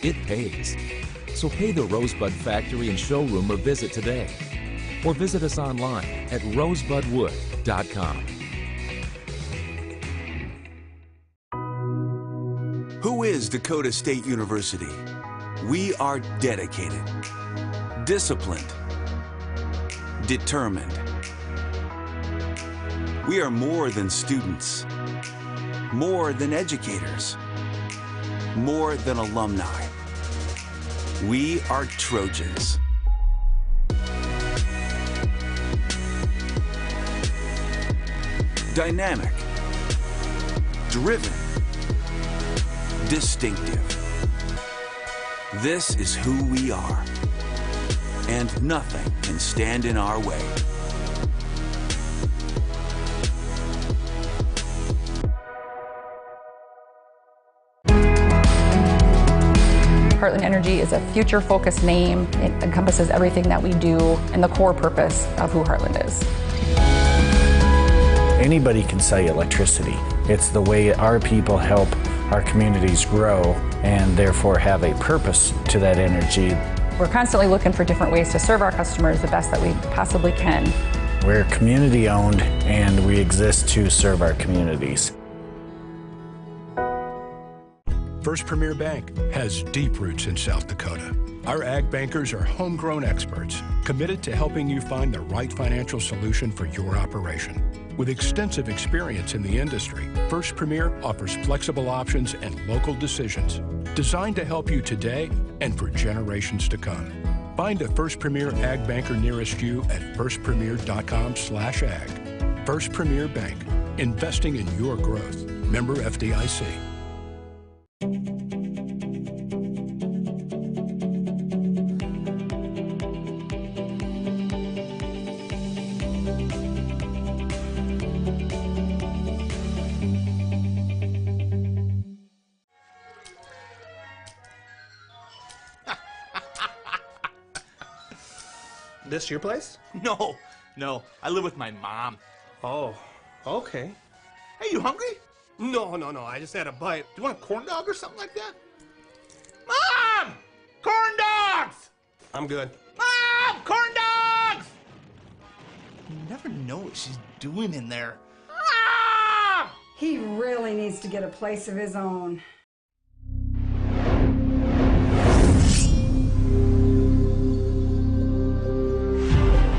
it pays. So pay the Rosebud Factory and Showroom a visit today. Or visit us online at rosebudwood.com. Who is Dakota State University? We are dedicated, disciplined, determined. We are more than students, more than educators, more than alumni. We are Trojans. Dynamic, driven, distinctive. This is who we are, and nothing can stand in our way. Heartland Energy is a future-focused name. It encompasses everything that we do and the core purpose of who Heartland is. Anybody can sell you electricity. It's the way our people help our communities grow and therefore have a purpose to that energy. We're constantly looking for different ways to serve our customers the best that we possibly can. We're community-owned and we exist to serve our communities. First Premier Bank has deep roots in South Dakota. Our ag bankers are homegrown experts, committed to helping you find the right financial solution for your operation. With extensive experience in the industry, First Premier offers flexible options and local decisions designed to help you today and for generations to come. Find a First Premier ag banker nearest you at firstpremier.com/ag. First Premier Bank, investing in your growth. Member FDIC. This your place? No. I live with my mom. Oh, okay. Hey, you hungry? No. I just had a bite. Do you want a corn dog or something like that? Mom! Corn dogs! I'm good. Mom! Corn dogs! You never know what she's doing in there. Mom! He really needs to get a place of his own.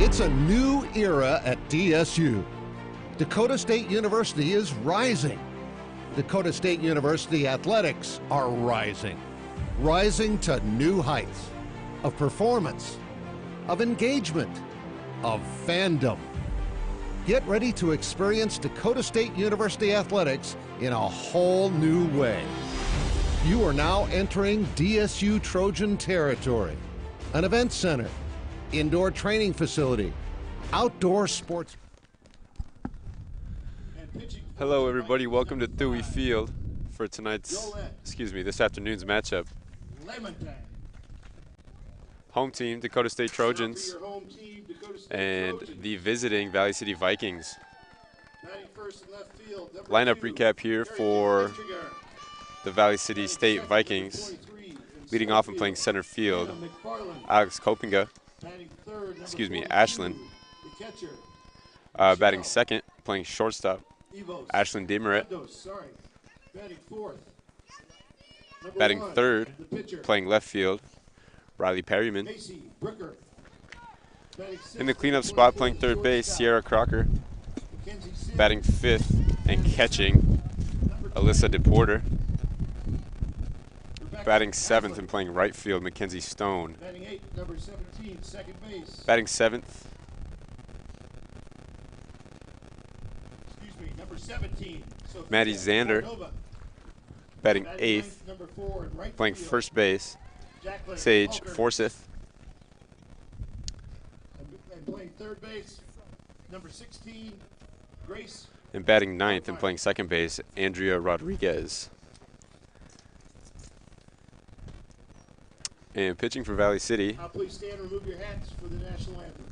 It's a new era at DSU. Dakota State University is rising. Dakota State University athletics are rising. Rising to new heights of performance, of engagement, of fandom. Get ready to experience Dakota State University athletics in a whole new way. You are now entering DSU Trojan territory, an event center, indoor training facility, outdoor sports. Hello everybody, welcome to Thue Field for this afternoon's matchup. Home team, Dakota State Trojans, and the visiting Valley City Vikings. Lineup recap here for the Valley City State Vikings. Leading off and playing center field, Ashland. Batting second, playing shortstop, Ashlyn Demeret. Batting third, playing left field, Riley Perryman. In the cleanup spot, playing third base, Sierra Crocker. Batting fifth and catching, Alyssa DePorter. Batting seventh and playing right field, Mackenzie Stone. Batting eighth, number 17, second base. Batting seventh. Number 17. Maddie Zander. Batting eighth, playing first base, Sage Forsyth. And playing third base, number 16, Grace. And batting ninth and playing second base, Andrea Rodriguez. And pitching for Valley City. Please stand and remove your hats for the national anthem.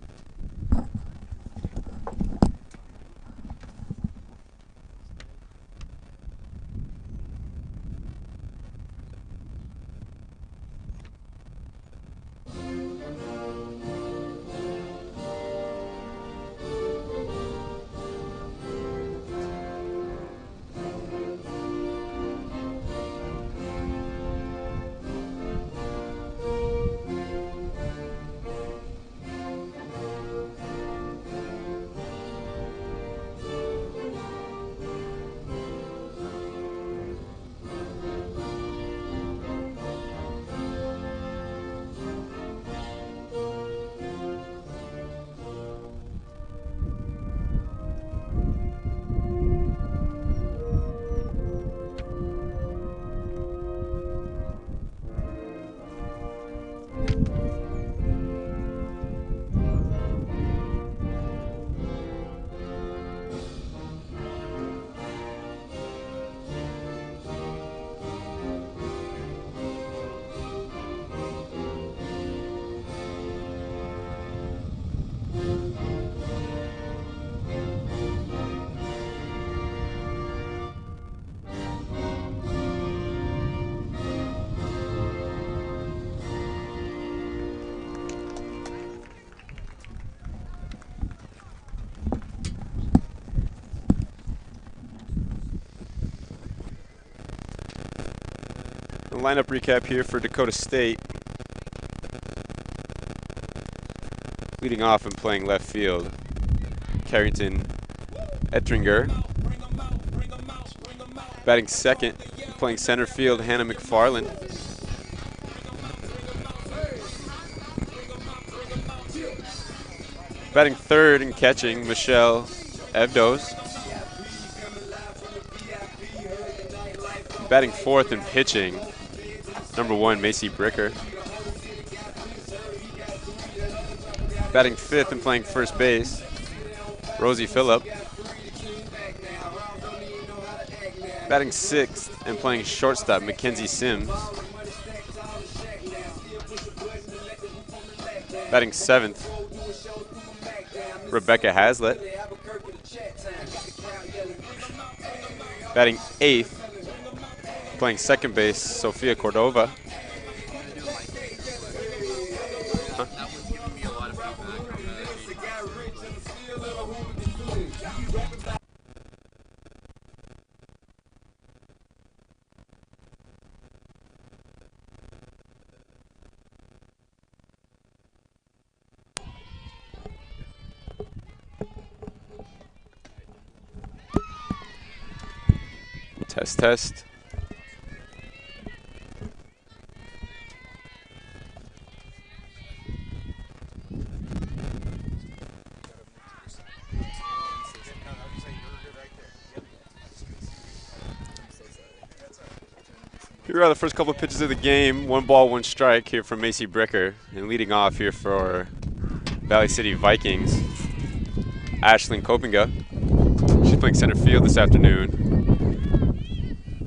lineup recap here for Dakota State. Leading off and playing left field, Carrington Ettringer. Batting second, playing center field, Hannah McFarland. Batting third and catching, Michelle Evdos. Batting fourth and pitching, number 1, Macy Bricker. Batting fifth and playing first base, Rosie Phillip. Batting sixth and playing shortstop, Mackenzie Sims. Batting seventh, Rebecca Hazlitt. Batting eighth, playing second base, Sophia Cordova. Test. Here are the first couple of pitches of the game. 1 ball, 1 strike here from Macy Bricker. And leading off here for Valley City Vikings, Ashlyn Kopinga. She's playing center field this afternoon.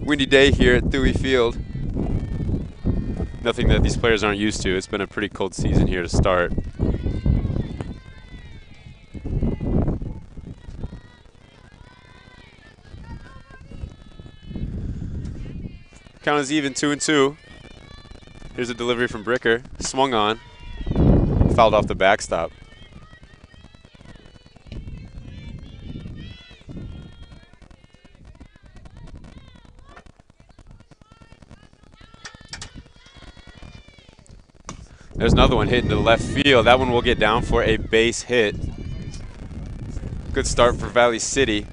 Windy day here at Thue Field. Nothing that these players aren't used to. It's been a pretty cold season here to start. Count is even, 2-2. Here's a delivery from Bricker. Swung on. Fouled off the backstop. There's another one hit into left field. That one will get down for a base hit. Good start for Valley City.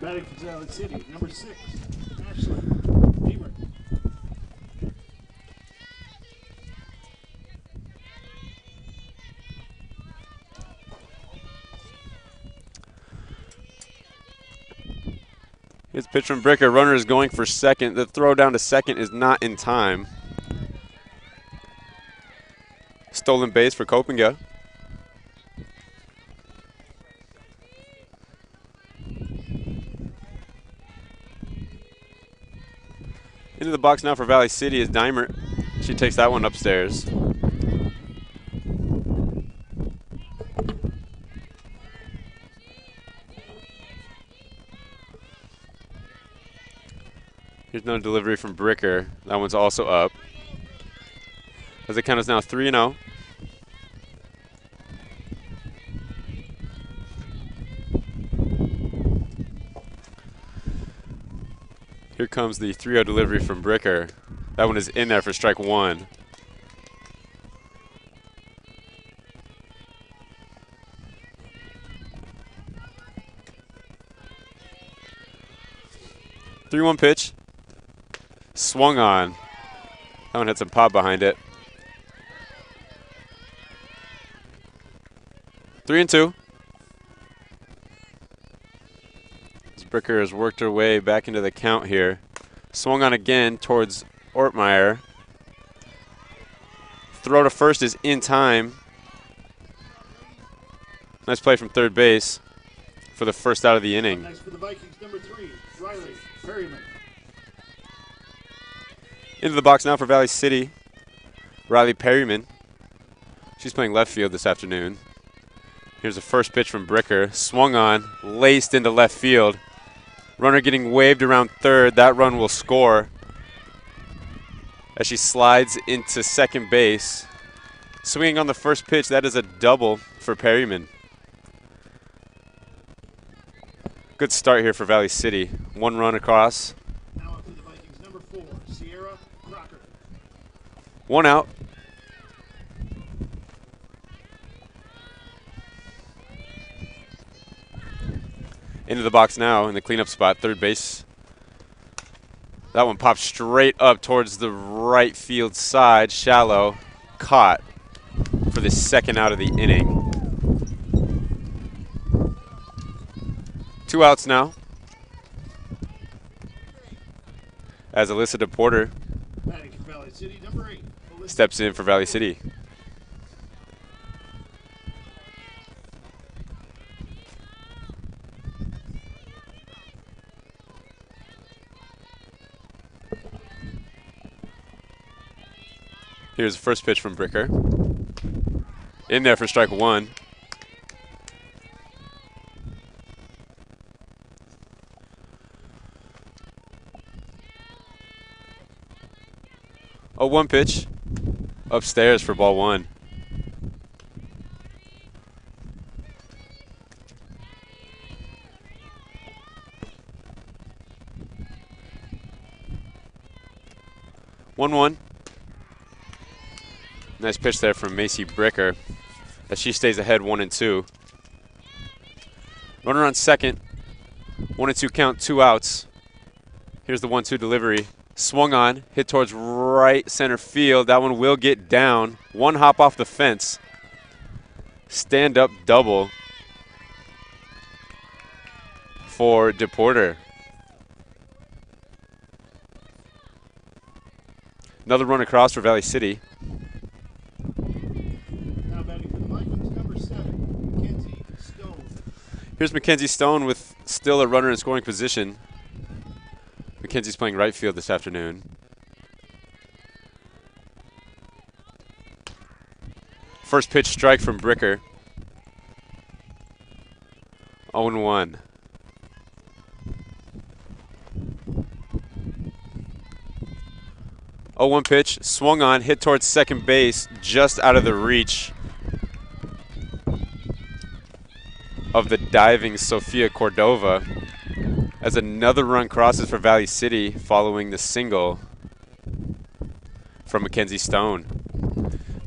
Batting for Valley City, number 6, Ashley Beamer. Here's a pitch from Bricker. Runner is going for second. The throw down to second is not in time. Stolen base for Kopinga. Into the box now for Valley City is Dimer. She takes that one upstairs. Here's another delivery from Bricker. That one's also up. As the count is now 3-0. Here comes the 3-0 delivery from Bricker. That one is in there for strike 1. The 3-1 pitch. Swung on. That one had some pop behind it. 3-2. Bricker has worked her way back into the count here. Swung on again towards Ortmeyer. Throw to first is in time. Nice play from third base for the first out of the inning. Next for the Vikings, number 3, Riley Perryman. Into the box now for Valley City, Riley Perryman. She's playing left field this afternoon. Here's the first pitch from Bricker. Swung on, laced into left field. Runner getting waved around third. That run will score as she slides into second base. Swinging on the first pitch, that is a double for Perryman. Good Good start here for Valley City. 1 run across. Now up to the Vikings, number 4, Sierra Crocker. 1 out. Into the box now in the cleanup spot, third base. That one popped straight up towards the right field side, shallow, caught for the second out of the inning. 2 outs now. As Alyssa Porter Batting for Valley City, number 8, steps in for Valley City. Here's the first pitch from Bricker. In there for strike 1. A 1 pitch upstairs for ball 1. One. Nice pitch there from Macy Bricker as she stays ahead 1-2. Runner on second. 1-2 count, 2 outs. Here's the 1-2 delivery. Swung on, hit towards right center field. That one will get down. 1 hop off the fence. Stand up double for DePorter. Another run across for Valley City. Now batting for the Vikings, number 7, Mackenzie Stone. Here's Mackenzie Stone with still a runner in scoring position. Mackenzie's playing right field this afternoon. First pitch strike from Bricker. 0-1. Oh, 1 pitch, swung on, hit towards second base, just out of the reach of the diving Sofia Cordova, as another run crosses for Valley City following the single from Mackenzie Stone.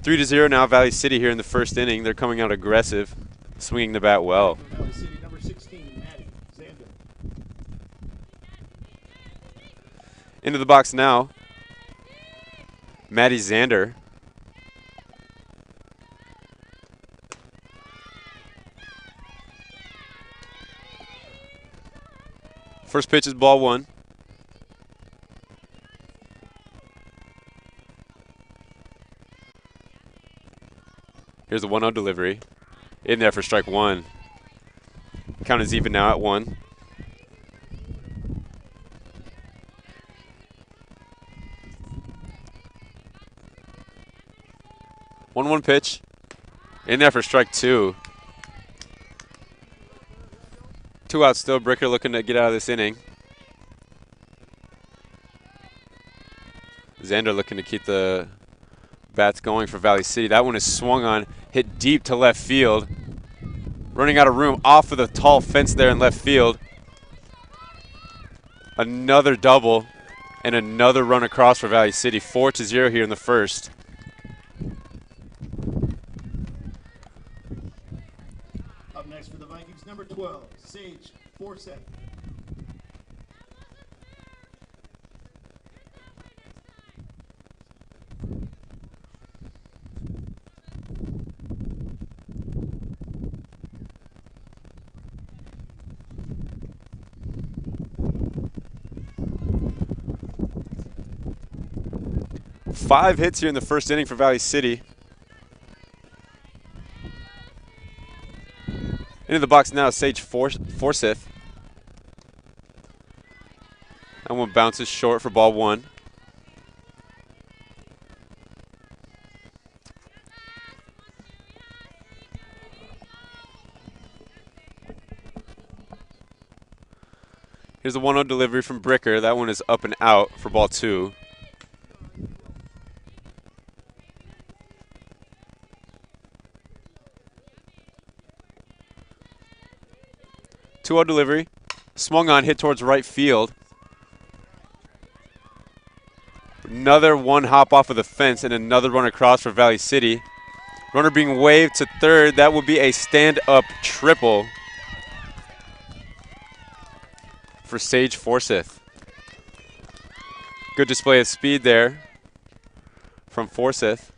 3-0 now, Valley City here in the first inning. They're coming out aggressive, swinging the bat well. Valley City, number 16, Maddie Zander. Into the box now, Maddie Zander. First pitch is ball 1. Here's the 1-0 delivery. In there for strike 1. Count is even now at 1. One pitch. In there for strike 2. 2 outs still. Bricker looking to get out of this inning. Zander looking to keep the bats going for Valley City. That one is swung on, hit deep to left field. Running out of room off of the tall fence there in left field. Another double and another run across for Valley City. 4-0 here in the first. Up next for the Vikings, number 12, Sage Forsett. Five hits here in the first inning for Valley City. Into the box now, Sage Forsyth. That one bounces short for ball 1. Here's a 1-0 delivery from Bricker. That one is up and out for ball 2. Two-0 delivery. Swung on, hit towards right field. Another one hop off of the fence and another run across for Valley City. Runner being waved to third. That would be a stand-up triple for Sage Forsyth. Good display of speed there from Forsyth.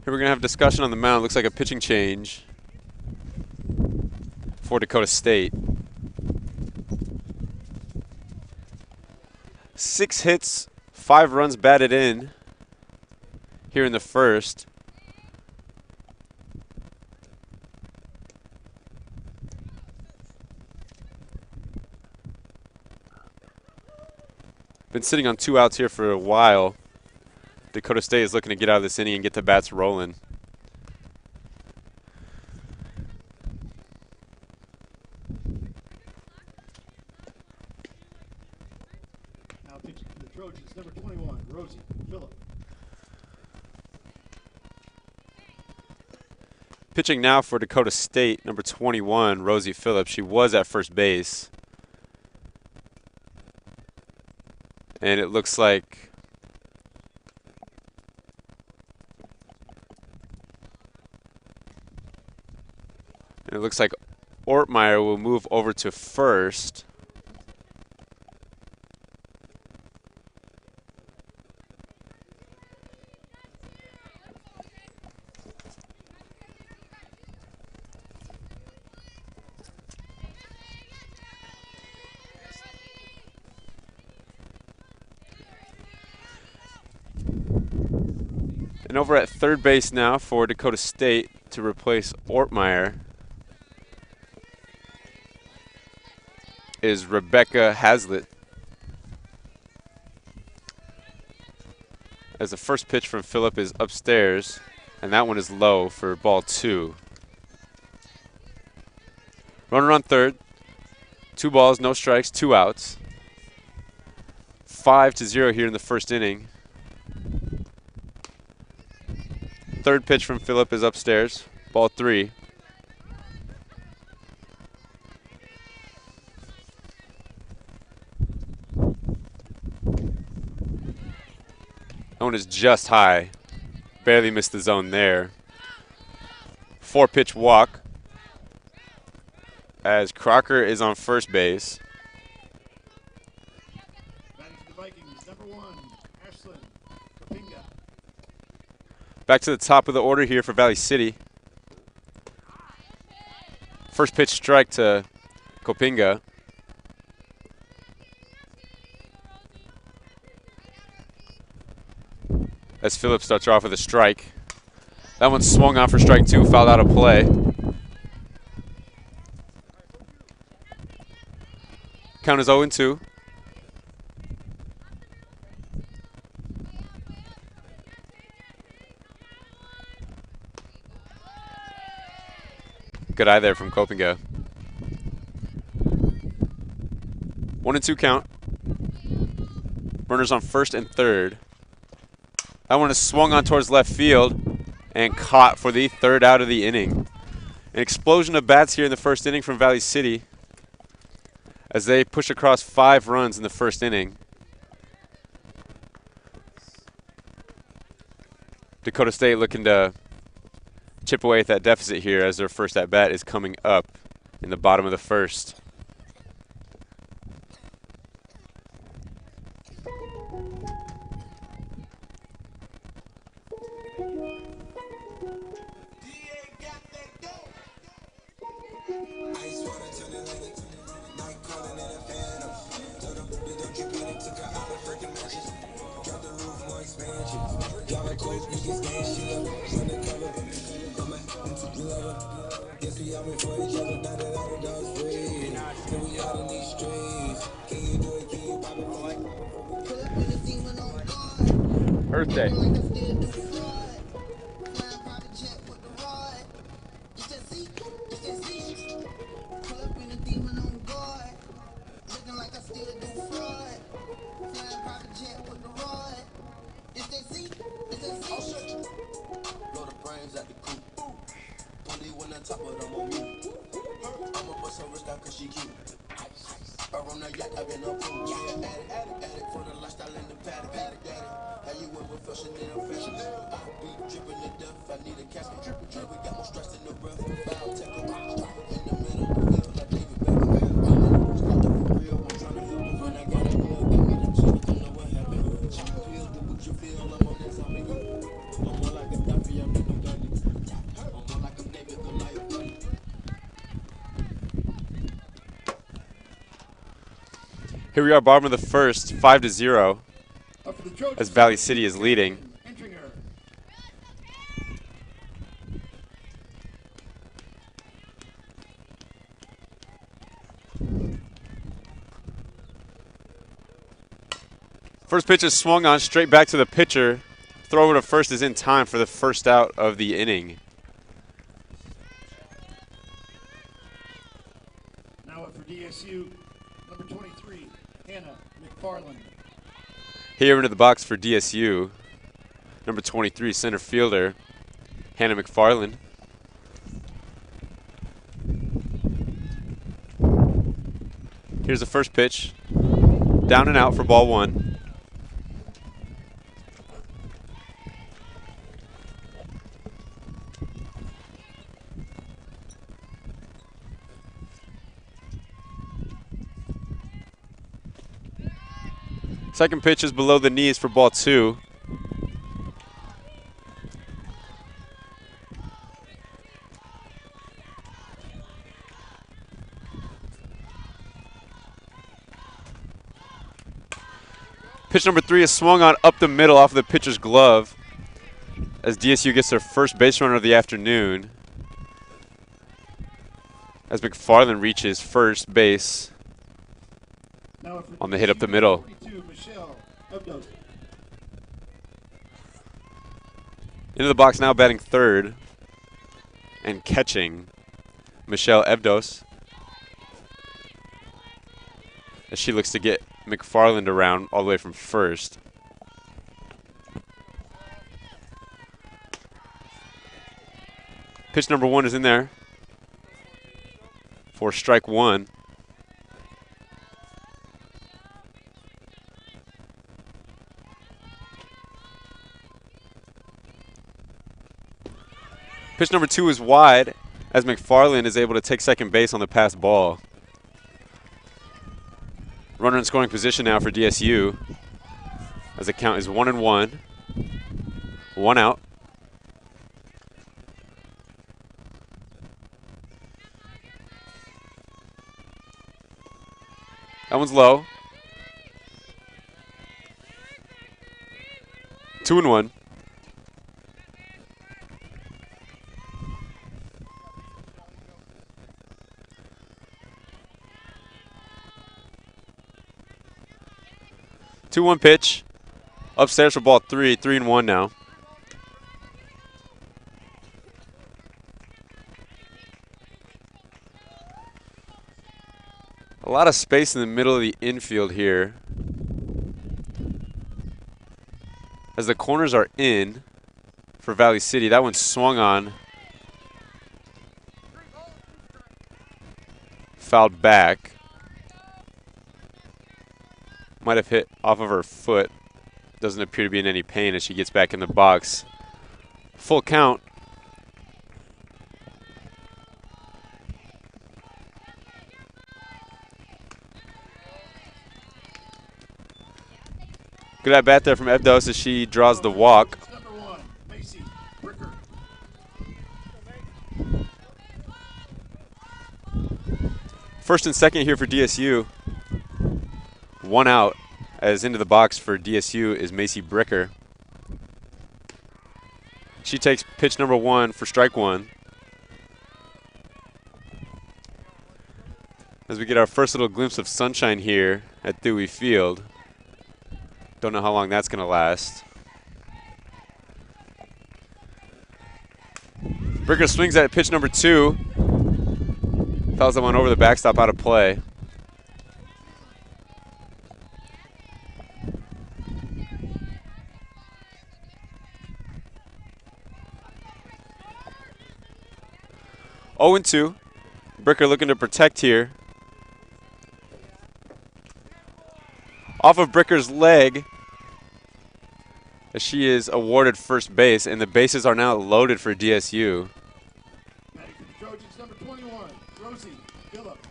Here we're going to have a discussion on the mound. Looks like a pitching change for Dakota State. 6 hits, 5 runs batted in here in the first. Been sitting on 2 outs here for a while. Dakota State is looking to get out of this inning and get the bats rolling. Now pitching for the Trojans, number 21, Rosie Phillip. Pitching now for Dakota State, number 21, Rosie Phillips. She was at first base. And it looks like Ortmeyer will move over to first. And over at third base now for Dakota State to replace Ortmeyer is Rebecca Hazlitt. As the first pitch from Phillip is upstairs, and that one is low for ball 2. Runner on third. 2 balls, no strikes, 2 outs. 5-0 here in the first inning. Third pitch from Phillip is upstairs, ball 3. That one is just high. Barely missed the zone there. 4-pitch walk as Crocker is on first base. Batting for the Vikings, number 1, Ashlyn Kopinga. Back to the top of the order here for Valley City. First pitch strike to Kopinga. As Phillip starts her off with a strike. That one swung on for strike 2, fouled out of play. Count is 0-2. Good eye there from Kopinga. 1-2 count. Runners on first and third. That one is swung on towards left field and caught for the 3rd out of the inning. An explosion of bats here in the first inning from Valley City as they push across 5 runs in the first inning. Dakota State looking to chip away at that deficit here as their first at bat is coming up in the bottom of the first. Earth Day. Looking like I still Here we are, bottom of the first, 5-0, as Valley City is leading. First pitch is swung on, straight back to the pitcher. Throw over to first is in time for the first out of the inning. Now up for DSU, number 23, Hannah McFarland. Here into the box for DSU, number 23, center fielder, Hannah McFarland. Here's the first pitch. Down and out for ball one. Second pitch is below the knees for ball two. Pitch number 3 is swung on up the middle off of the pitcher's glove as DSU gets their first base runner of the afternoon as McFarland reaches first base on the hit up the middle. Into the box now, batting third and catching Michelle Evdos as she looks to get McFarland around all the way from first. Pitch number 1 is in there for strike one. Pitch number 2 is wide as McFarland is able to take second base on the pass ball. Runner in scoring position now for DSU as the count is 1-1. 1 out. That one's low. 2-1. Two-one pitch. Upstairs for ball 3. 3-1 now. A lot of space in the middle of the infield here. As the corners are in for Valley City. That one swung on. Fouled back. Might have hit off of her foot. Doesn't appear to be in any pain as she gets back in the box. Full count. Good at bat there from Evdos as she draws the walk. First and second here for DSU. 1 out as into the box for DSU is Macy Bricker. She takes pitch number 1 for strike one. As we get our first little glimpse of sunshine here at Thue Field. Don't know how long that's going to last. Bricker swings at pitch number 2. Fouls that one over the backstop, out of play. 0-2. Bricker looking to protect here. Off of Bricker's leg, as she is awarded first base, and the bases are now loaded for DSU. Trojans number 21, Rosie Phillip.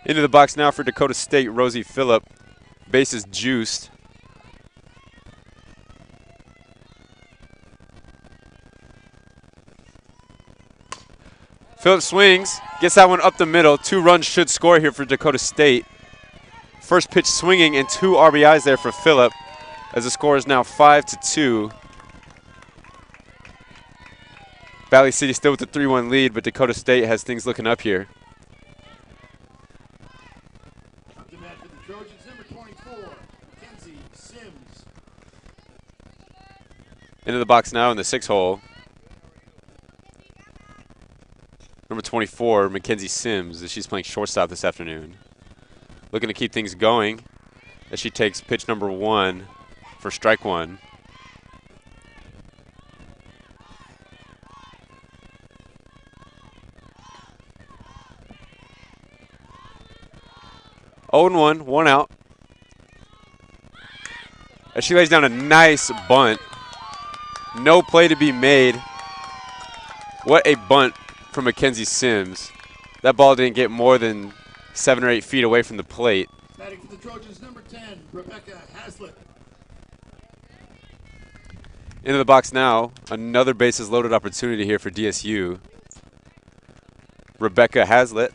Into the box now for Dakota State, Rosie Phillip. Bases juiced. Phillip swings, gets that one up the middle. 2 runs should score here for Dakota State. First pitch swinging and 2 RBIs there for Phillip, as the score is now 5-2. Valley City still with the 3-1 lead, but Dakota State has things looking up here. Up to bat for the Trojans, number 24, Mackenzie Sims. Into the box now in the 6-hole. Number 24, Mackenzie Sims, as she's playing shortstop this afternoon. Looking to keep things going as she takes pitch number 1 for strike 1. Oh and 1, 1 out. As she lays down a nice bunt. No play to be made. What a bunt from Mackenzie Sims. That ball didn't get more than 7 or 8 feet away from the plate. Batting for the Trojans, number 10, Rebecca Haslett. Into the box now. Another bases loaded opportunity here for DSU. Rebecca Haslett.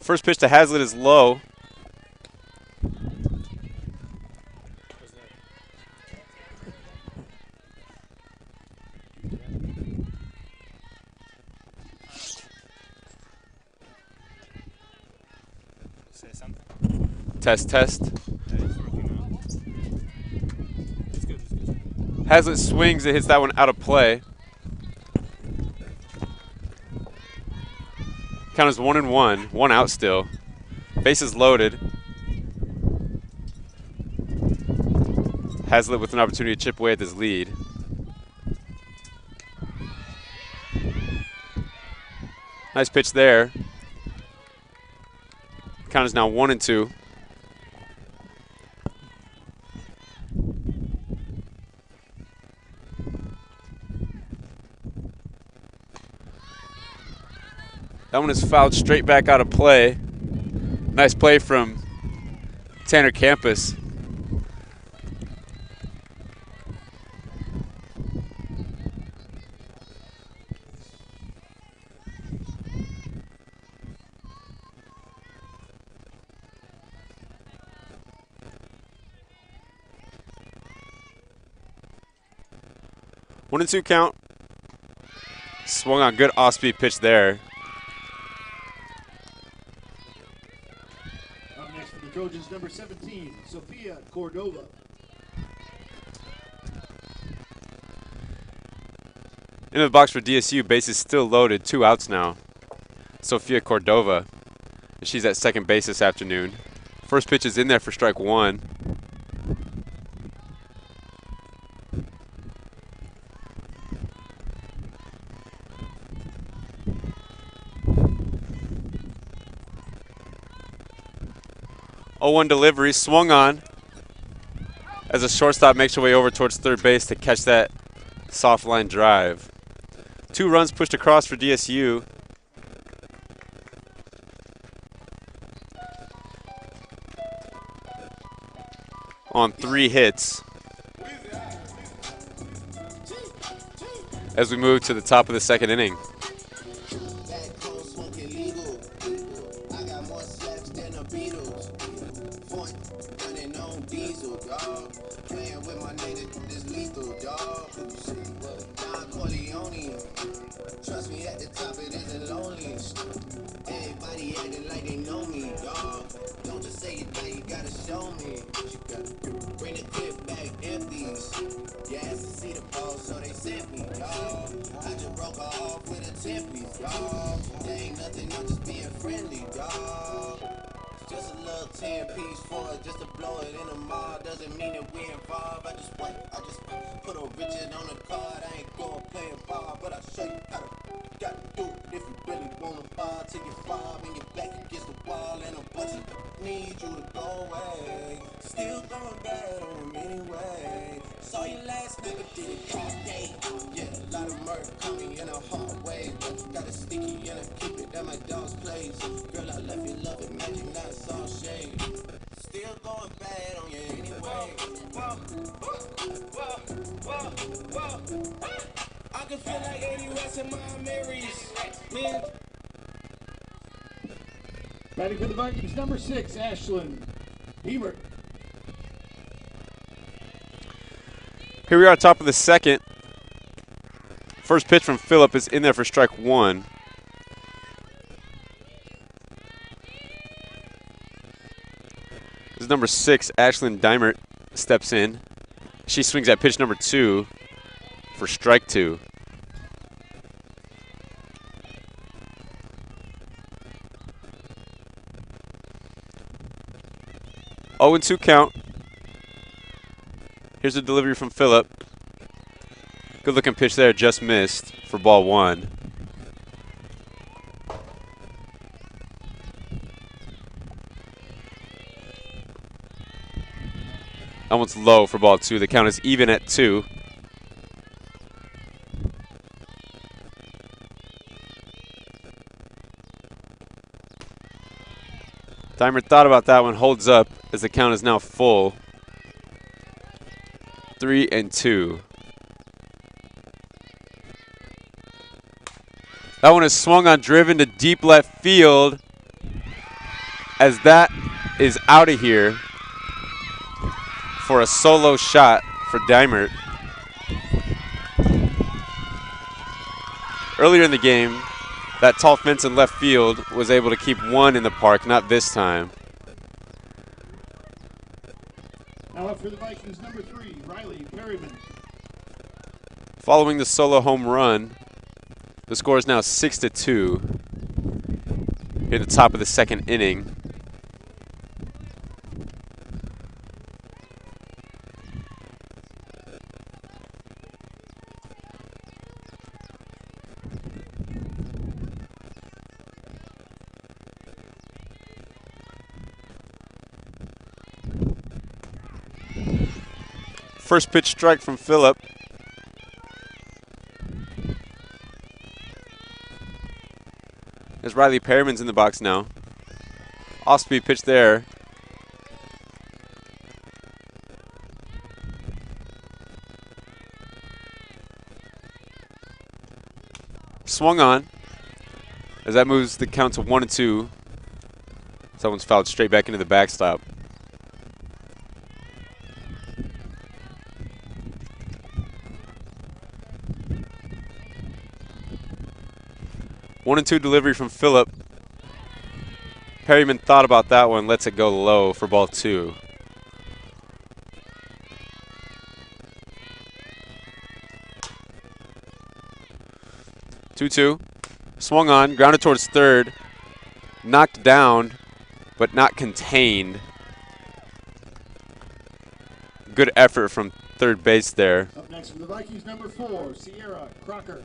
First pitch to Haslett is low. Say something. Test, test. Haslett swings and hits that one out of play. Count is 1-1, 1 out still. Bases loaded. Haslett with an opportunity to chip away at this lead. Nice pitch there. Count is now 1-2. That one is fouled straight back out of play. Nice play from Tanner Campus. One and 2 count. Swung on, good off-speed pitch there. Trojans number 17, Sophia Cordova. Into the box for DSU, bases still loaded, 2 outs now. Sophia Cordova, she's at second base this afternoon. First pitch is in there for strike 1. Oh-1 delivery, swung on as a shortstop makes her way over towards third base to catch that soft line drive. 2 runs pushed across for DSU. On 3 hits. As we move to the top of the second inning. running on diesel, dog. Playing with my nigga, this lethal, dog. Don Corleone. Trust me, at the top it isn't lonely. Everybody acting like they know me, dog. Don't just say it, now you gotta show me. You gotta bring the clip back empties. You asked to see the ball, so they sent me, dog. I just broke her off with a 10-piece, dog. There ain't nothing, I'm just being friendly, dog. Just a little 10-piece for it, just to blow it in the mall. Doesn't mean that we involved. I just put a Richard on the card. I ain't going playing ball, but I'll show you how to gotta do it if you really wanna fall till you fall and your back against the wall and a bunch of need you to go away. Still going bad on them anyway. Saw you last night, but did it all day. Yeah, a lot of murder coming in a hard way, but you got a sticky and I keep it at my dog's place. Girl, I left you loving magic, not all shade. Still going bad on you anyway. I can feel like 80 West in my Marys. Man. Batting for the Vikings, number 6, Ashlyn Beamer. Here we are, top of the second. First pitch from Phillip is in there for strike one. This is number 6, Ashlyn Dimert, steps in. She swings at pitch number 2 for strike 2. Oh, and 2 count. Here's a delivery from Phillip. Good looking pitch there, just missed for ball 1. That one's low for ball 2. The count is even at 2. Dimer thought about that one, holds up as the count is now full. 3-2. That one is swung on, driven to deep left field as that is out of here for a solo shot for Dimert. Earlier in the game, that tall fence in left field was able to keep one in the park, not this time. Now up for the Vikings, number 3, Riley Perryman. Following the solo home run, the score is now 6-2 here at the top of the second inning. First pitch strike from Phillip. As Riley Perryman's in the box now. Off-speed pitch there. Swung on as that moves the count to 1-2. So that one's fouled straight back into the backstop. One and 2 delivery from Phillip. Perryman thought about that one, lets it go low for ball 2. Two. Swung on, grounded towards third. Knocked down, but not contained. Good effort from third base there. Up next for the Vikings, number 4, Sierra Crocker.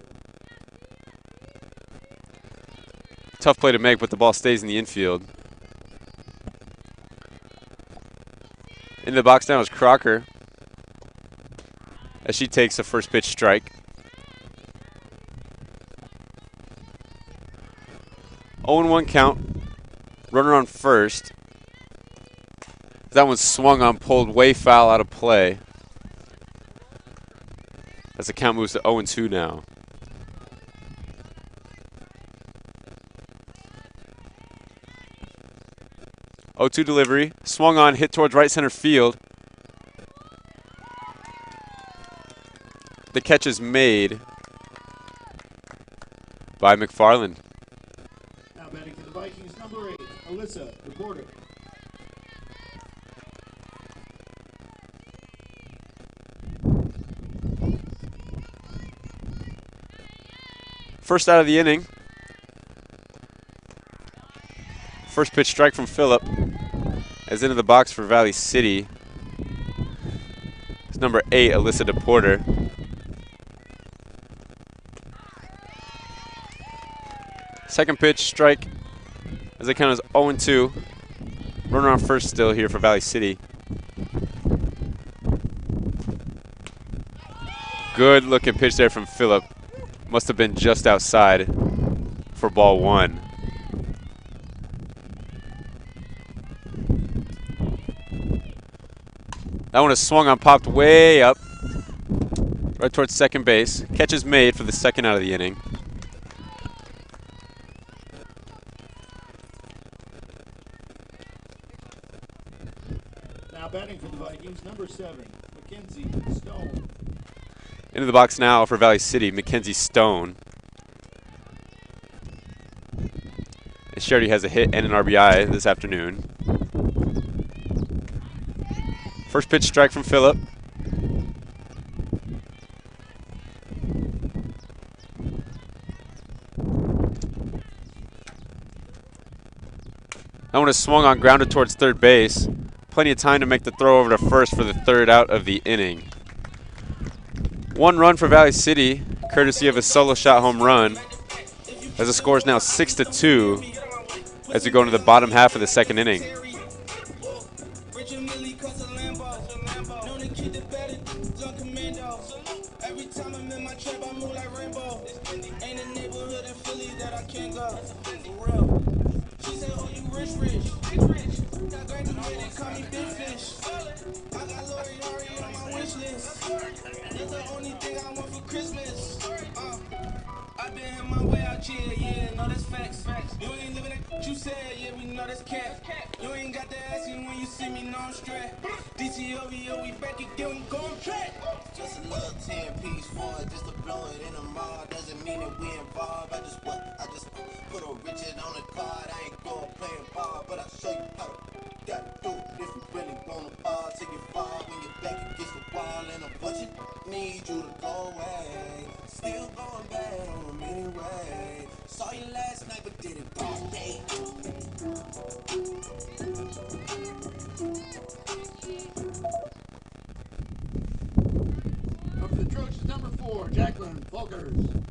Tough play to make, but the ball stays in the infield. Into the box now is Crocker as she takes a first pitch strike. 0-1 count. Runner on first. That one swung on, pulled way foul out of play. As the count moves to 0-2 now. 0-2 delivery. Swung on, hit towards right center field. The catch is made by McFarland. Now batting for the Vikings, number 8, Alyssa Dakota. First out of the inning. First pitch strike from Phillip. As into the box for Valley City. It's number 8, Alyssa DePorter. Second pitch strike as they count as 0-2. Runner on first still here for Valley City. Good looking pitch there from Phillip. Must have been just outside for ball 1. That one is swung on, popped way up, right towards second base. Catch is made for the second out of the inning. Now batting for the Vikings, number 7, Mackenzie Stone. Into the box now for Valley City, Mackenzie Stone. And she already has a hit and an RBI this afternoon. First pitch strike from Phillip. That one is swung on, grounded towards third base. Plenty of time to make the throw over to first for the third out of the inning. 1 run for Valley City, courtesy of a solo shot home run, as the score is now 6-2 as we go into the bottom half of the second inning. You said, yeah, we know that's cat. You ain't got to ask me when you see me, no I'm straight. DTOVO, we back again, we gon' track. Just a little 10-piece for it, just to blow it in the mall. Doesn't mean that we involved. I just put a Richard on the card. I ain't going playing ball, but I'll show you how to gotta do it. If you really wanna ball, till you fall when your back against the wall. And I'm pushing, need you to go away. Still going bad on them anyway. Saw you last night, but did it all day. Up for the Trojans, number 4, Jacqueline Folkers.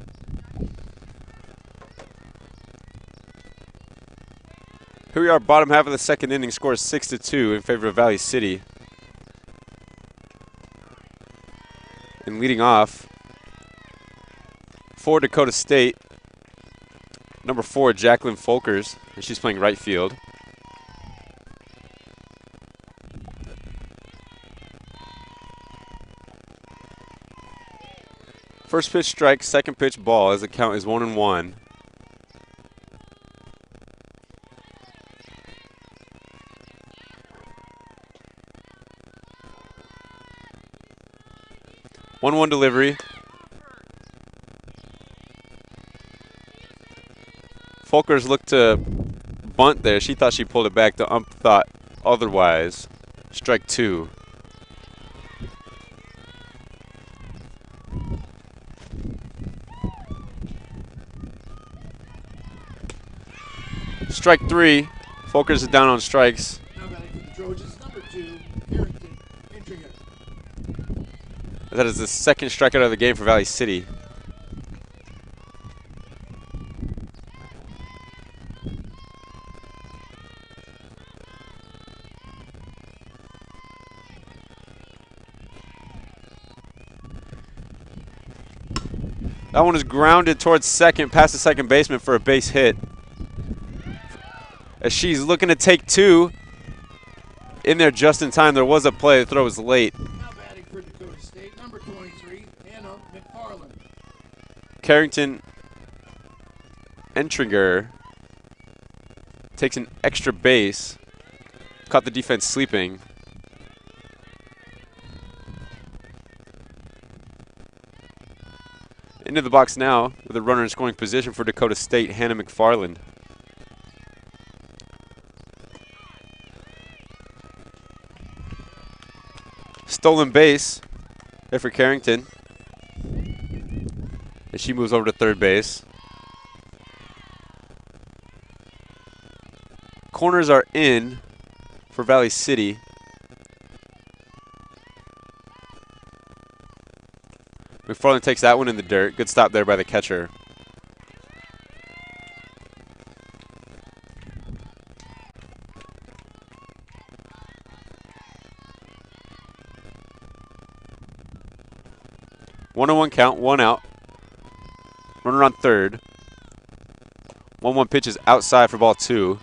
Here we are, bottom half of the second inning, score is 6-2 in favor of Valley City. And leading off for Dakota State, number 4, Jacqueline Folkers, and she's playing right field. First pitch strike, second pitch ball as the count is 1-1. One delivery. Folkers looked to bunt there. She thought she pulled it back. The ump thought otherwise. Strike 2. Strike 3. Folkers is down on strikes. Now batting for the Trojans, number 2, Carrington Intringer. That is the second strikeout of the game for Valley City. That one is grounded towards second, past the second baseman for a base hit. As she's looking to take 2 in there just in time. There was a play. The throw was late. Now batting for Dakota State, number 23, Anna McFarland. Carrington Entringer takes an extra base Caught the defense sleeping. Into the box now with a runner in scoring position for Dakota State, Hannah McFarland. Stolen base there for Carrington. As she moves over to third base. Corners are in for Valley City. McFarland takes that one in the dirt. Good stop there by the catcher. One on one count, one out. Runner on third. 1-1 pitch is outside for ball 2.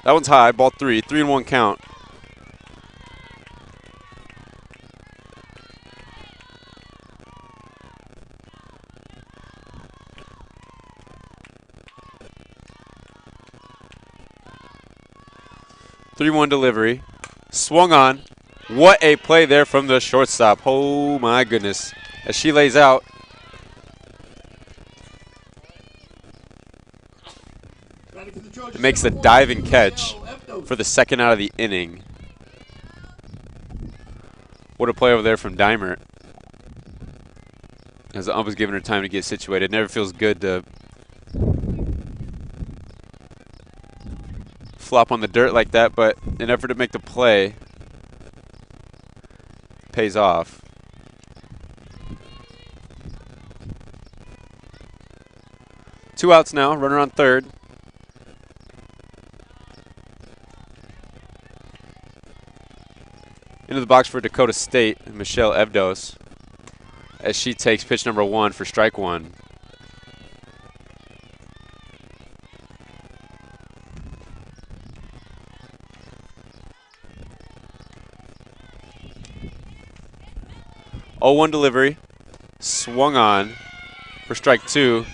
That one's high, ball 3, 3-1 count. Three-one delivery. Swung on. What a play there from the shortstop. Oh my goodness. As she lays out. It makes a diving catch for the second out of the inning. What a play over there from Dimert. As the ump was giving her time to get situated. Never feels good to flop on the dirt like that, but in effort to make the play, pays off. Two outs now, runner on third. Into the box for Dakota State, Michelle Evdos, as she takes pitch number 1 for strike 1. Oh, 1 delivery, swung on for strike 2.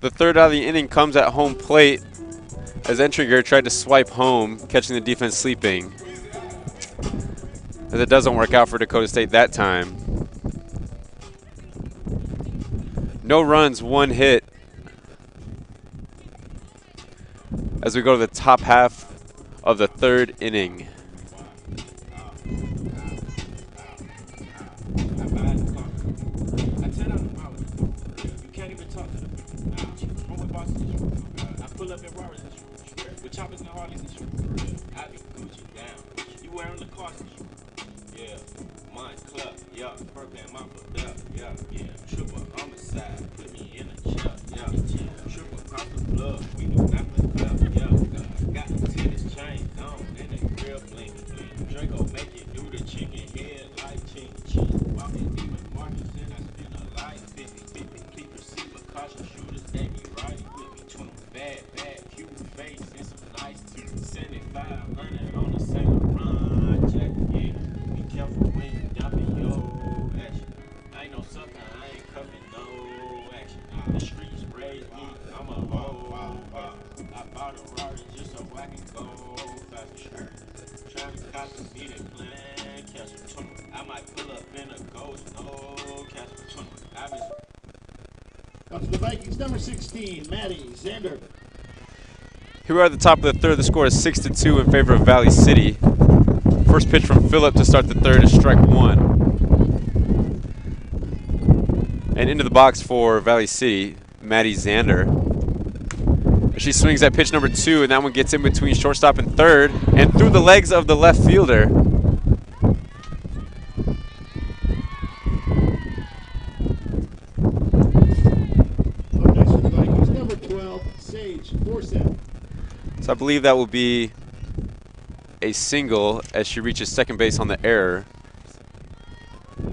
The third out of the inning comes at home plate as Entringer tried to swipe home, catching the defense sleeping. As it doesn't work out for Dakota State that time. No runs, 1 hit. As we go to the top half of the third inning. Number 16, Maddie Zander. Here we are at the top of the third. The score is 6-2 in favor of Valley City. First pitch from Phillip to start the third is strike 1. And into the box for Valley City, Maddie Zander. She swings at pitch number 2, and that one gets in between shortstop and third, and through the legs of the left fielder. So I believe that will be a single as she reaches second base on the error. 2 2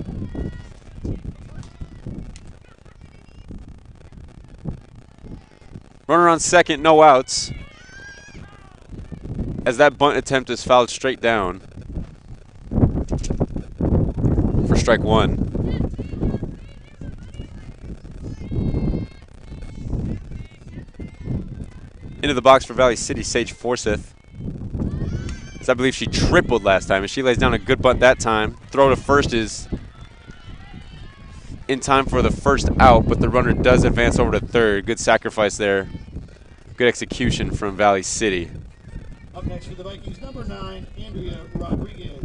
Runner on second, no outs. As that bunt attempt is fouled straight down for strike one. Into the box for Valley City, Sage Forsyth. As I believe she tripled last time, and she lays down a good bunt that time. Throw to first is in time for the first out, but the runner does advance over to third. Good sacrifice there. Good execution from Valley City. Up next for the Vikings, number 9, Andrea Rodriguez.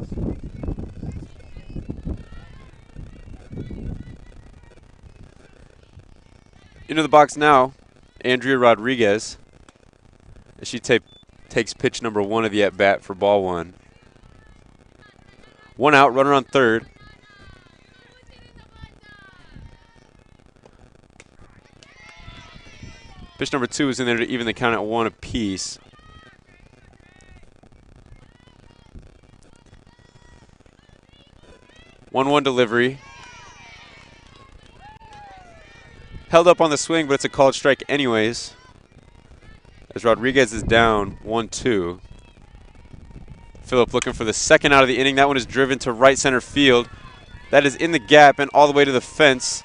Into the box now, Andrea Rodriguez. As she takes pitch number 1 of the at-bat for ball 1. 1 out, runner on third. Pitch number 2 is in there to even the count at 1 apiece. One delivery. Held up on the swing, but it's a called strike anyways. As Rodriguez is down 1-2. Phillip looking for the second out of the inning. That one is driven to right center field. That is in the gap and all the way to the fence.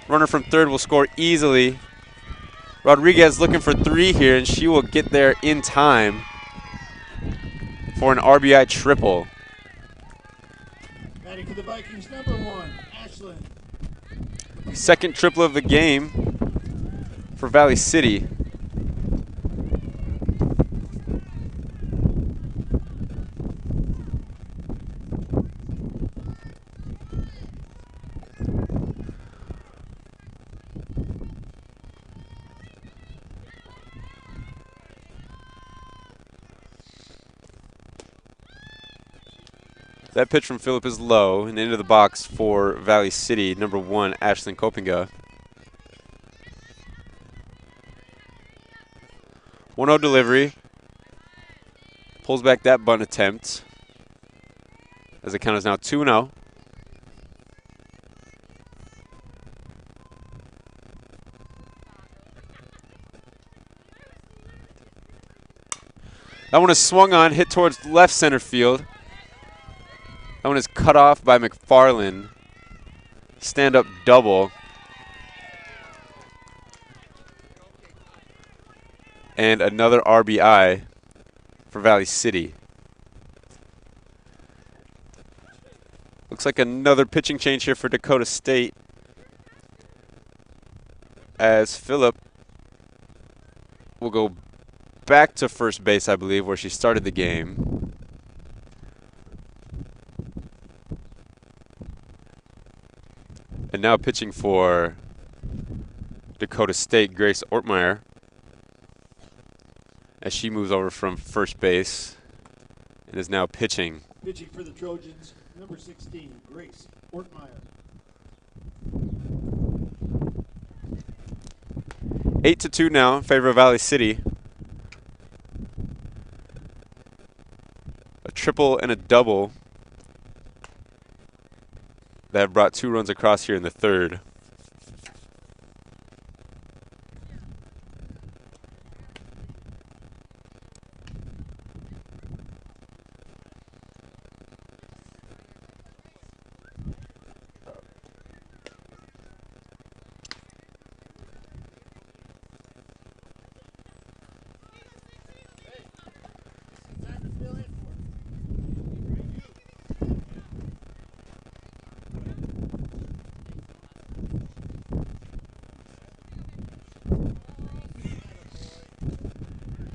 Runner from third will score easily. Rodriguez looking for 3 here, and she will get there in time for an RBI triple. Batting for the Vikings, number 1, Ashlyn. Second triple of the game for Valley City. That pitch from Phillip is low and into the box for Valley City, number 1, Ashlyn Kopinga. 1-0 delivery. Pulls back that bunt attempt as the count is now 2-0. That one is swung on, hit towards left center field. That one is cut off by McFarland. Stand-up double. And another RBI for Valley City. Looks like another pitching change here for Dakota State, as Phillip will go back to first base, I believe, where she started the game. And now pitching for Dakota State, Grace Ortmeyer, as she moves over from first base and is now pitching. Pitching for the Trojans, number 16, Grace Ortmeyer. 8-2 now in favor of Valley City. A triple and a double that have brought 2 runs across here in the third.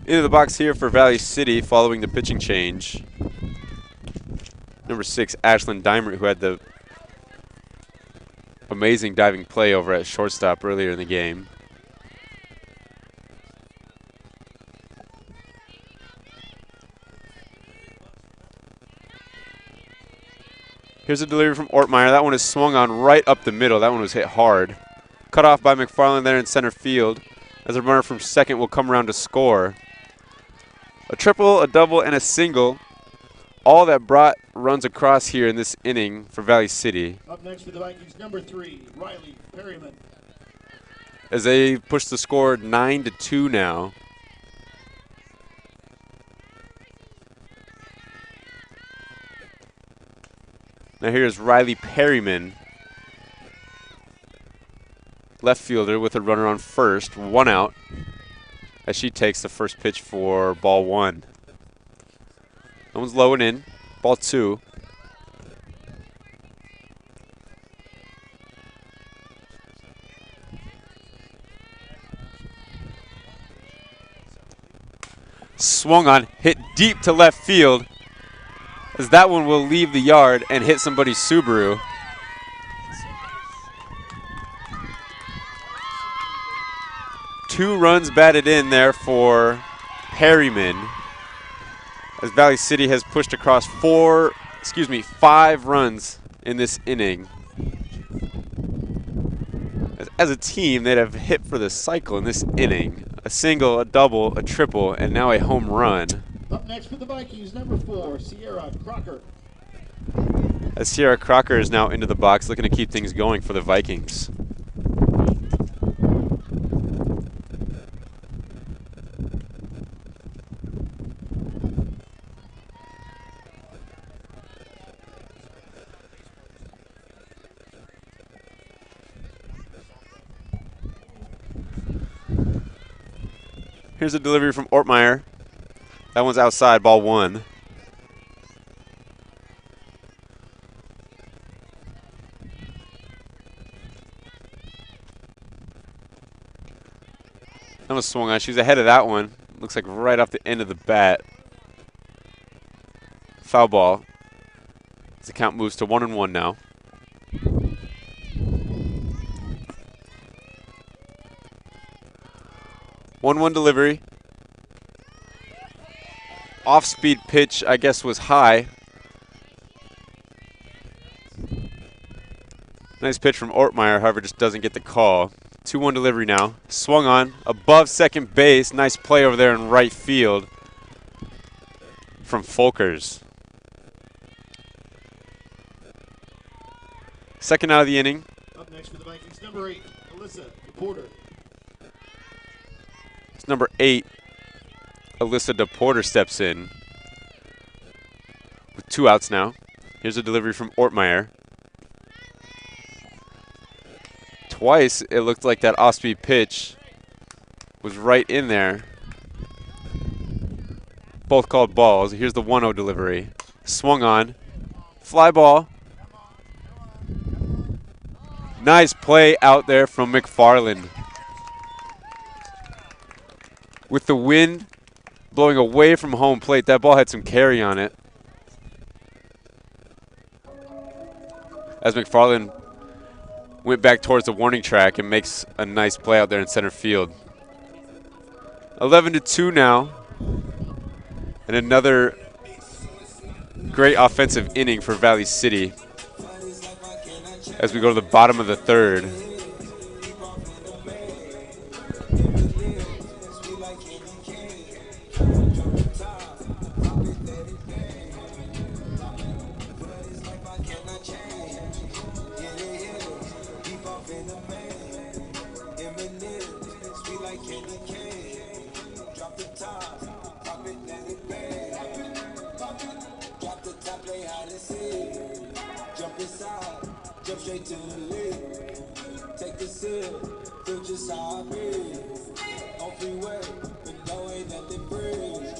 Into the box here for Valley City following the pitching change. Number 6, Ashlyn Dimert, who had the amazing diving play over at shortstop earlier in the game. Here's a delivery from Ortmeyer. That one is swung on right up the middle. That one was hit hard. Cut off by McFarland there in center field, as a runner from second will come around to score. A triple, a double, and a single, all that brought runs across here in this inning for Valley City. Up next for the Vikings, number 3, Riley Perryman. as they push the score 9-2 now. Now here's Riley Perryman, left fielder with a runner on first, 1 out, as she takes the first pitch for ball 1. That one's low and in, ball 2. Swung on, hit deep to left field, as that one will leave the yard and hit somebody's Subaru. Two runs batted in there for Perryman, as Valley City has pushed across 5 runs in this inning. As a team, they'd have hit for the cycle in this inning. A single, a double, a triple, and now a home run. Up next for the Vikings, number 4, Sierra Crocker. As Sierra Crocker is now into the box, looking to keep things going for the Vikings. Here's a delivery from Ortmeyer. That one's outside, ball 1. That was swung on. She was ahead of that one. Looks like right off the end of the bat. Foul ball. As the count moves to 1-1 now. One delivery. Off-speed pitch, I guess, was high. Nice pitch from Ortmeyer, however, just doesn't get the call. 2-1 delivery now. Swung on, above second base. Nice play over there in right field from Folkers. Second out of the inning. Up next for the Vikings, number 8, Alyssa Porter. It's number 8. Alyssa DePorter steps in with 2 outs now. Here's a delivery from Ortmeyer. Twice it looked like that off-speed pitch was right in there. Both called balls. Here's the 1-0 delivery. Swung on. Fly ball. Nice play out there from McFarland. With the wind blowing away from home plate, that ball had some carry on it. As McFarland went back towards the warning track and makes a nice play out there in center field. 11-2 now. And another great offensive inning for Valley City as we go to the bottom of the 3rd. Straight to the lead. Take a sip, feel just how I breathe. On freeway, but no ain't nothing breeze.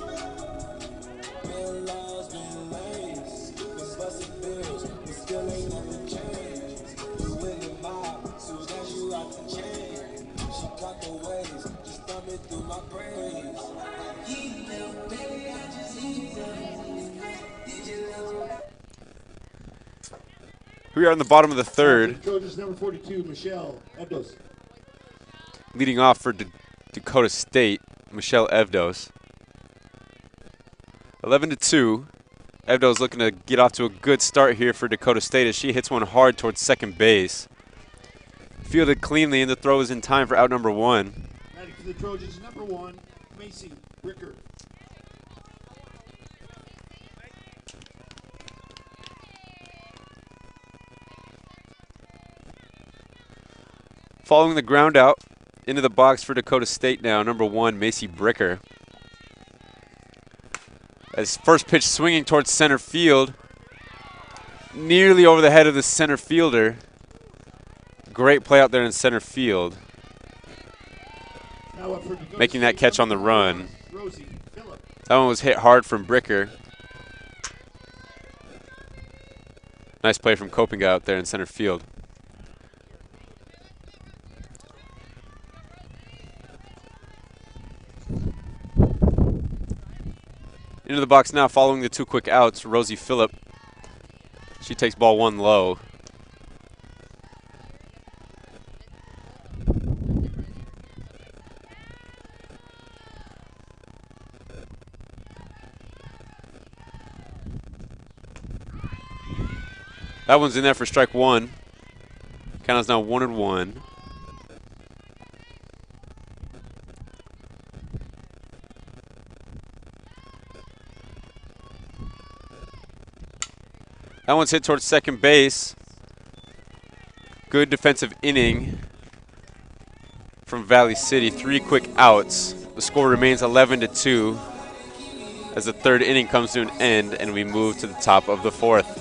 Been lost, been lanes, been busting bills, but still ain't nothing changed. You in the mob, soon as you out the chain. She caught the waves, just thumbing through my brains. We are on the bottom of the 3rd. Coaches number 42, Michelle Evdos. Leading off for Dakota State, Michelle Evdos. 11-2. Evdos looking to get off to a good start here for Dakota State as she hits one hard towards second base. Fielded cleanly, and the throw is in time for out number 1. Batting for the Trojans, number 1, Macy Ricker. Following the ground out Into the box for Dakota State now, number 1, Macy Bricker. As first pitch swinging towards center field. Nearly over the head of the center fielder. Great play out there in center field. Making that catch on the run. That one was hit hard from Bricker. Nice play from Coping out there in center field. Into the box now following the 2 quick outs, Rosie Phillip. She takes ball 1 low. That one's in there for strike 1. Count is now 1-1. That one's hit towards second base. Good defensive inning from Valley City. 3 quick outs. The score remains 11-2 as the 3rd inning comes to an end and we move to the top of the 4th.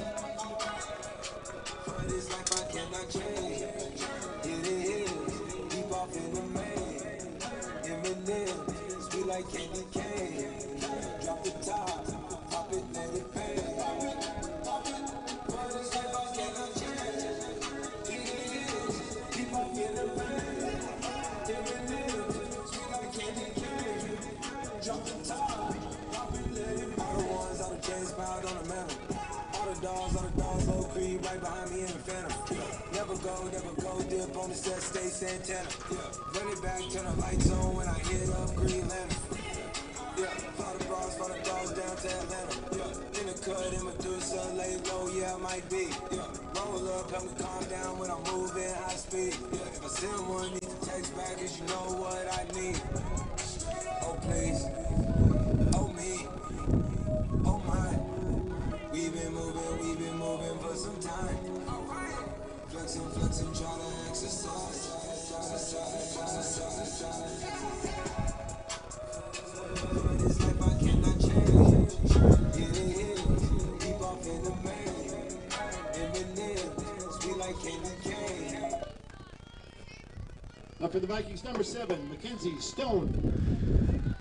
Up for the Vikings, number 7, Mackenzie Stone.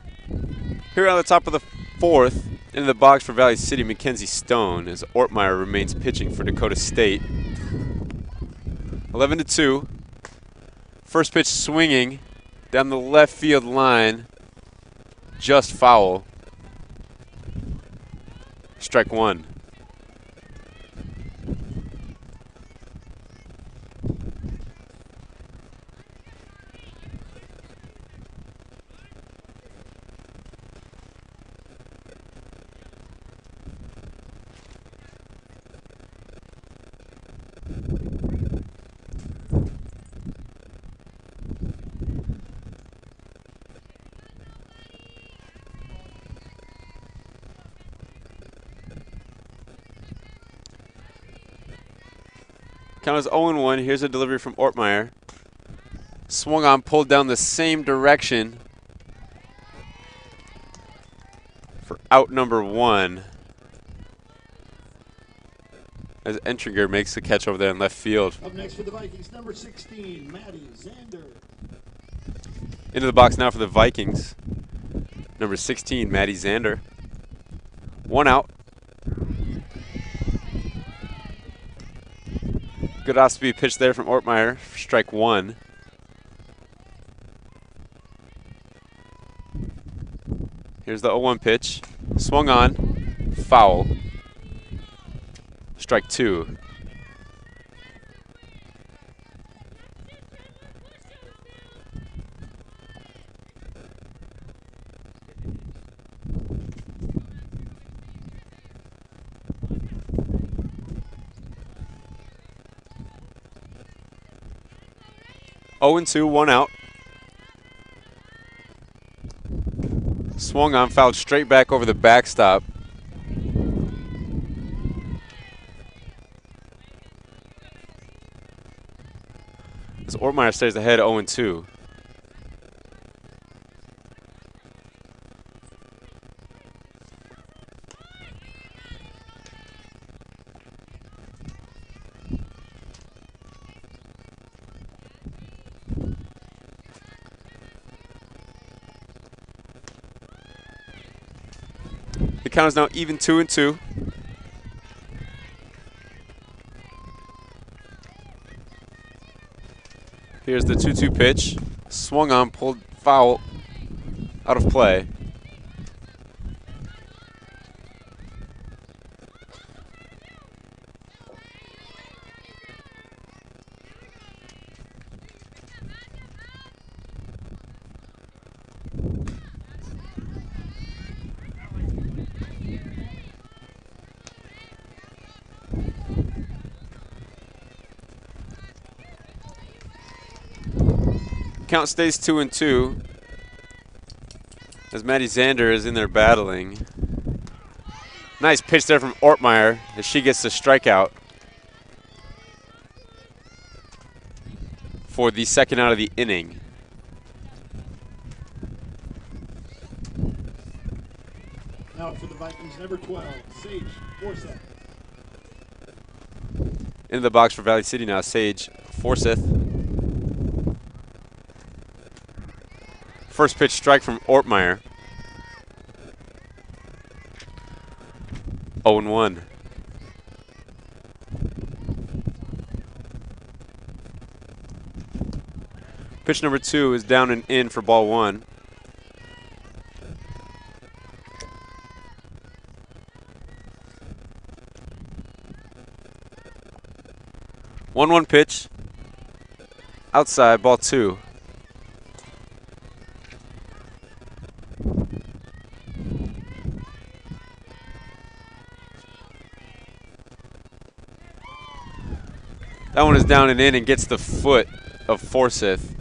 Here on the top of the 4th, into the box for Valley City, Mackenzie Stone, as Ortmeyer remains pitching for Dakota State. 11-2. First pitch swinging down the left field line, just foul. Strike 1. Count is 0-1. Here's a delivery from Ortmeyer. Swung on, pulled down the same direction for out number 1. As Entringer makes the catch over there in left field. Up next for the Vikings, number 16, Maddie Zander. Into the box now for the Vikings. Number 16, Maddie Zander. 1 out. Good off-speed pitch there from Ortmeyer for strike 1. Here's the 0-1 pitch. Swung on. Foul. Strike 2. Oh and 2, 1 out. Swung on, fouled straight back over the backstop. As Ortmeyer stays ahead 0 and 2. The count is now even 2-2. Here's the 2-2 pitch. Swung on, pulled foul, out of play. Count stays 2-2 as Maddie Zander is in there battling. Nice pitch there from Ortmeyer as she gets the strikeout for the second out of the inning. Now for the Vikings, number 12, Sage Forsyth. Into the box for Valley City now, Sage Forsyth. First pitch strike from Ortmeyer. 0-1. Pitch number 2 is down and in for ball 1. One pitch. Outside, ball 2. That one is down and in and gets the foot of Forsyth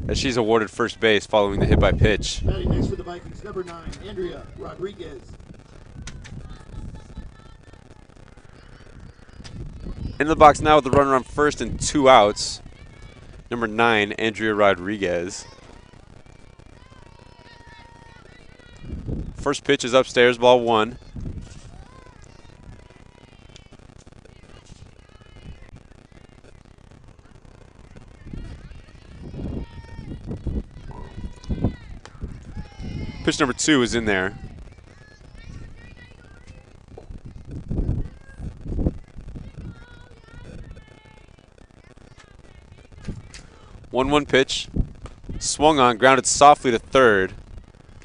as she's awarded first base following the hit by pitch. Batting next for the Vikings, number 9, Andrea Rodriguez. In the box now with the runner on first and 2 outs. Number 9, Andrea Rodriguez. First pitch is upstairs, ball 1. Pitch number 2 is in there. One pitch. Swung on, grounded softly to third.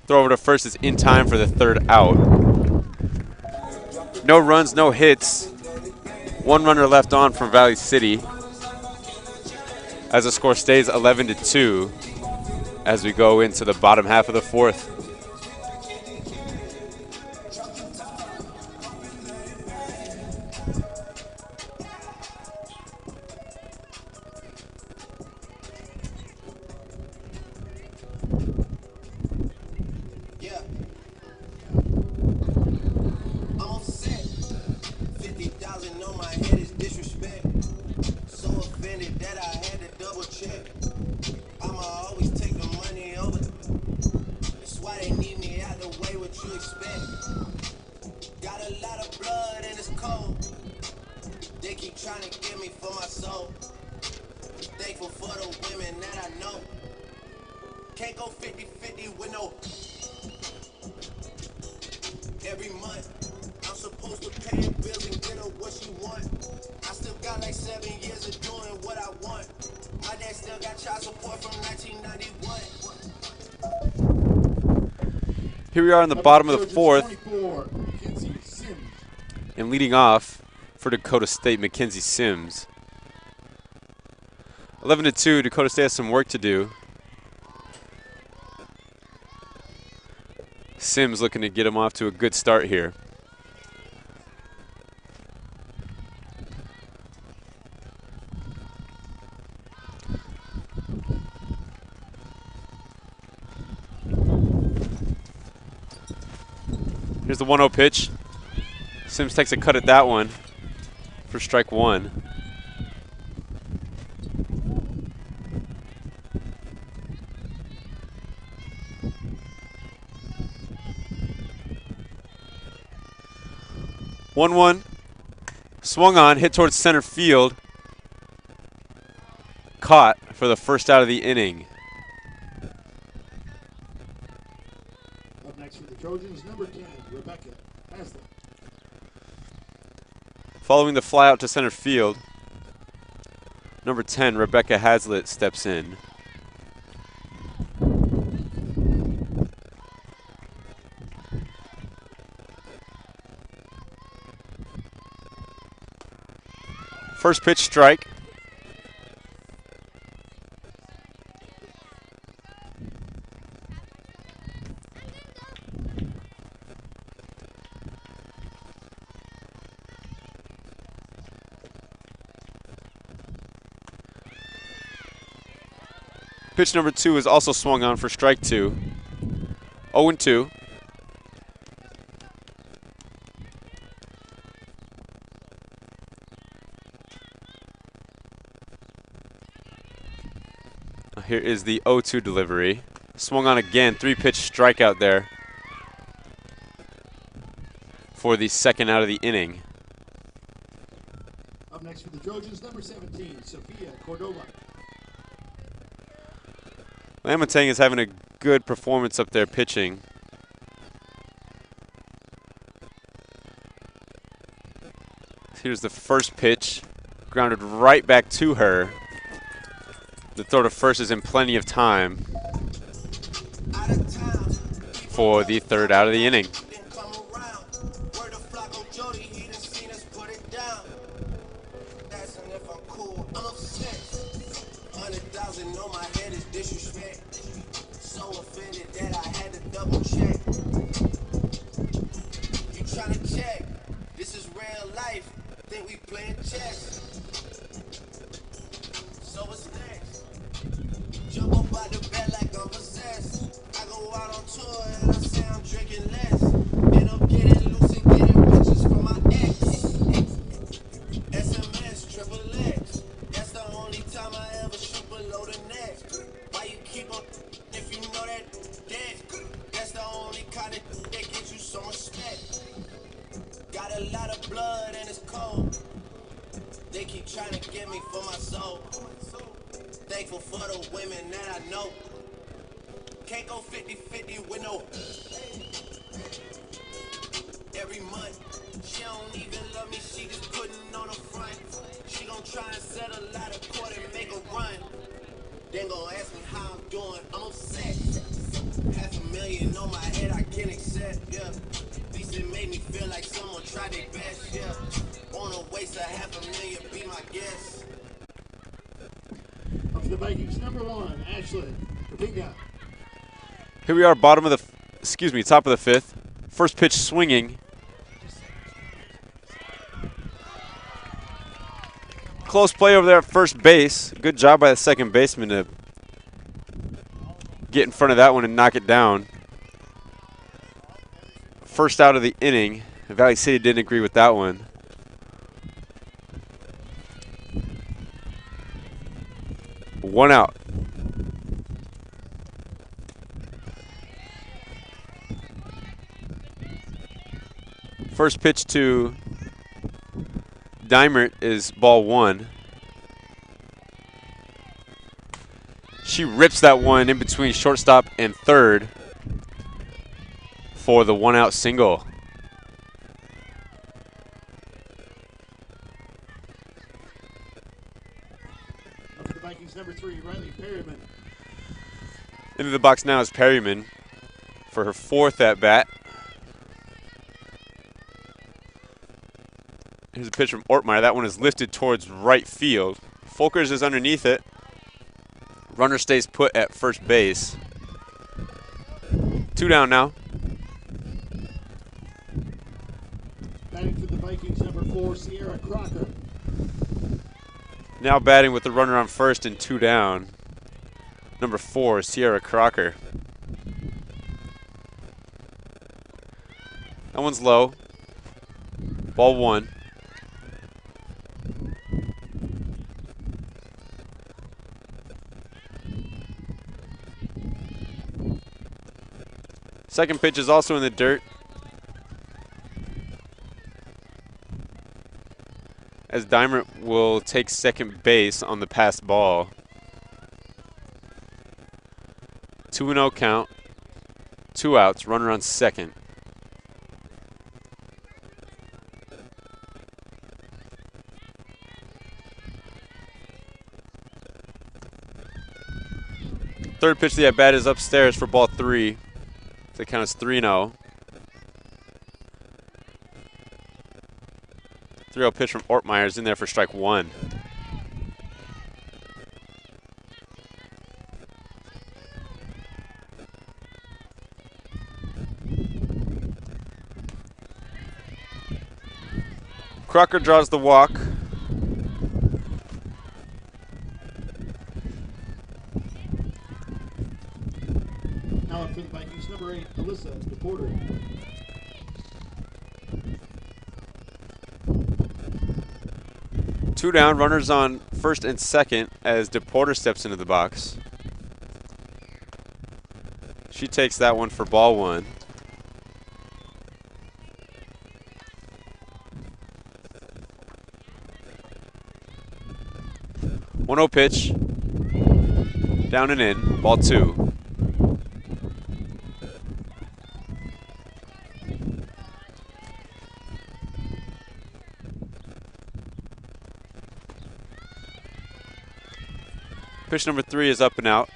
Throw over to first is in time for the third out. No runs, no hits. One runner left on from Valley City as the score stays 11-2 as we go into the bottom half of the 4th. Here we are in the bottom of the 4th. And leading off for Dakota State, Mackenzie Sims. 11-2, Dakota State has some work to do. Sims looking to get him off to a good start here. Here's the 1-0 pitch. Sims takes a cut at that one for strike 1. One. Swung on, hit towards center field. Caught for the first out of the inning. Trojans, number 10, Rebecca Haslett. Following the fly out to center field, number 10, Rebecca Haslett, steps in. First pitch, strike. Pitch number 2 is also swung on for strike 2. 0-2. Here is the 0-2 delivery. Swung on again, 3-pitch strikeout there for the second out of the inning. Up next for the Trojans, number 17, Sophia Cordova. Lamatang is having a good performance up there pitching. Here's the first pitch, grounded right back to her. The throw to first is in plenty of time for the third out of the inning. Here we are, top of the fifth. First pitch swinging. Close play over there at first base. Good job by the second baseman to get in front of that one and knock it down. First out of the inning. Valley City didn't agree with that one. One out. First pitch to Dimert is ball 1. She rips that one in between shortstop and third for the 1-out single. Up to the Vikings, number 3, Riley Perryman. Into the box now is Perryman for her 4th at bat. Here's a pitch from Ortmeyer. That one is lifted towards right field. Folkers is underneath it. Runner stays put at first base. 2 down now. Batting for the Vikings, number 4, Sierra Crocker. Now batting with the runner on first and 2 down. Number 4, Sierra Crocker. That one's low. Ball 1. Second pitch is also in the dirt. As Dimert will take second base on the pass ball. 2-0 count. 2 outs, runner on second. Third pitch of the at-bat is upstairs for ball 3. So it counts 3-0. 3-0 pitch from Ortmeyer's in there for strike 1. Crocker draws the walk. Now for the Vikings, number 8, Alyssa DePorter. Two down, runners on first and second as DePorter steps into the box. She takes that one for ball 1. One-oh pitch, down and in, ball 2. Pitch number 3 is up and out.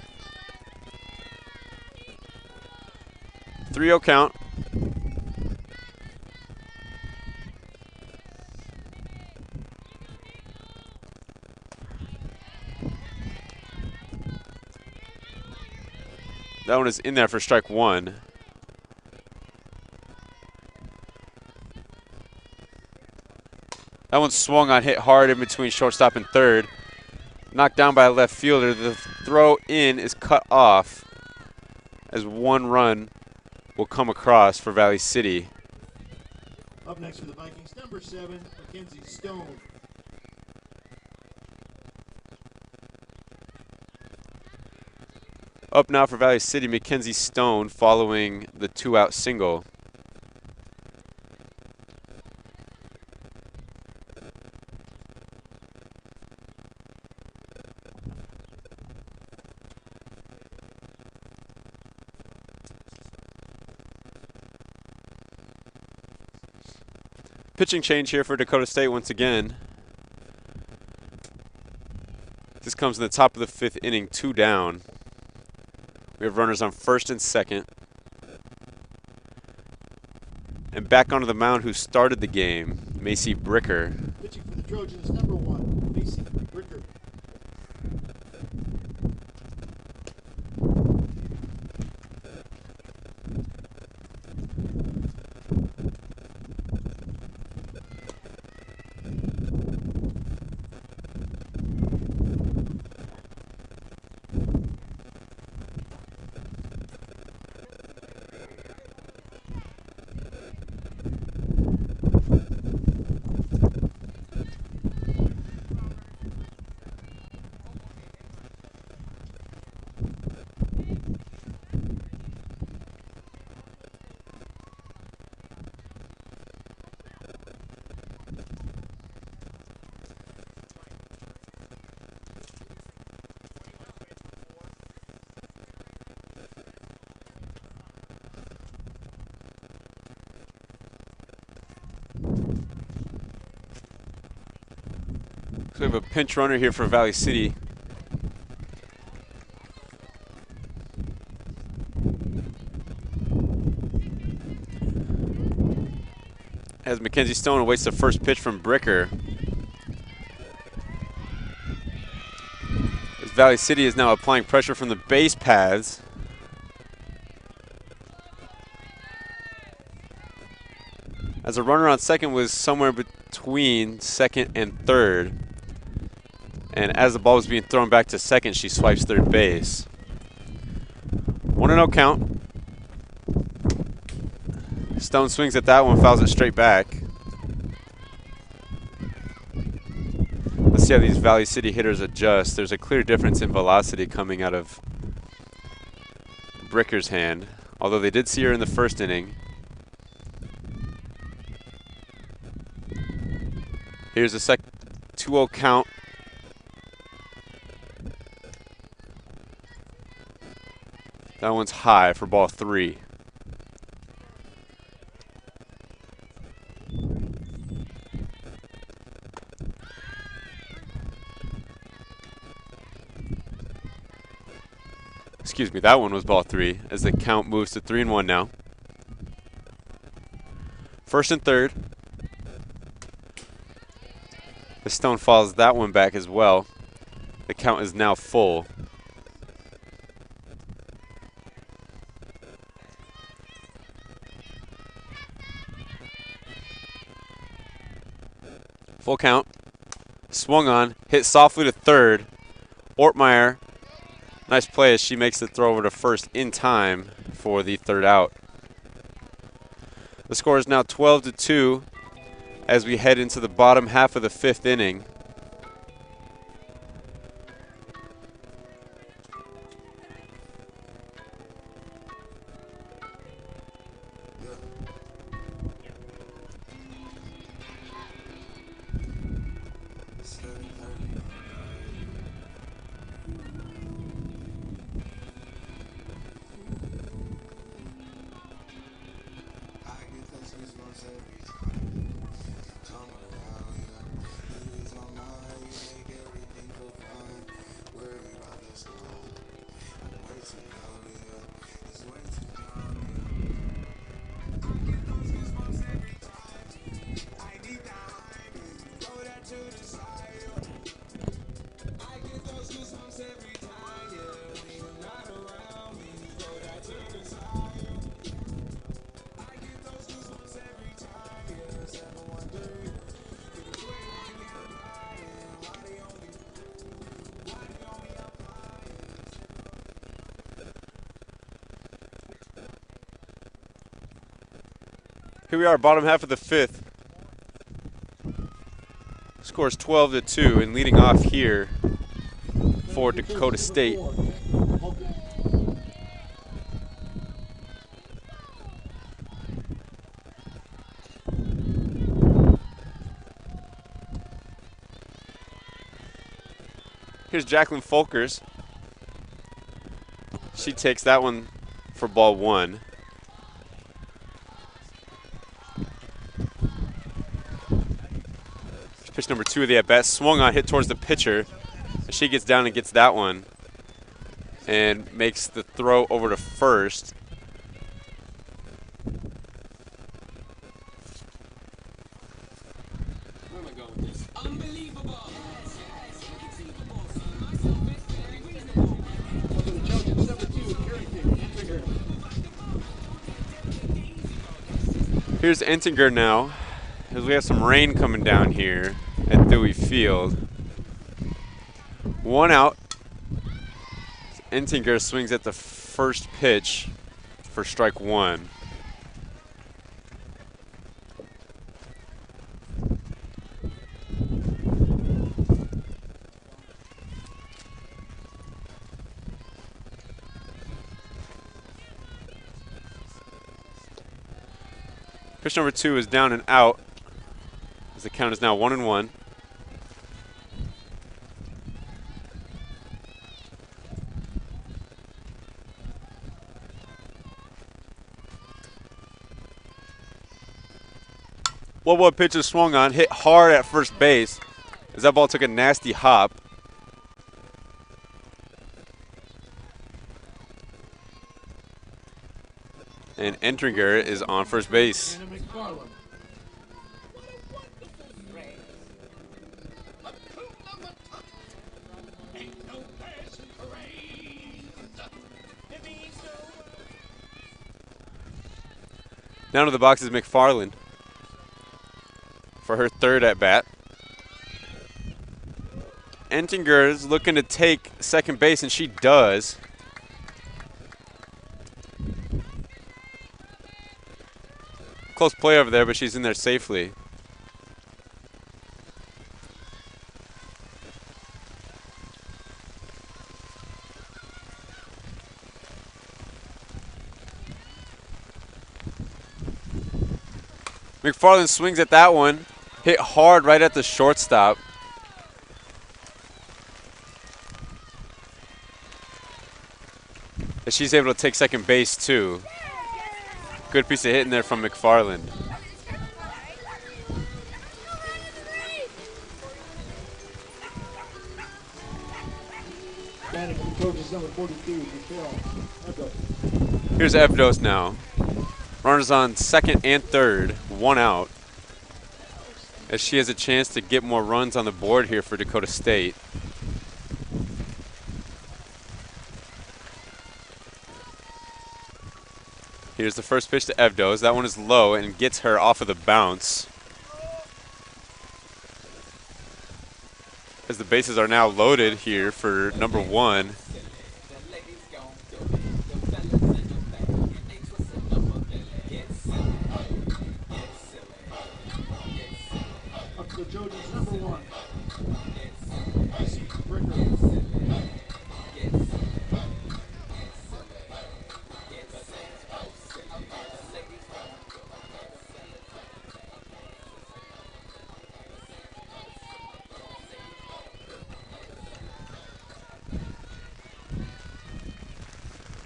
3-0 count. That one is in there for strike 1. That one swung on, hit hard in between shortstop and third. Knocked down by a left fielder. The throw in is cut off as 1 run will come across for Valley City. Up next for the Vikings, number 7, Mackenzie Stone. Up now for Valley City, Mackenzie Stone following the 2-out single. Pitching change here for Dakota State once again. This comes in the top of the 5th inning, 2 down. We have runners on first and second. And back onto the mound who started the game, Macy Bricker. Pitching for the Trojans, number 1, Macy Bricker. So we have a pinch runner here for Valley City. As Mackenzie Stone awaits the first pitch from Bricker. As Valley City is now applying pressure from the base paths. As a runner on second was somewhere between second and third. And as the ball was being thrown back to second, she swipes third base. 1-0 count. Stone swings at that one, fouls it straight back. Let's see how these Valley City hitters adjust. There's a clear difference in velocity coming out of Bricker's hand, although they did see her in the first inning. Here's a 2-0 count. That one's high for ball 3. Excuse me, that one was ball 3 as the count moves to 3-1 now. First and third. The stone follows that one back as well. The count is now full. Full count. Swung on, hit softly to third. Ortmeyer, nice play as she makes the throw over to first in time for the third out. The score is now 12-2 as we head into the bottom half of the 5th inning. Here we are, bottom half of the 5th. Scores 12-2, and leading off here for Dakota State. Here's Jacqueline Folkers. She takes that one for ball 1. Pitch number 2 of the at-bat, swung on, hit towards the pitcher. She gets down and gets that one and makes the throw over to first. Where am I going with this? Unbelievable! Here's Entinger now, as we have some rain coming down here at Thue Field. 1 out. Entinger swings at the first pitch for strike 1. Pitch number 2 is down and out, as the count is now 1-1. What pitch is swung on, hit hard at first base, as that ball took a nasty hop. And Entringer is on first base. Down to the box is McFarland for her third at bat. Entinger is looking to take second base, and she does. Close play over there, but she's in there safely. McFarland swings at that one, hit hard right at the shortstop. And she's able to take second base too. Good piece of hitting there from McFarland. Batting coaches number 42, Michelle Ebdo. Here's Evdos now. Runners on second and third, one out. As she has a chance to get more runs on the board here for Dakota State. Here's the first pitch to Evdos. That one is low and gets her off of the bounce. As the bases are now loaded here for number 1. Up to the Trojans, number 1. Bricker.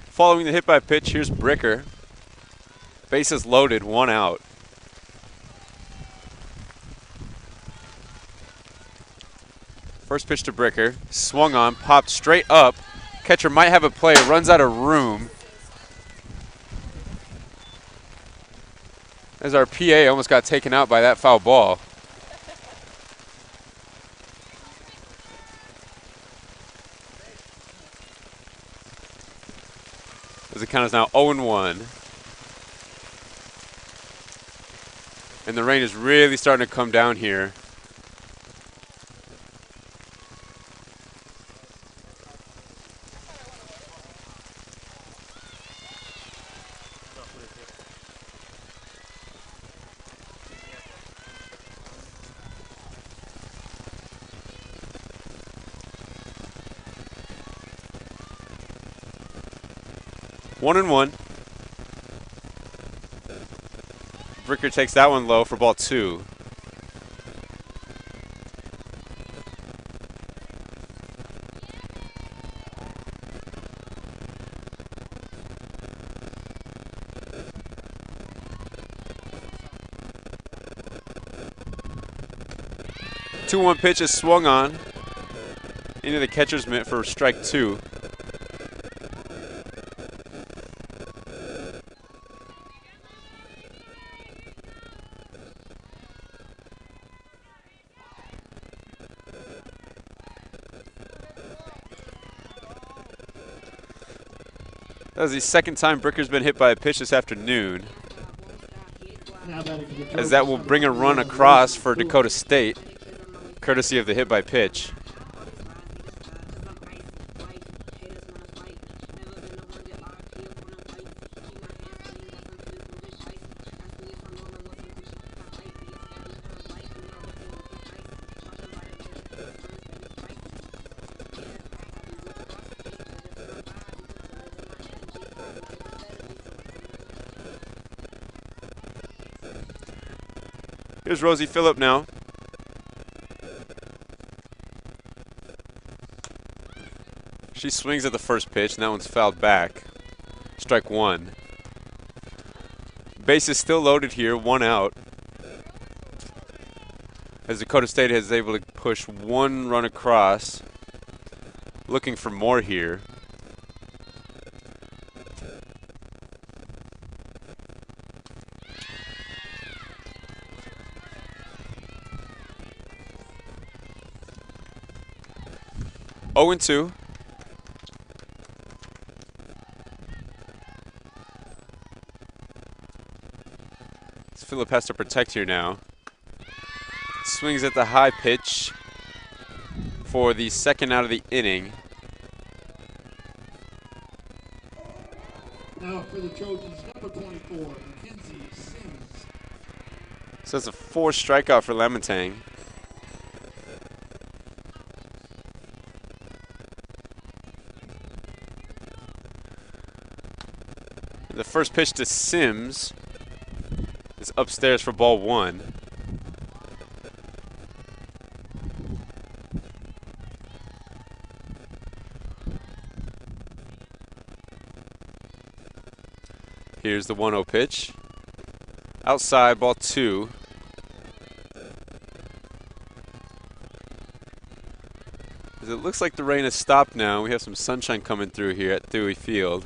Following the hit by pitch, here's Bricker. Bases loaded, one out. First pitch to Bricker, swung on, popped straight up. Catcher might have a play, runs out of room. As our PA almost got taken out by that foul ball. As the count is now 0-1. And the rain is really starting to come down here. One and one. Bricker takes that one low for ball 2. Two-one pitch is swung on into the catcher's mitt for strike 2. That was the second time Bricker's been hit by a pitch this afternoon. As that will bring a run across for Dakota State, courtesy of the hit by pitch. Here's Rosie Phillip now. She swings at the first pitch, and that one's fouled back. Strike 1. Base is still loaded here, one out. As Dakota State is able to push one run across. Looking for more here. Oh and 2. Phillip has to protect here now. Swings at the high pitch for the second out of the inning. Now for the Trojans, number 24, Mackenzie Sims. So it's a 4 strikeout for Lamontagne. The first pitch to Sims is upstairs for ball 1. Here's the 1-0 pitch. Outside, ball 2. As it looks like the rain has stopped now. We have some sunshine coming through here at Thue Field.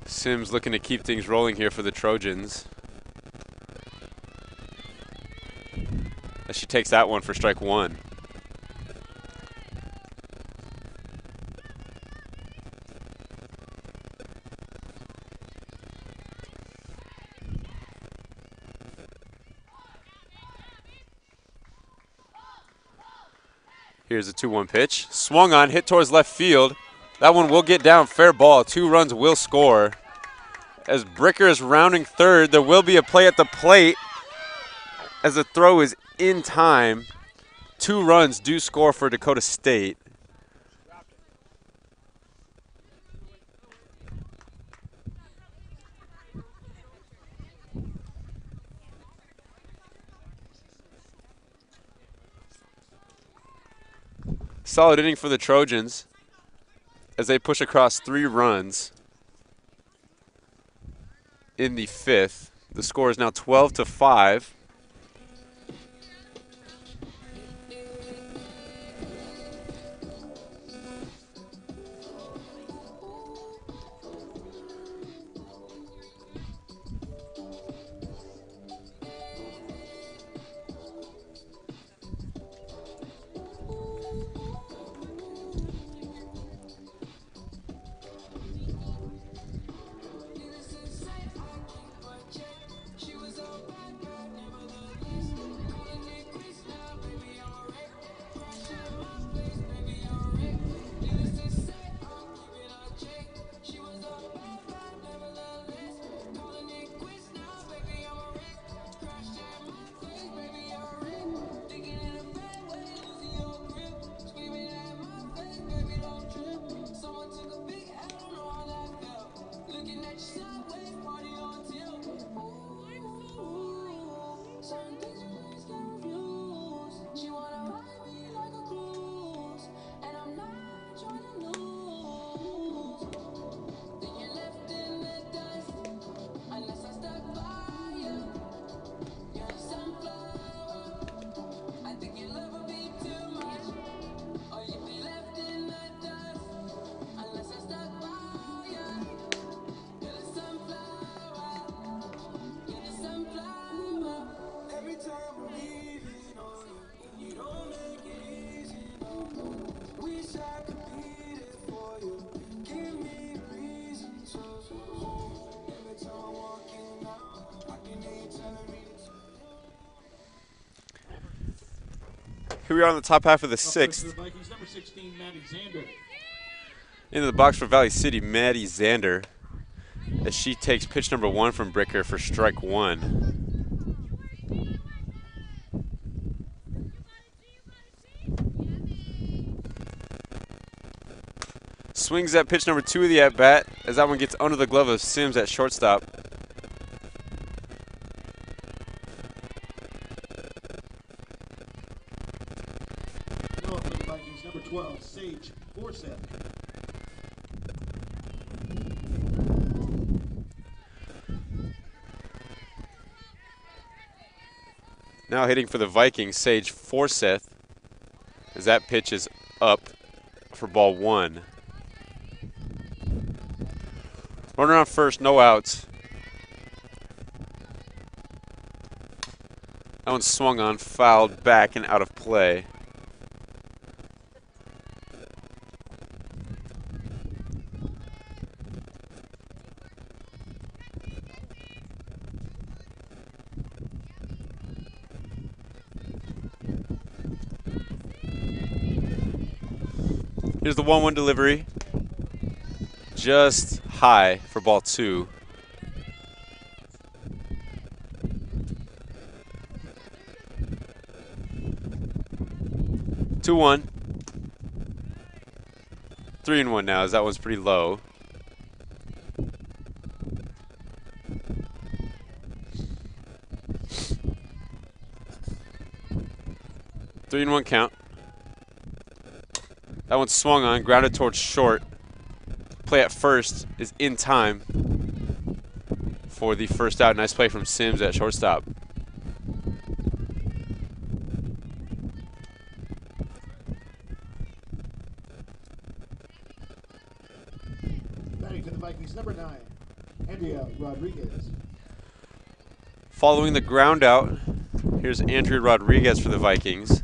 Sims looking to keep things rolling here for the Trojans. As she takes that one for strike one. Here's a 2-1 pitch. Swung on, hit towards left field. That one will get down, fair ball. 2 runs will score. As Bricker is rounding third, there will be a play at the plate as the throw is in time. 2 runs do score for Dakota State. Solid inning for the Trojans as they push across 3 runs in the 5th. The score is now 12-5. Here we are on the top half of the 6th. Into the box for Valley City, Maddie Zander, as she takes pitch number 1 from Bricker for strike 1. Swings at pitch number 2 of the at-bat, as that one gets under the glove of Sims at shortstop. Number 12, Sage Forseth. Now hitting for the Vikings, Sage Forseth, as that pitch is up for ball 1. Runner on first, no outs. That one swung on, fouled back and out of play. Here's the 1-1 delivery. Just high for ball 2. Two 1. 3-1 now, as that one's pretty low. Three and 1 count. That one swung on, grounded towards short. Play at first is in time for the first out. Nice play from Sims at shortstop. for the Vikings, number 9, Andrea Rodriguez. Following the ground out, here's Andrea Rodriguez for the Vikings.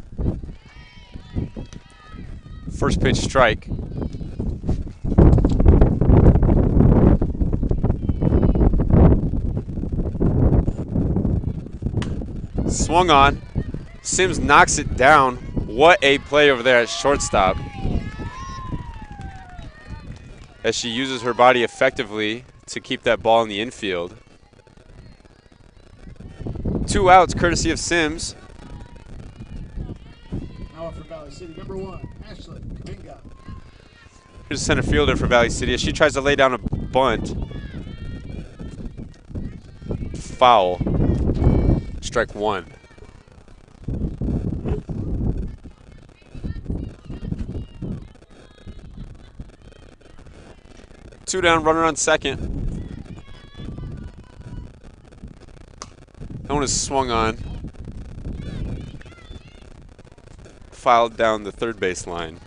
First pitch strike. Swung on. Sims knocks it down. What a play over there at shortstop. As she uses her body effectively to keep that ball in the infield. 2 outs courtesy of Sims. Now up for Valley City, number 1, Ashley Kaminga. Here's a center fielder for Valley City as she tries to lay down a bunt. Foul. Strike 1. Two down, runner on second. That one is swung on. Filed down the third base line.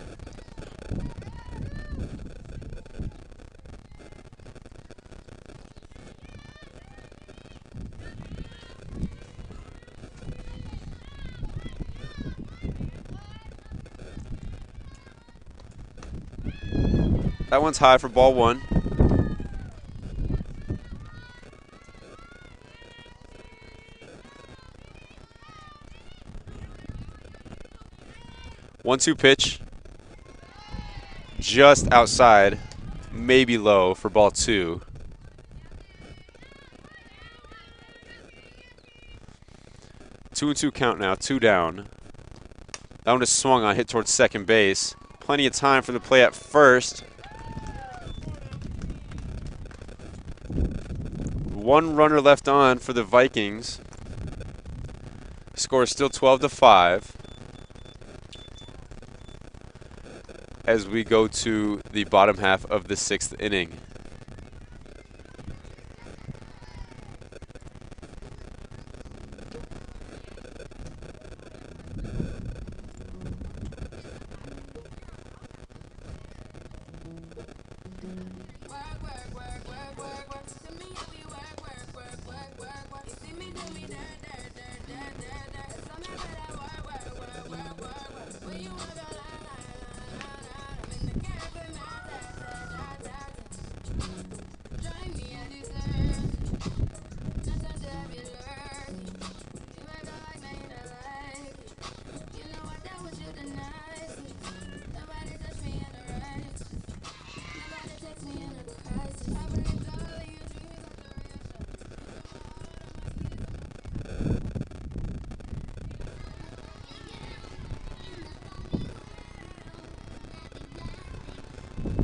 That one's high for ball 1. One-two pitch. Just outside, maybe low for ball 2. Two and 2 count now, 2 down. That one is swung on, hit towards second base. Plenty of time for the play at first. One runner left on for the Vikings. Score is still 12-5. As we go to the bottom half of the 6th inning.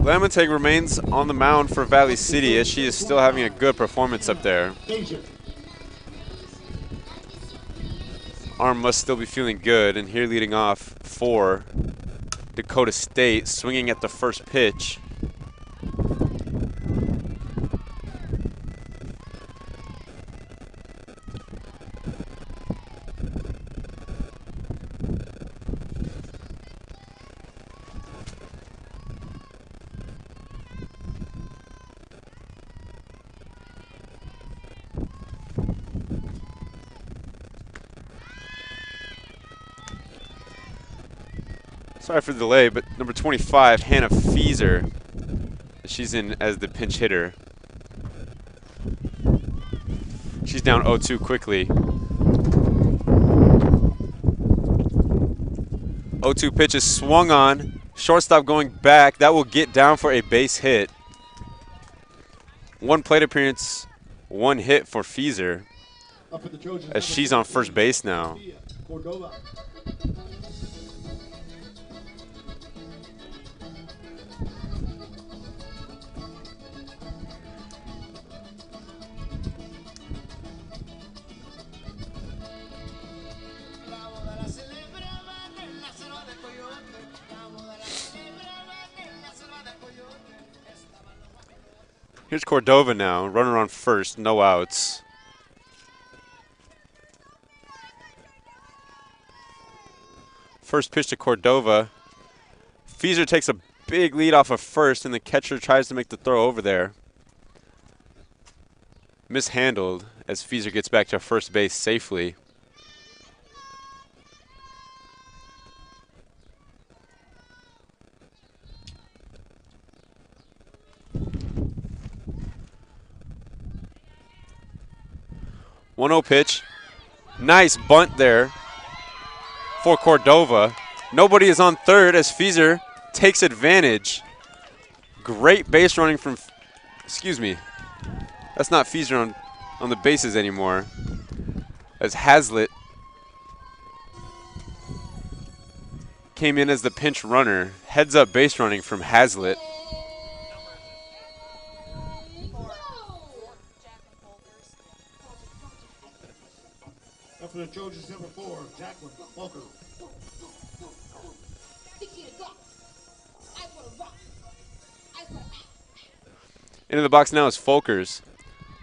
Lamontague remains on the mound for Valley City as she is still having a good performance up there. Arm must still be feeling good, and here leading off for Dakota State, swinging at the first pitch. Sorry for the delay, but number 25, Hannah Feeser, she's in as the pinch hitter. She's down 0-2 quickly. 0-2 pitch is swung on. Shortstop going back. That will get down for a base hit. One plate appearance, one hit for Feeser as she's on first base now. Here's Cordova now, runner on first, no outs. First pitch to Cordova. Feeser takes a big lead off of first, and the catcher tries to make the throw over there. Mishandled as Fieser gets back to first base safely. One-0 pitch. Nice bunt there for Cordova. Nobody is on third as Fieser takes advantage. Great base running from, excuse me, that's not Fieser on the bases anymore, as Hazlitt came in as the pinch runner. Heads up base running from Hazlitt. Up for the Trojans, number 4, Jacqueline Walker. Into the box now is Folkers,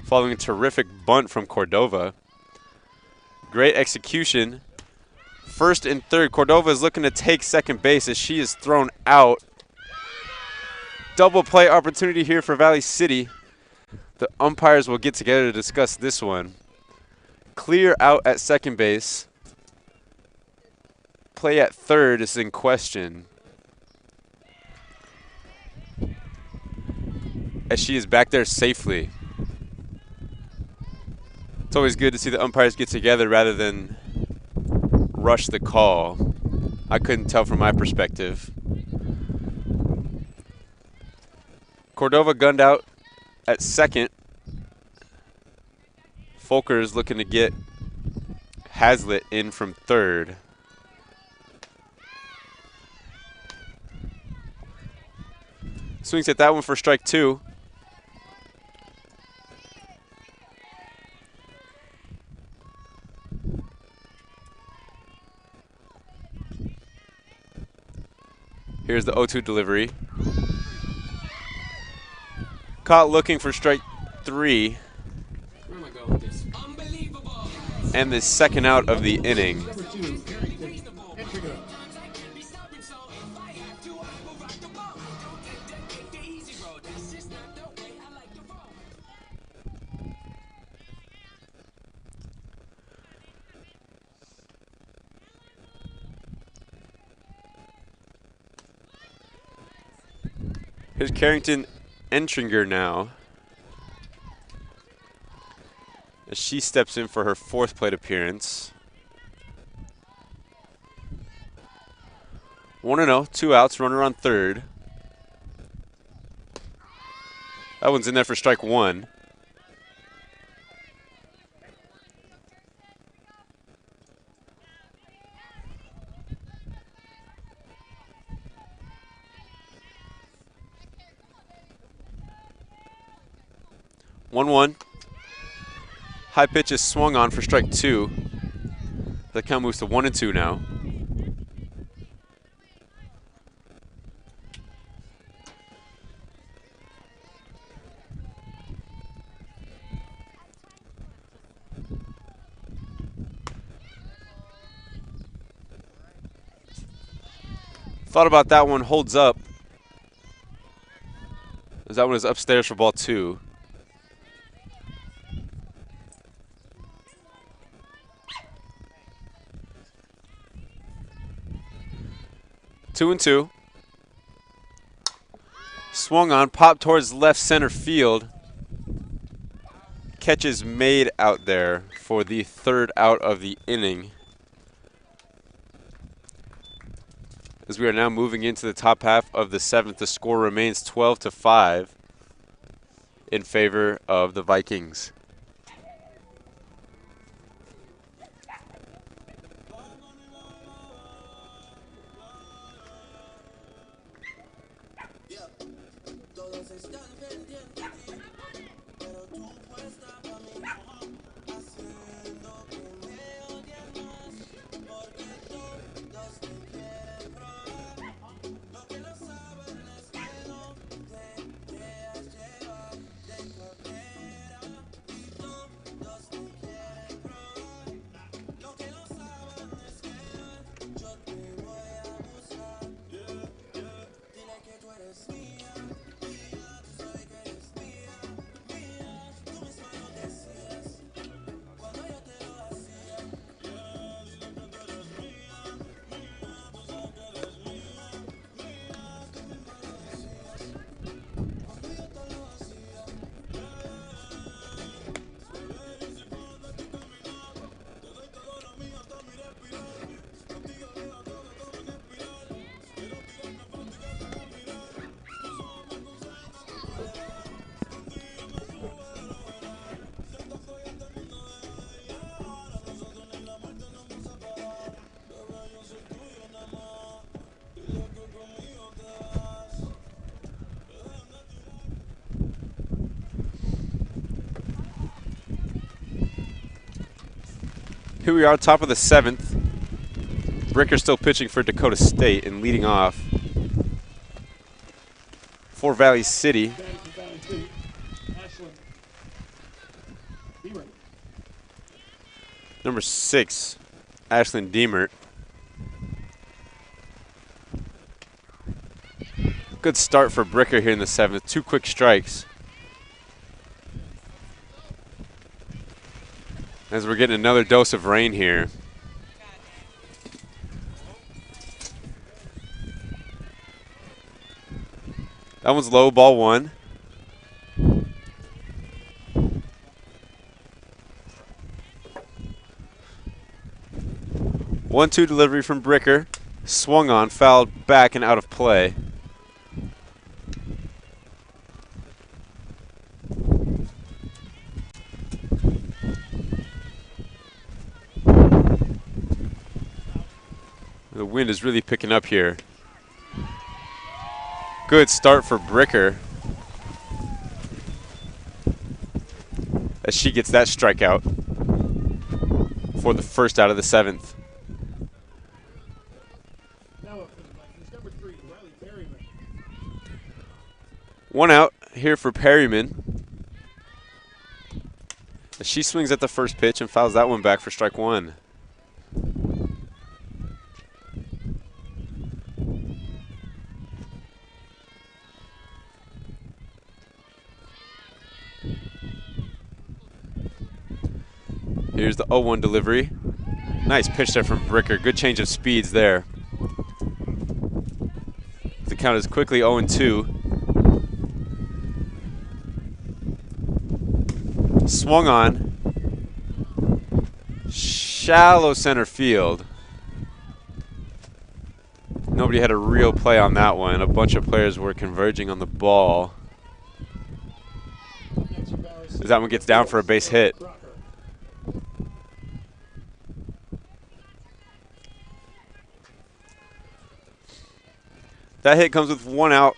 following a terrific bunt from Cordova. Great execution. First and third, Cordova is looking to take second base as she is thrown out. Double play opportunity here for Valley City. The umpires will get together to discuss this one. Clear out at second base. Play at third is in question, as she is back there safely. It's always good to see the umpires get together rather than rush the call. I couldn't tell from my perspective. Cordova gunned out at second. Folkers looking to get Hazlitt in from third. Swings at that one for strike 2. Here's the 0-2 delivery. Caught looking for strike 3. And the second out of the inning. Here's Carrington Entringer now, as she steps in for her 4th plate appearance. 1-0, 2 outs, runner on third. That one's in there for strike 1. One. High pitch is swung on for strike 2. The count moves to 1-2 now. Thought about that one, holds up, as that one is upstairs for ball 2. Two and two. Swung on, popped towards left center field. Catch is made out there for the 3rd out of the inning. As we are now moving into the top half of the 7th, the score remains 12-5 in favor of the Vikings. Here we are, top of the 7th. Bricker still pitching for Dakota State and leading off for Valley City. Number 6, Ashlyn Deemert. Good start for Bricker here in the 7th. 2 quick strikes. As we're getting another dose of rain here. That one's low, ball 1. One-two delivery from Bricker. Swung on, fouled back and out of play. The wind is really picking up here. Good start for Bricker as she gets that strikeout for the first out of the 7th. One out here for Perryman as she swings at the first pitch and fouls that one back for strike 1. Here's the 0-1 delivery. Nice pitch there from Bricker. Good change of speeds there. The count is quickly 0-2. Swung on. Shallow center field. Nobody had a real play on that one. A bunch of players were converging on the ball. As that one gets down for a base hit. That hit comes with 1 out.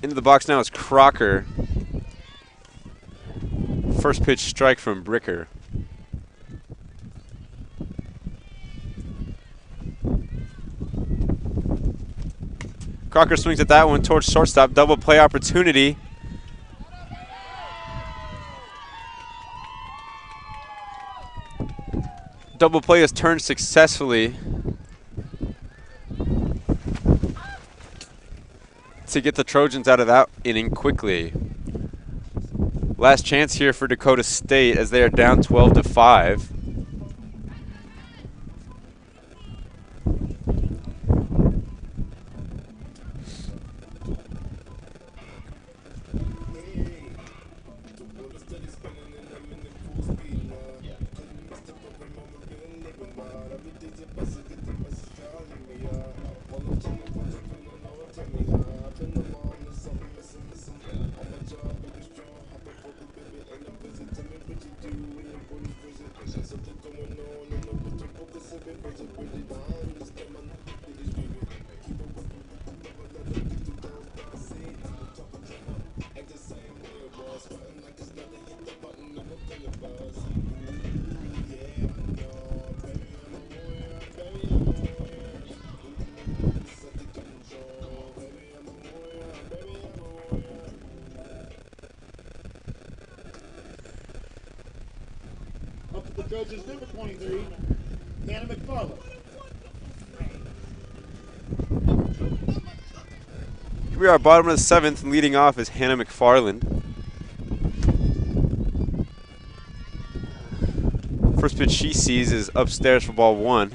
Into the box now is Crocker. First pitch strike from Bricker. Crocker swings at that one towards shortstop. Double play opportunity. Double play is turned successfully to get the Trojans out of that inning quickly. Last chance here for Dakota State as they are down 12-5. Trojans number 23, Hannah McFarland. Here we are, bottom of the 7th, and leading off is Hannah McFarland. First pitch she sees is upstairs for ball 1.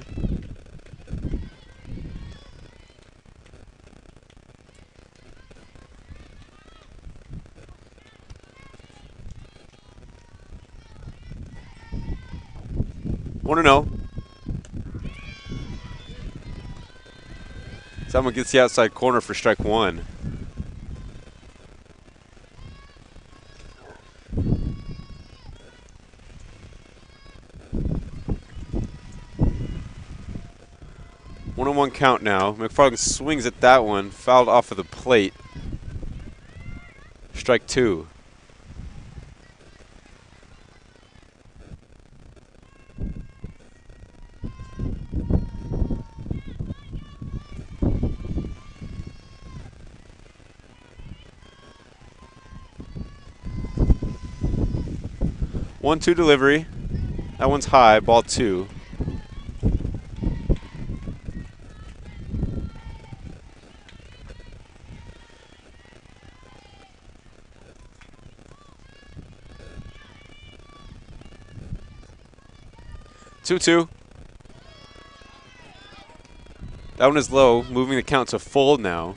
Want to know? Someone gets the outside corner for strike 1. One count now. McFarland swings at that one, fouled off of the plate. Strike 2. 1-2 delivery. That one's high, ball 2. Two. That one is low, moving the count to full now.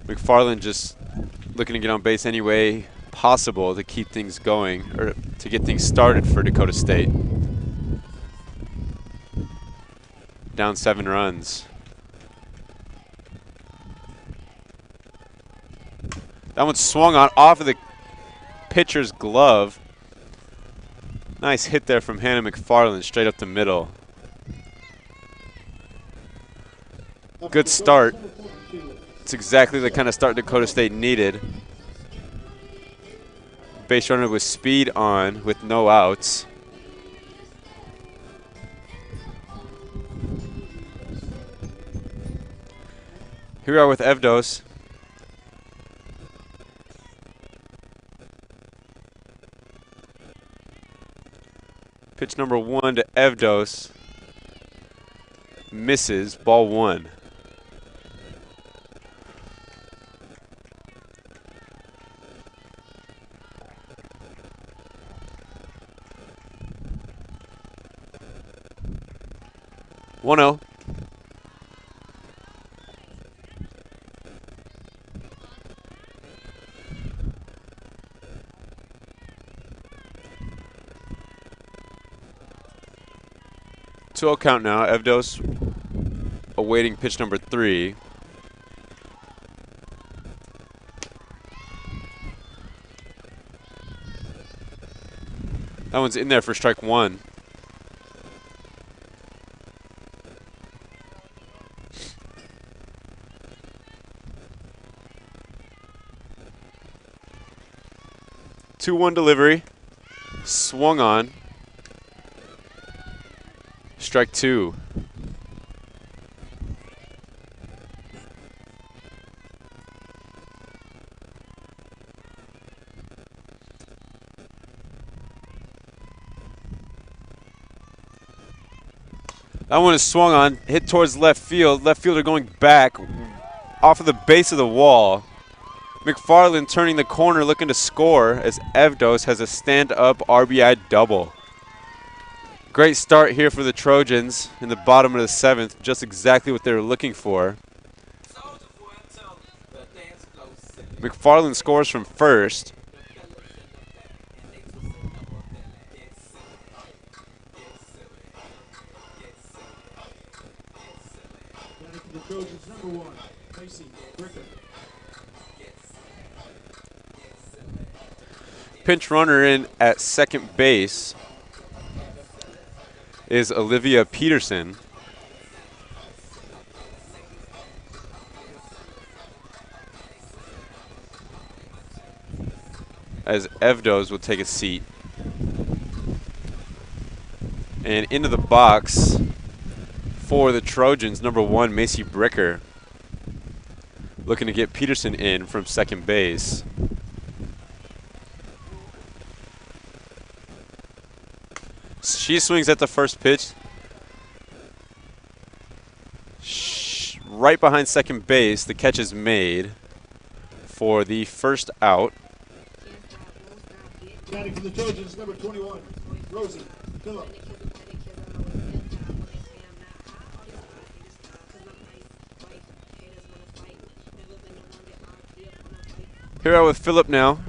McFarland just looking to get on base any way possible to keep things going, or to get things started for Dakota State. Down 7 runs. That one swung on off of the pitcher's glove. Nice hit there from Hannah McFarland, straight up the middle. Good start. It's exactly the kind of start Dakota State needed. Base runner with speed on, with no outs. Here we are with Evdos. Pitch number 1 to Evdos. Misses, ball 1. One 0. Two-0 count now. Evdos awaiting pitch number 3. That one's in there for strike 1. Two-one delivery. Swung on. Strike 2. That one is swung on, hit towards left field. Left fielder going back off of the base of the wall. McFarland turning the corner looking to score as Evdos has a stand-up RBI double. Great start here for the Trojans in the bottom of the 7th, just exactly what they were looking for. McFarland scores from first. The Trojans, number 1, Macy Bricker. Pinch runner in at second base is Olivia Peterson. As Evdos will take a seat. And into the box for the Trojans, number 1, Macy Bricker. Looking to get Peterson in from second base. She swings at the first pitch. Right behind second base, the catch is made for the first out. Batting for the Trojans, number 21, Rosie Phillip. Here we are with Phillip now.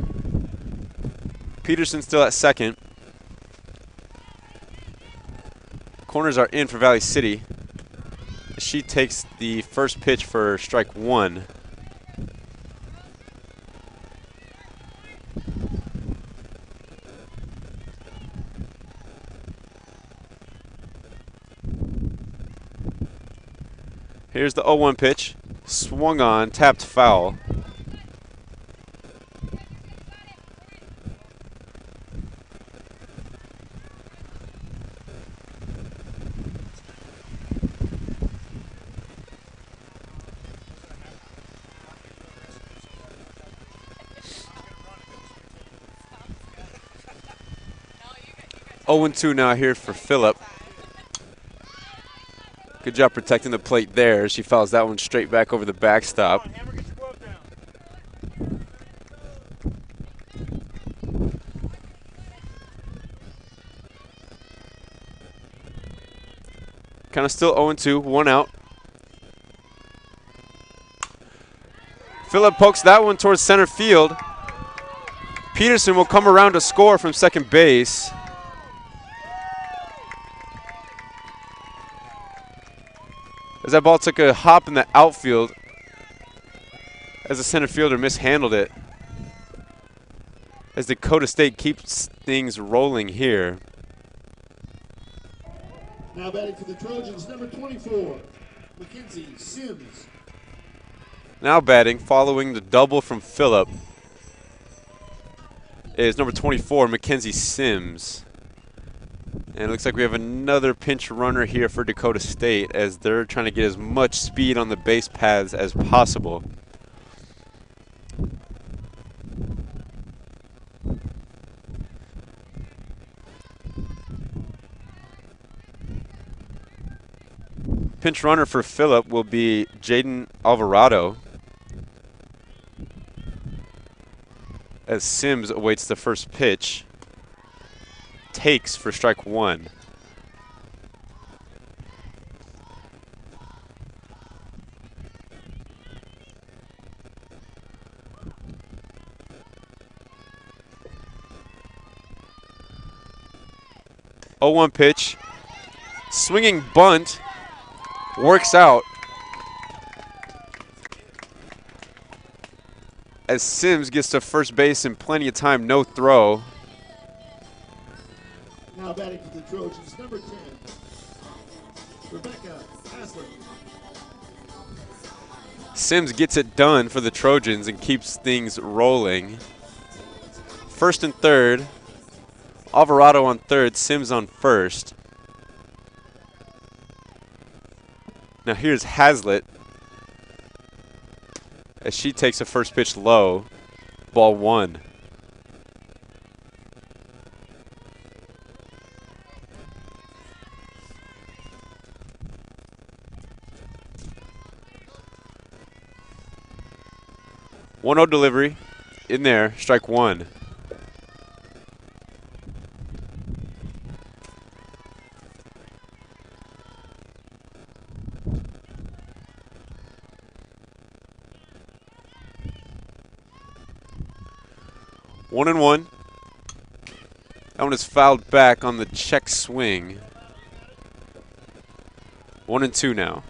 Peterson still at second. Corners are in for Valley City. She takes the first pitch for strike 1. Here's the 0-1 pitch. Swung on, tapped foul. 0-2 now here for Phillip. Good job protecting the plate there. She fouls that one straight back over the backstop. Kind of still 0-2, 1 out. Phillip pokes that one towards center field. Peterson will come around to score from second base. As that ball took a hop in the outfield, as the center fielder mishandled it. As Dakota State keeps things rolling here. Now batting for the Trojans, number 24, Mackenzie Sims. Now batting, following the double from Phillip, is number 24, Mackenzie Sims. And it looks like we have another pinch runner here for Dakota State as they're trying to get as much speed on the base paths as possible. Pinch runner for Phillip will be Jaden Alvarado as Sims awaits the first pitch. Takes for strike one. Oh, 1 pitch. Swinging bunt. Works out. As Sims gets to first base in plenty of time, no throw. Now batting for the Trojans, number 10, Rebecca Haslett. Sims gets it done for the Trojans and keeps things rolling. First and third. Alvarado on third, Sims on first. Now here's Haslett as she takes a first pitch low. Ball 1. One 0 delivery in there, strike one. One and one. That one is fouled back on the check swing. 1 and 2 now.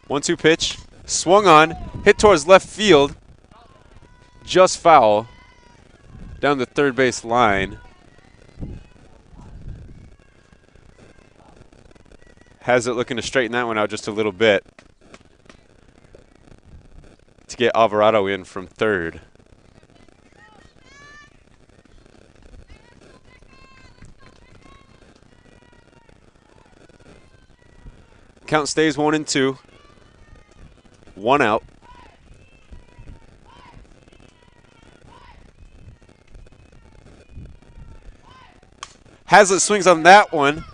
One-two pitch, swung on, hit towards left field, just foul, down the third base line. Has it looking to straighten that one out just a little bit to get Alvarado in from third. Count stays 1 and 2. 1 out. Haslett swings on that one.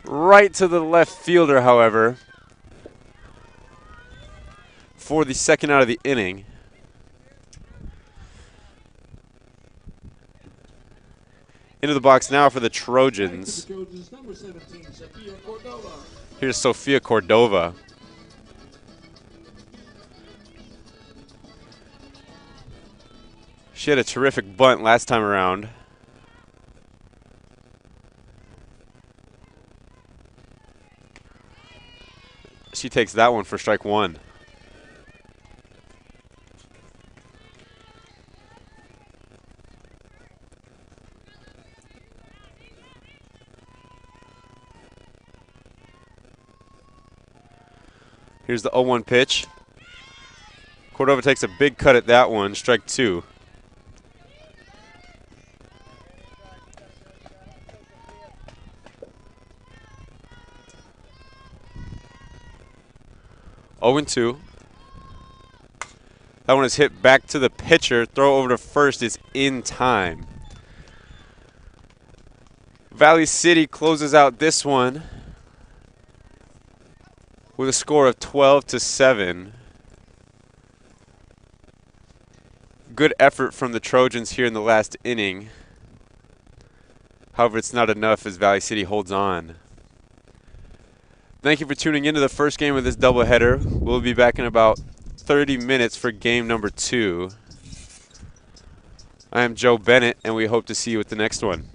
Right to the left fielder, however, for the second out of the inning. Into the box now for the Trojans. Here's Sophia Cordova. She had a terrific bunt last time around. She takes that one for strike one. Here's the 0-1 pitch. Cordova takes a big cut at that one, strike two. 0-2. That one is hit back to the pitcher. Throw over to first is in time. Valley City closes out this one with a score of 12-7. Good effort from the Trojans here in the last inning. However, it's not enough as Valley City holds on. Thank you for tuning into the first game of this doubleheader. We'll be back in about 30 minutes for game number 2. I am Joe Bennett, and we hope to see you at the next one.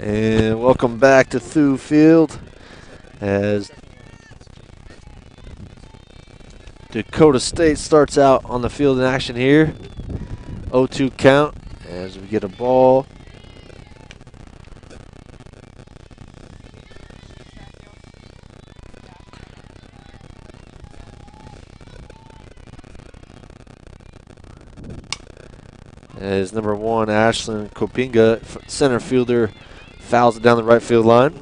And welcome back to Thue Field as Dakota State starts out on the field in action here. 0-2 count as we get a ball. As number 1, Ashlyn Kopinga, center fielder, fouls it down the right field line.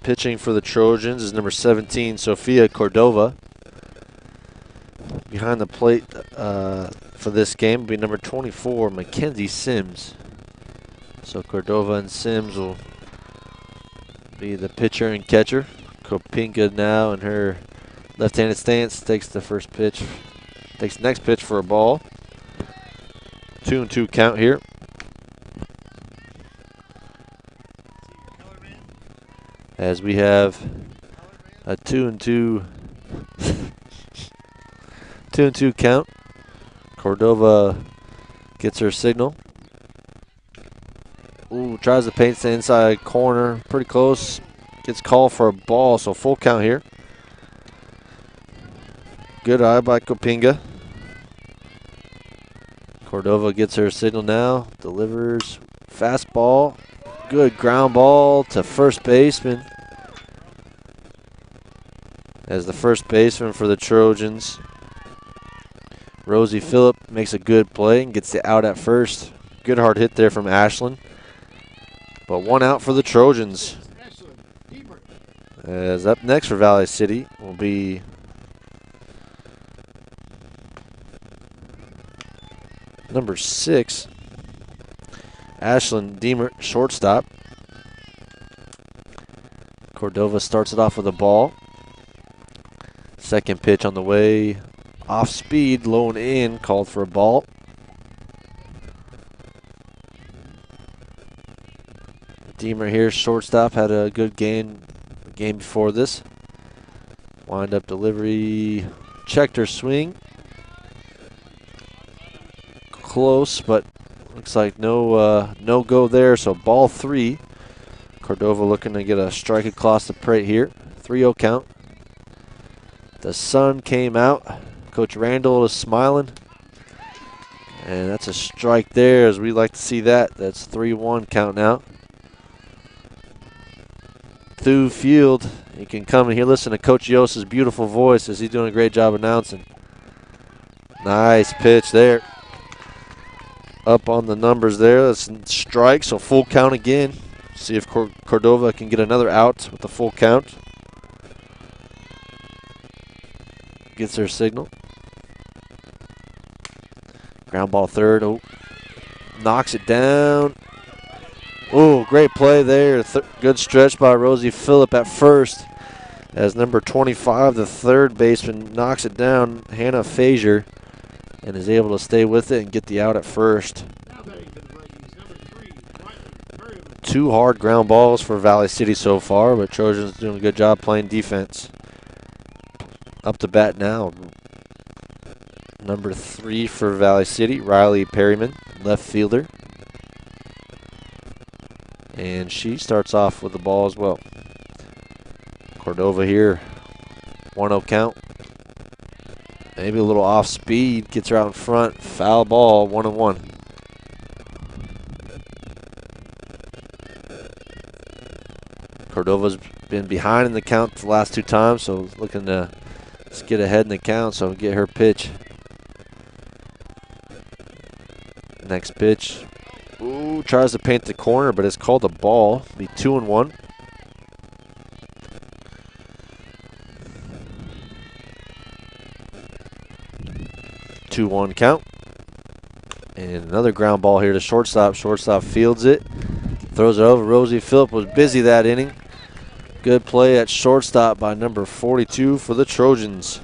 Pitching for the Trojans is number 17, Sofia Cordova. Behind the plate for this game will be number 24, Mackenzie Sims. So Cordova and Sims will be the pitcher and catcher. Kopinga now in her left-handed stance takes the first pitch, takes the next pitch for a ball. 2-2 count here. As we have a 2-2 count. Cordova gets her signal. Ooh, tries to paint the inside corner, pretty close. Gets called for a ball, so full count here. Good eye by Kopinga. Cordova gets her signal now, delivers fastball. Good ground ball to first baseman. As the first baseman for the Trojans, Rosie Phillip, makes a good play and gets the out at first. Good hard hit there from Ashlyn. But 1 out for the Trojans. As up next for Valley City will be number 6, Ashlyn Deemer, shortstop. Cordova starts it off with a ball. Second pitch on the way. Off speed, low and in, called for a ball. Deemer here, shortstop, had a good game before this. Wind up delivery, checked her swing. Close, but looks like no go there, so ball 3. Cordova looking to get a strike across the plate here. 3-0 count. The sun came out. Coach Randall is smiling. And that's a strike there, as we like to see that. That's 3-1 count now. Thue Field, you can come and here listen to Coach Yost's beautiful voice as he's doing a great job announcing. Nice pitch there. Up on the numbers there. That's a strike, so full count again. See if Cordova can get another out with the full count. Gets her signal. Ground ball third. Oh, knocks it down. Oh, great play there. Good stretch by Rosie Phillip at first. As number 25, the third baseman, knocks it down. Hannah Fazier, and is able to stay with it and get the out at first. 2 hard ground balls for Valley City so far, but Trojans doing a good job playing defense. Up to bat now. Number 3 for Valley City, Riley Perryman, left fielder. And she starts off with the ball as well. Cordova here, 1-0 count. Maybe a little off speed, gets her out in front. Foul ball, 1-1. Cordova's been behind in the count the last 2 times, so looking to just get ahead in the count, so get her pitch. Next pitch. Ooh, tries to paint the corner, but it's called a ball. Be 2-1. Count. And another ground ball here to shortstop. Shortstop fields it. Throws it over. Rosie Phillip was busy that inning. Good play at shortstop by number 42 for the Trojans,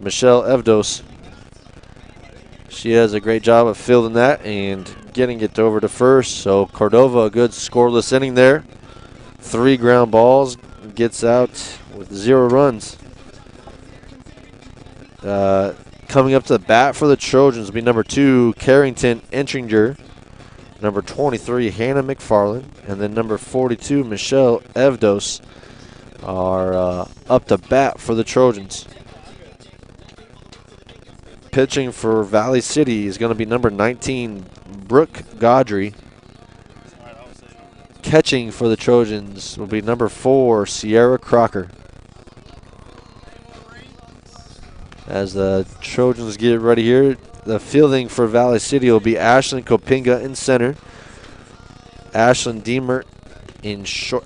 Michelle Evdos. She has a great job of fielding that and getting it over to first. So Cordova, a good scoreless inning there. 3 ground balls, gets out with 0 runs. Coming up to the bat for the Trojans will be number 2, Carrington Entringer. number 23, Hannah McFarland, and then number 42, Michelle Evdos, are up to bat for the Trojans. Pitching for Valley City is going to be number 19, Brooke Gaudry. Catching for the Trojans will be number 4, Sierra Crocker. As the Trojans get ready here, the fielding for Valley City will be Ashlyn Kopinga in center, Ashlyn Deemert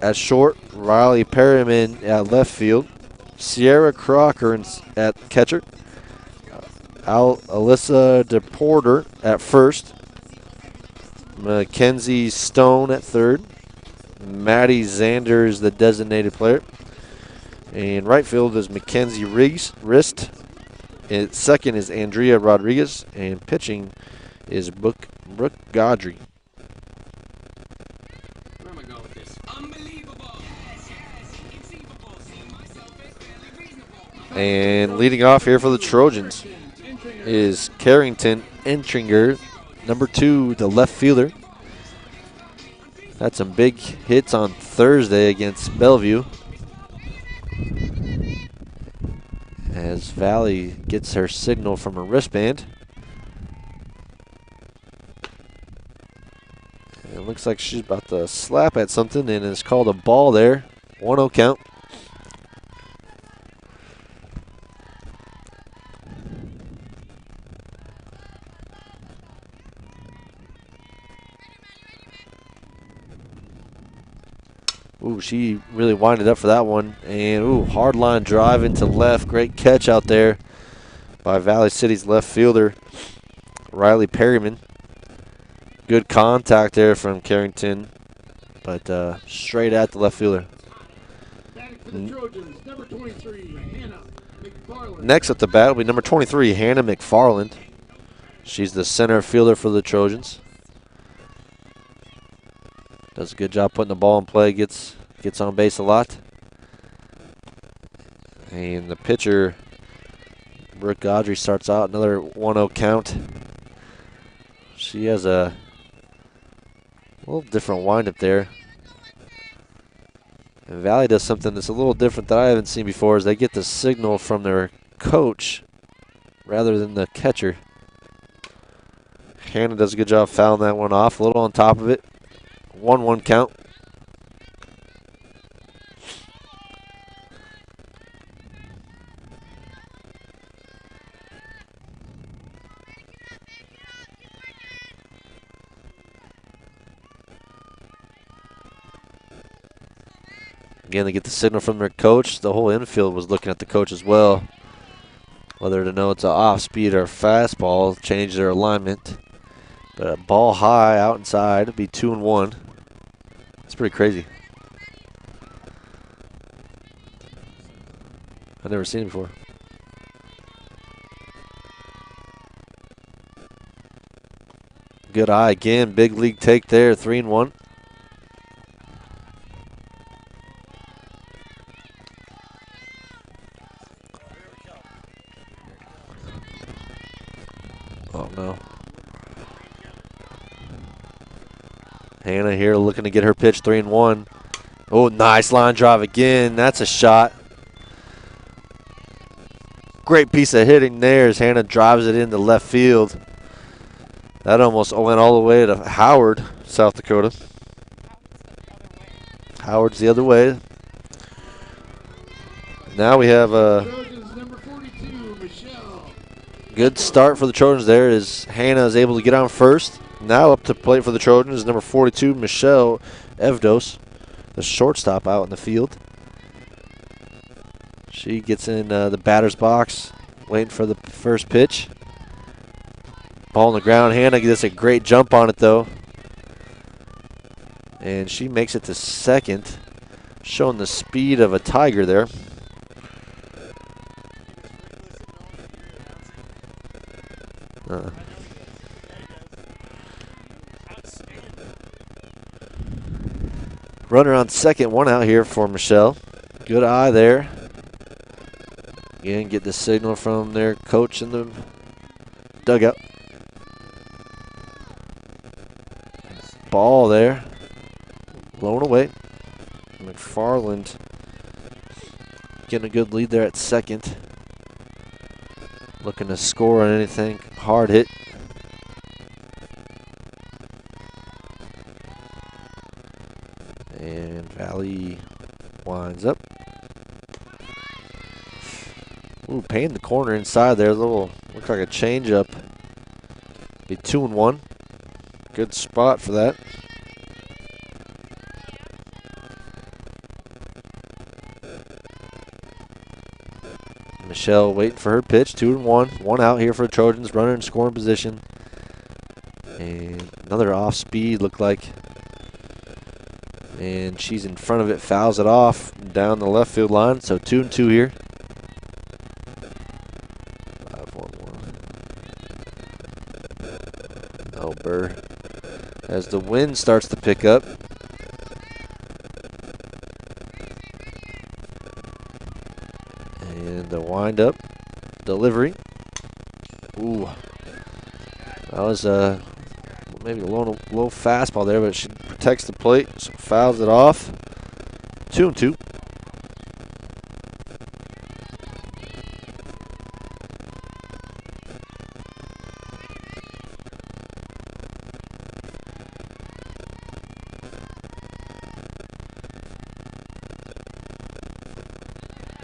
at short, Riley Perryman at left field, Sierra Crocker at catcher, Alyssa DePorter at first, Mackenzie Stone at third, Maddie Zander is the designated player, and right field is Mackenzie Rist. And second is Andrea Rodriguez, and pitching is Brooke Gaudry. And leading off here for the Trojans is Carrington Entringer, number 2, the left fielder. Had some big hits on Thursday against Bellevue. As Valley gets her signal from her wristband. It looks like she's about to slap at something, and it's called a ball there. 1-0 count. Ooh, she really winded up for that one. And, ooh, hard line drive into left. Great catch out there by Valley City's left fielder, Riley Perryman. Good contact there from Carrington, but straight at the left fielder. Next at the bat will be number 23, Hannah McFarland. She's the center fielder for the Trojans. Does a good job putting the ball in play, gets on base a lot. And the pitcher, Brooke Gaudry, starts out another 1-0 count. She has a little different windup there. And Valley does something that's a little different that I haven't seen before, is they get the signal from their coach rather than the catcher. Hannah does a good job fouling that one off, a little on top of it. 1-1 count. Again, they get the signal from their coach. The whole infield was looking at the coach as well, whether to know it's an off-speed or fastball, change their alignment. But a ball high out inside, it'd be 2-1. It's pretty crazy. I've never seen it before. Good eye again, big league take there, 3-1. Oh no. Hannah here looking to get her pitch, 3-1. Oh, nice line drive again. That's a shot. Great piece of hitting there as Hannah drives it into left field. That almost went all the way to Howard, South Dakota. Howard's the other way. Now we have a good start for the Trojans there as Hannah is able to get on first. Now up to plate for the Trojans is number 42, Michelle Evdos, the shortstop out in the field. She gets in the batter's box, waiting for the first pitch. Ball on the ground. Hannah gets a great jump on it, though. And she makes it to second, showing the speed of a tiger there. Runner on second, 1 out here for Michelle. Good eye there. Again, get the signal from their coach in the dugout. ball there. Blown away. McFarland getting a good lead there at second. Looking to score on anything. Hard hit. And Valley winds up. Ooh, painting the corner inside there. Looks like a changeup. Be 2-1. Good spot for that. Michelle waiting for her pitch. 2-1. One out here for the Trojans. Runner in scoring position. And another off speed looked like. And she's in front of it. Fouls it off down the left field line. So 2-2 here. 5-1-1. No Burr. As the wind starts to pick up. And the wind-up delivery. Ooh. That was maybe a low fastball there, but she protects the plate, so fouls it off. 2-2.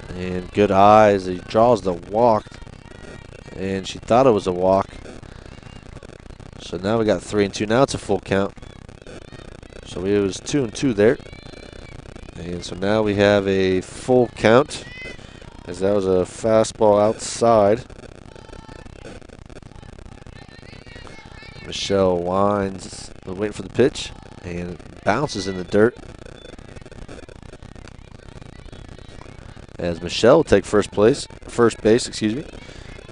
And good eye as he draws the walk. And she thought it was a walk. So now we got 3-2. Now it's a full count. So it was 2-2 there. And so now we have a full count, as that was a fastball outside. Michelle winds, waiting for the pitch, and it bounces in the dirt. As Michelle will take first base, excuse me.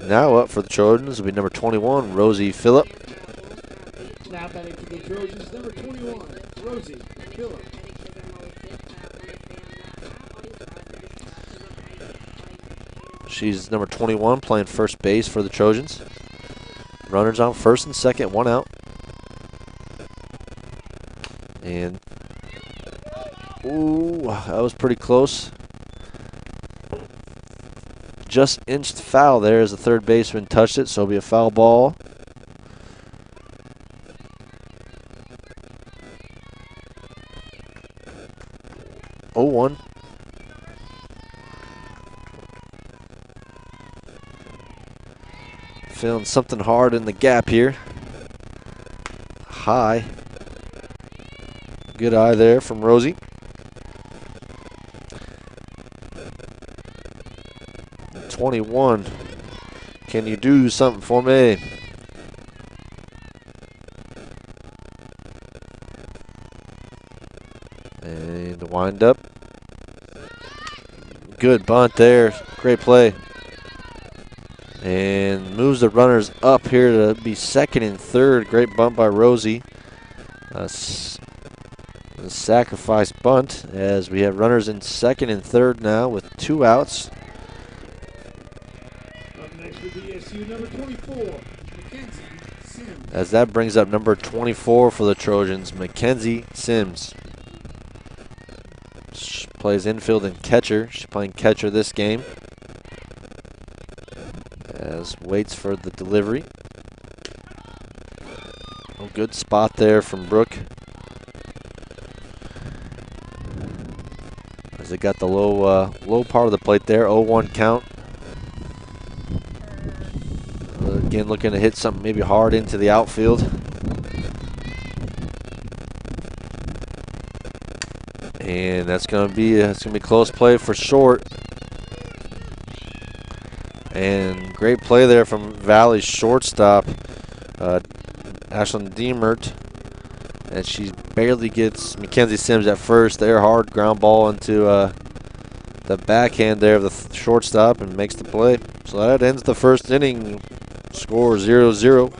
Now up for the Trojans will be number 21, Rosie Phillip. Now batting for the Trojans, number 21, Rosie Phillip. She's number 21, playing first base for the Trojans. Runners on first and second, one out. And, ooh, that was pretty close. Just inched foul there as the third baseman touched it, so it'll be a foul ball. Oh, 1. Feeling something hard in the gap here. High. Good eye there from Rosie. .21. Can you do something for me? And the wind up. Good bunt there. Great play. And moves the runners up here to be second and third. Great bunt by Rosie. A sacrifice bunt as we have runners in second and third now with 2 outs. Number 24, Mackenzie Sims. As that brings up number 24 for the Trojans, Mackenzie Sims. She plays infield and catcher. She's playing catcher this game. As waits for the delivery. Oh, good spot there from Brooke. As they got the low part of the plate there, 0-1 count. Again, looking to hit something maybe hard into the outfield. And that's going to be close play for short. And great play there from Valley's shortstop, Ashlyn Diemert. And she barely gets Mackenzie Sims at first. There, hard ground ball into the backhand there of the shortstop and makes the play. So that ends the first inning. Score 0-0.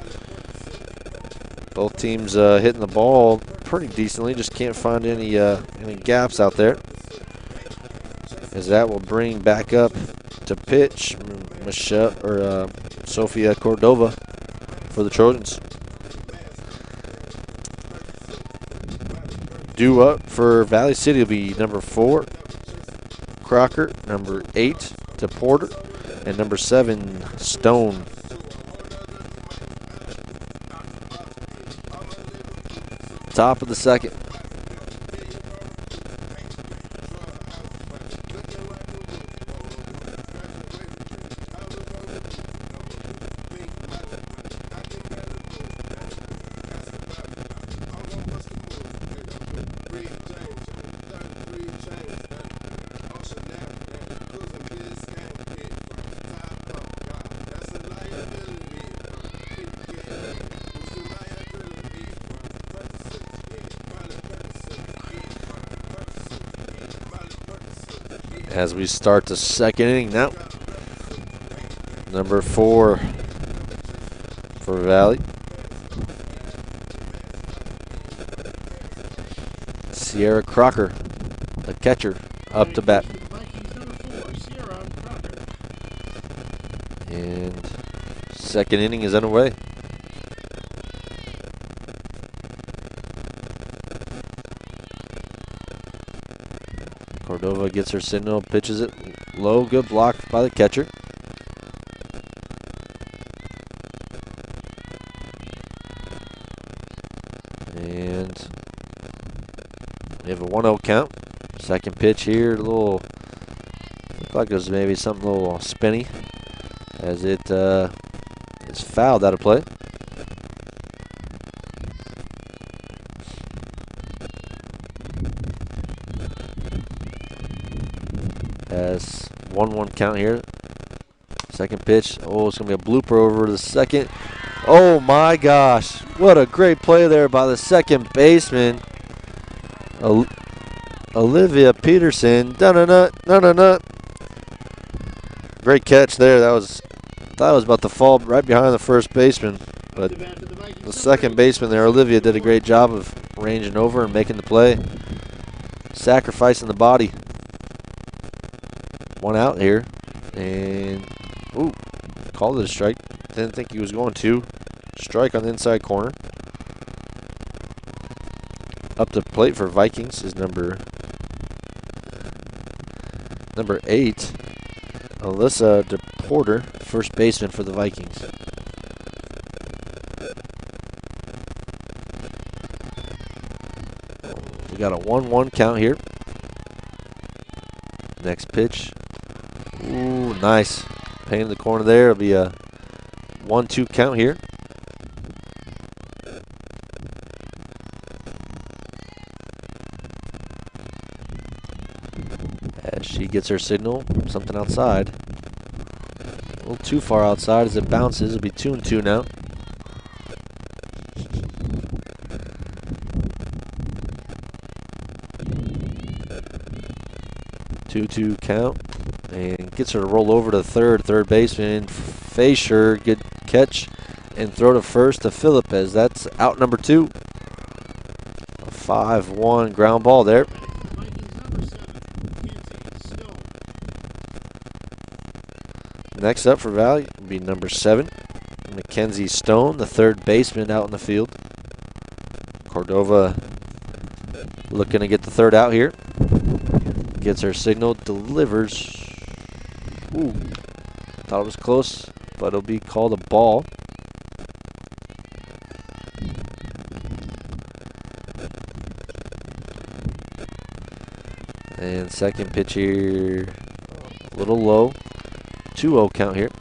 Both teams hitting the ball pretty decently. Just can't find any gaps out there. As that will bring back up to pitch Sophia Cordova for the Trojans. Due up for Valley City will be number 4, Crocker, number 8 to Porter, and number 7, Stone. Top of the second. As we start the second inning now. Number 4 for Valley. Sierra Crocker, the catcher, up to bat. And second inning is underway. Cordova gets her signal, pitches it low, good block by the catcher. And we have a 1-0 count. Second pitch here, a little, looked like it was maybe something a little spinny as it is fouled out of play. As 1-1 count here. Second pitch. Oh, it's going to be a blooper over the second. Oh my gosh. What a great play there by the second baseman. Olivia Peterson. Dun-dun-dun. Great catch there. That was about to fall right behind the first baseman. But the second baseman there, Olivia, did a great job of ranging over and making the play. Sacrificing the body. One out here, and ooh, called it a strike. Didn't think he was going to. Strike on the inside corner. Up the plate for Vikings is number 8, Alyssa DePorter, first baseman for the Vikings. We got a 1-1 count here. Next pitch. Ooh, nice. Pain in the corner there. It'll be a 1-2 count here. As she gets her signal, something outside. A little too far outside as it bounces. It'll be 2-2 now. Two count, and gets her to roll over to third baseman Fasher, good catch, and throw to first to Philippez. That's out number 2. A 5-1 ground ball there. Next up for Valley will be number 7, Mackenzie Stone, the third baseman out in the field. Cordova looking to get the third out here. Gets her signal, delivers. Ooh, thought it was close, but it'll be called a ball. And second pitch here, a little low. 2-0 count here.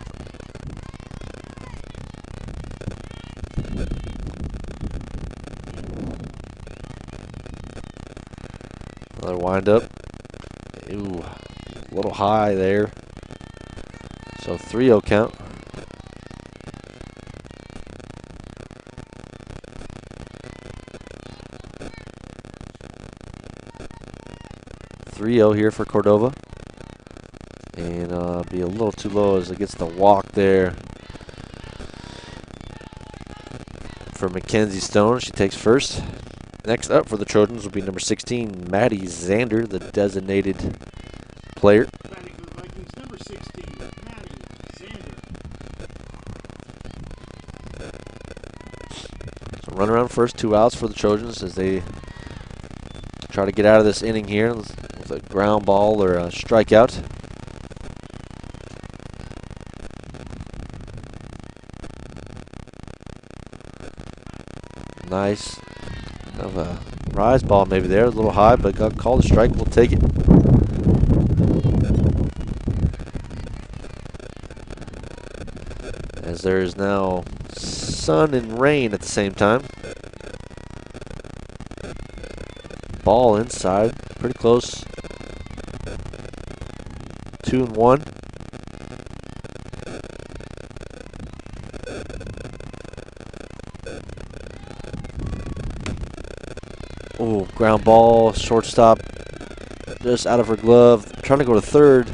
Another windup. Ooh, a little high there. So 3-0 count. Here for Cordova. And be a little too low as it gets the walk there for Mackenzie Stone. She takes first. Next up for the Trojans will be number 16, Maddie Zander, the designated player. Number 16, Maddie Zander. So run around first, 2 outs for the Trojans as they try to get out of this inning here with a ground ball or a strikeout. Nice. Kind of a rise ball maybe there, a little high, but got called a strike. We'll take it. As there is now sun and rain at the same time. Ball inside, pretty close. 2-1. Oh, ground ball, shortstop, just out of her glove. Trying to go to third.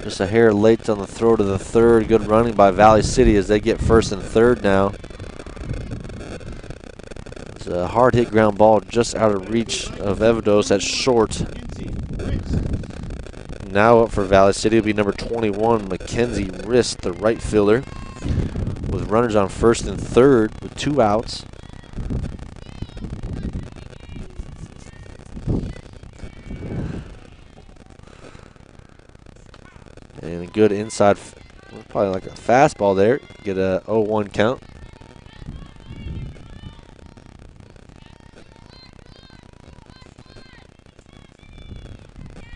Just a hair late on the throw to the third. Good running by Valley City as they get first and third now. It's a hard hit ground ball just out of reach of Evados at short. Now up for Valley City will be number 21, Mackenzie Rist, the right fielder, with runners on first and third with 2 outs. And a good inside, probably like a fastball there. Get a 0-1 count.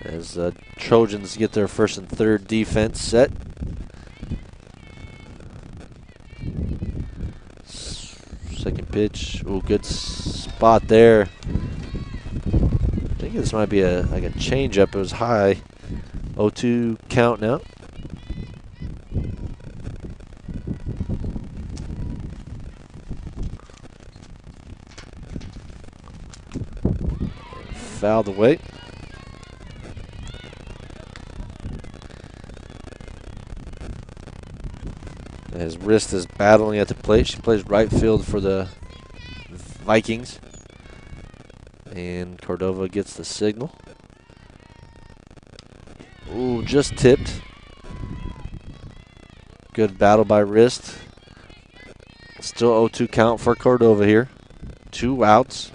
As Trojans get their first and third defense set. Second pitch. Ooh, good spot there. I think this might be like a changeup. It was high. 0-2 count now. Fouled away. His wrist is battling at the plate. She plays right field for the Vikings. And Cordova gets the signal. Ooh, just tipped. Good battle by wrist. Still 0-2 count for Cordova here. 2 outs.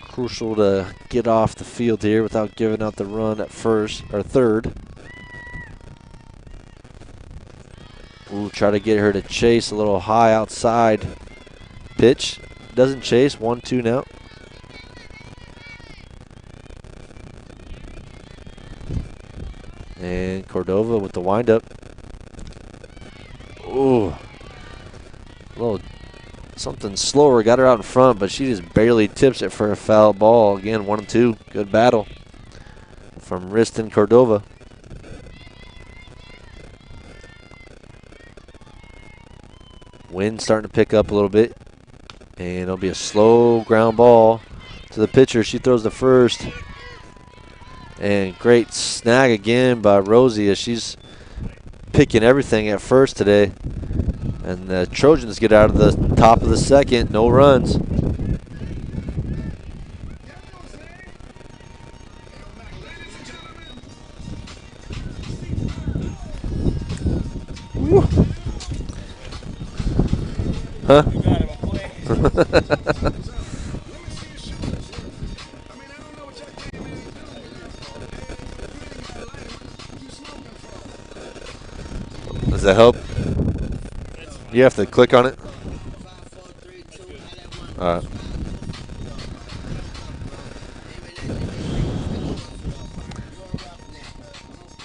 Crucial to get off the field here without giving out the run at first or third. Ooh, try to get her to chase a little high outside pitch. Doesn't chase. 1-2 now. And Cordova with the windup. Ooh. A little something slower. Got her out in front, but she just barely tips it for a foul ball. Again, 1-2. Good battle from Wrist and Cordova. Wind starting to pick up a little bit. And it'll be a slow ground ball to the pitcher. She throws the first. And great snag again by Rosie as she's picking everything at first today. And the Trojans get out of the top of the second. No runs. Woo. Huh? Does that help? You have to click on it. All right.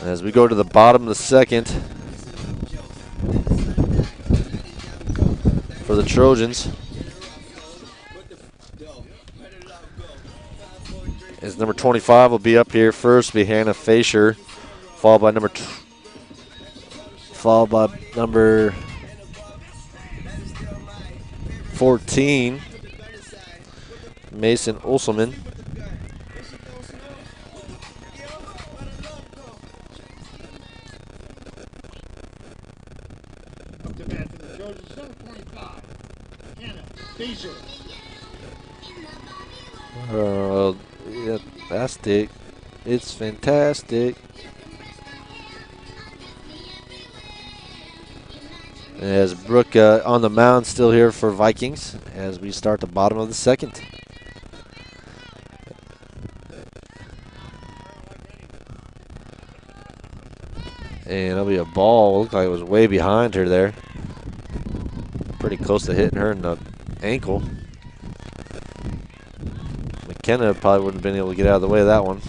As we go to the bottom of the second for the Trojans is number 25 will be up here first, be Hannah Fasher, followed by number 14, Mason Olselman. Up to bat for the Trojans, number 25, Hannah Fisher. Yeah, fantastic. It's fantastic. As Brooke on the mound still here for Vikings as we start the bottom of the second. And it'll be a ball. Looked like it was way behind her there. Pretty close to hitting her in the ankle. McKenna probably wouldn't have been able to get out of the way of that one.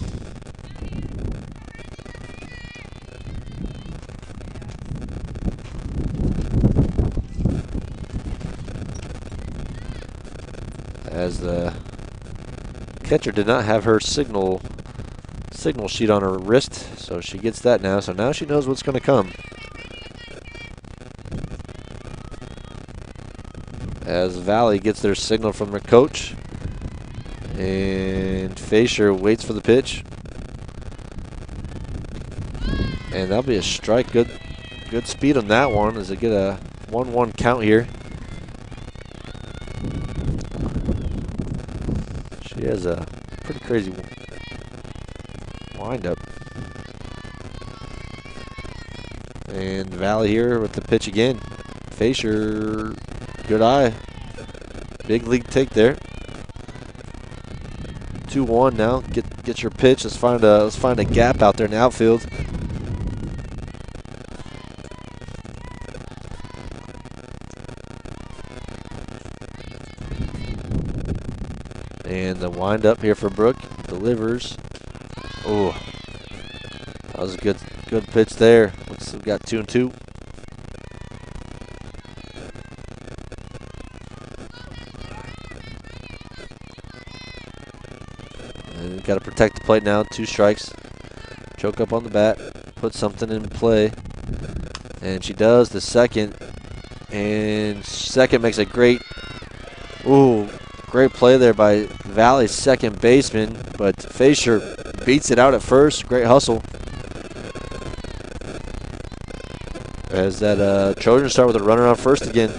As the catcher did not have her signal sheet on her wrist, so she gets that now. So now she knows what's going to come. As Valley gets their signal from their coach, and Fasher waits for the pitch, and that'll be a strike. Good speed on that one as they get a 1-1 count here. She has a pretty crazy wind up. And Valley here with the pitch again. Fasher, good eye. Big league take there. 2-1 now. Get your pitch. Let's find a gap out there in the outfield. And the wind up here for Brooke. Delivers. Oh, that was a good pitch there. Looks like we've got 2-2. And got to protect the plate now. 2 strikes. Choke up on the bat. Put something in play. And she does the second. And second makes a great play there by Valley's second baseman, but Fasher beats it out at first. Great hustle. As that Trojans start with a runner on first again.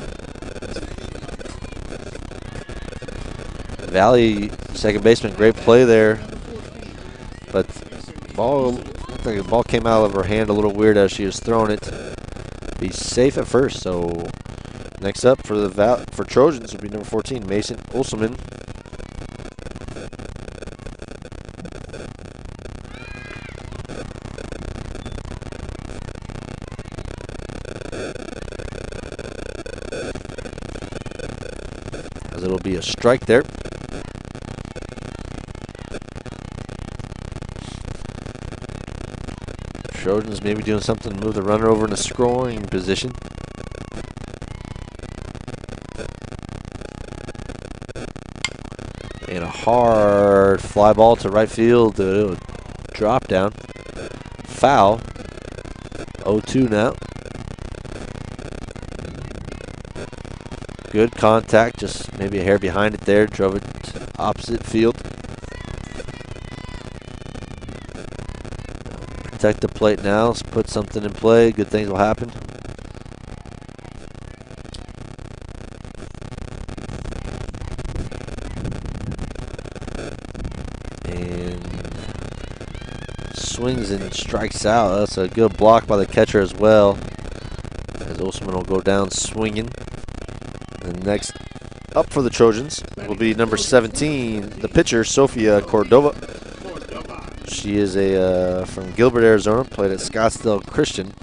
Valley, second baseman, great play there, but looked like the ball came out of her hand a little weird as she was throwing it. He's safe at first, so next up for Trojans would be number 14, Mason Olselman. As it'll be a strike there. Trojans maybe doing something to move the runner over in a scoring position. And a hard fly ball to right field. It'll drop down. Foul. 0-2 now. Good contact, just maybe a hair behind it there. Drove it opposite field. Protect the plate now. Let's put something in play. Good things will happen. Swings and strikes out. That's a good block by the catcher as well. As Olsman will go down swinging. And next up for the Trojans will be number 17, the pitcher, Sofia Cordova. She is from Gilbert, Arizona, played at Scottsdale Christian.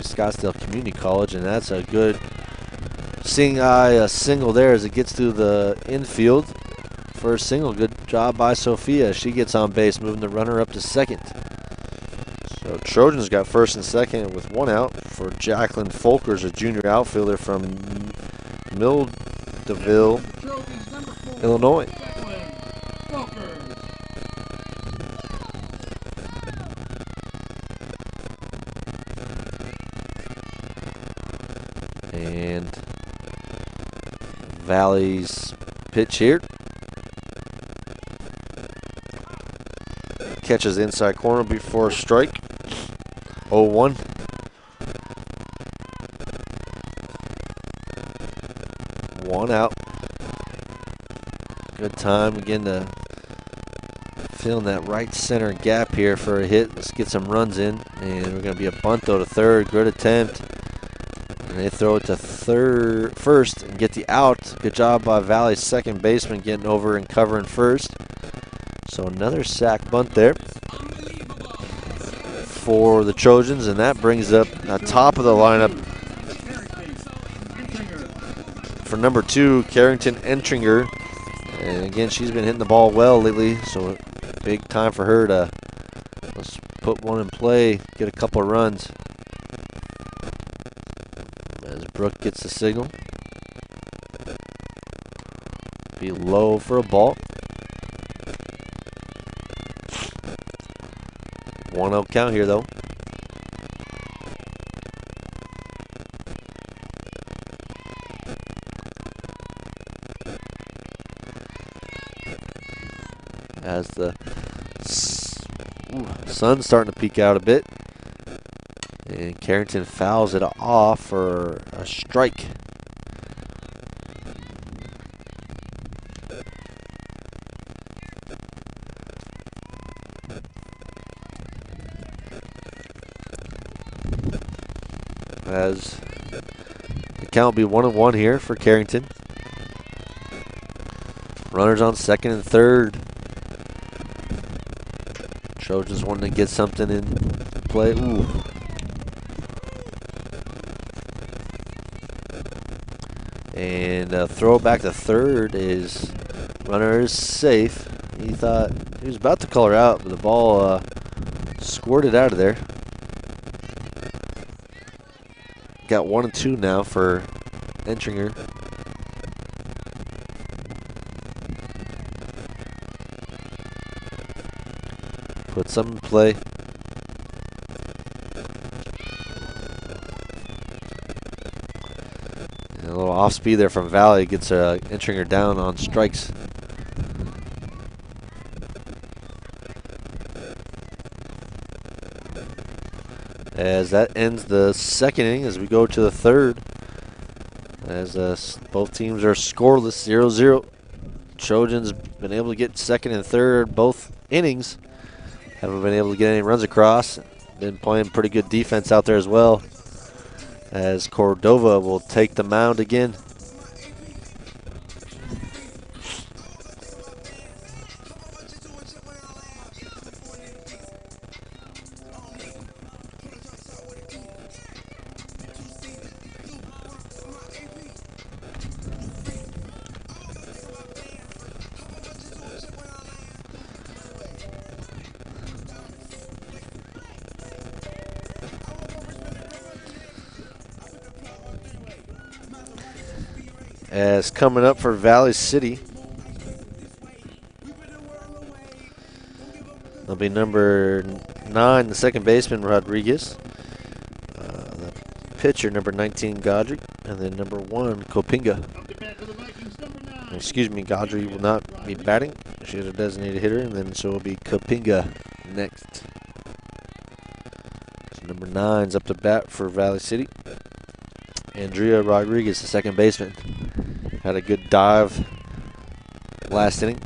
Scottsdale Community College, and that's a good seeing eye single there as it gets through the infield. First single, good job by Sophia. She gets on base, moving the runner up to second. So Trojans got first and second with 1 out for Jacqueline Folkers, a junior outfielder from Mildeville, Illinois. And Valley's pitch here. Catches the inside corner before a strike. 0-1. One out. Good time again to fill in that right center gap here for a hit. Let's get some runs in. And we're going to be a bunt though to third. Good attempt. And they throw it to first and get the out. Good job by Valley's second baseman getting over and covering first. So another sack bunt there for the Trojans, and that brings up the top of the lineup for number 2, Carrington Entringer. And again, she's been hitting the ball well lately, so big time for her to let's put one in play, get a couple of runs. As Brooke gets the signal. Be low for a ball. 1-0 count here, though. As the sun's starting to peek out a bit. And Carrington fouls it off for a strike. As the count will be 1-1 here for Carrington. Runners on second and third. Trojans wanting to get something in play. Ooh. And a throw back to third is runner is safe. He thought he was about to call her out, but the ball squirted out of there. Got 1 and 2 now for Entringer. Put some in play. And a little off speed there from Valley gets Entringer down on strikes. As that ends the second inning, as we go to the third, as both teams are scoreless, 0-0. Trojans been able to get second and third both innings. Haven't been able to get any runs across. Been playing pretty good defense out there as well. As Cordova will take the mound again. As coming up for Valley City, it'll be number 9, the second baseman, Rodriguez. The pitcher, number 19, Godry. And then number 1, Kopinga. Excuse me, Godry will not be batting. She is a designated hitter, and then so will be Kopinga next. So number 9's up to bat for Valley City. Andrea Rodriguez, the second baseman. Had a good dive last inning.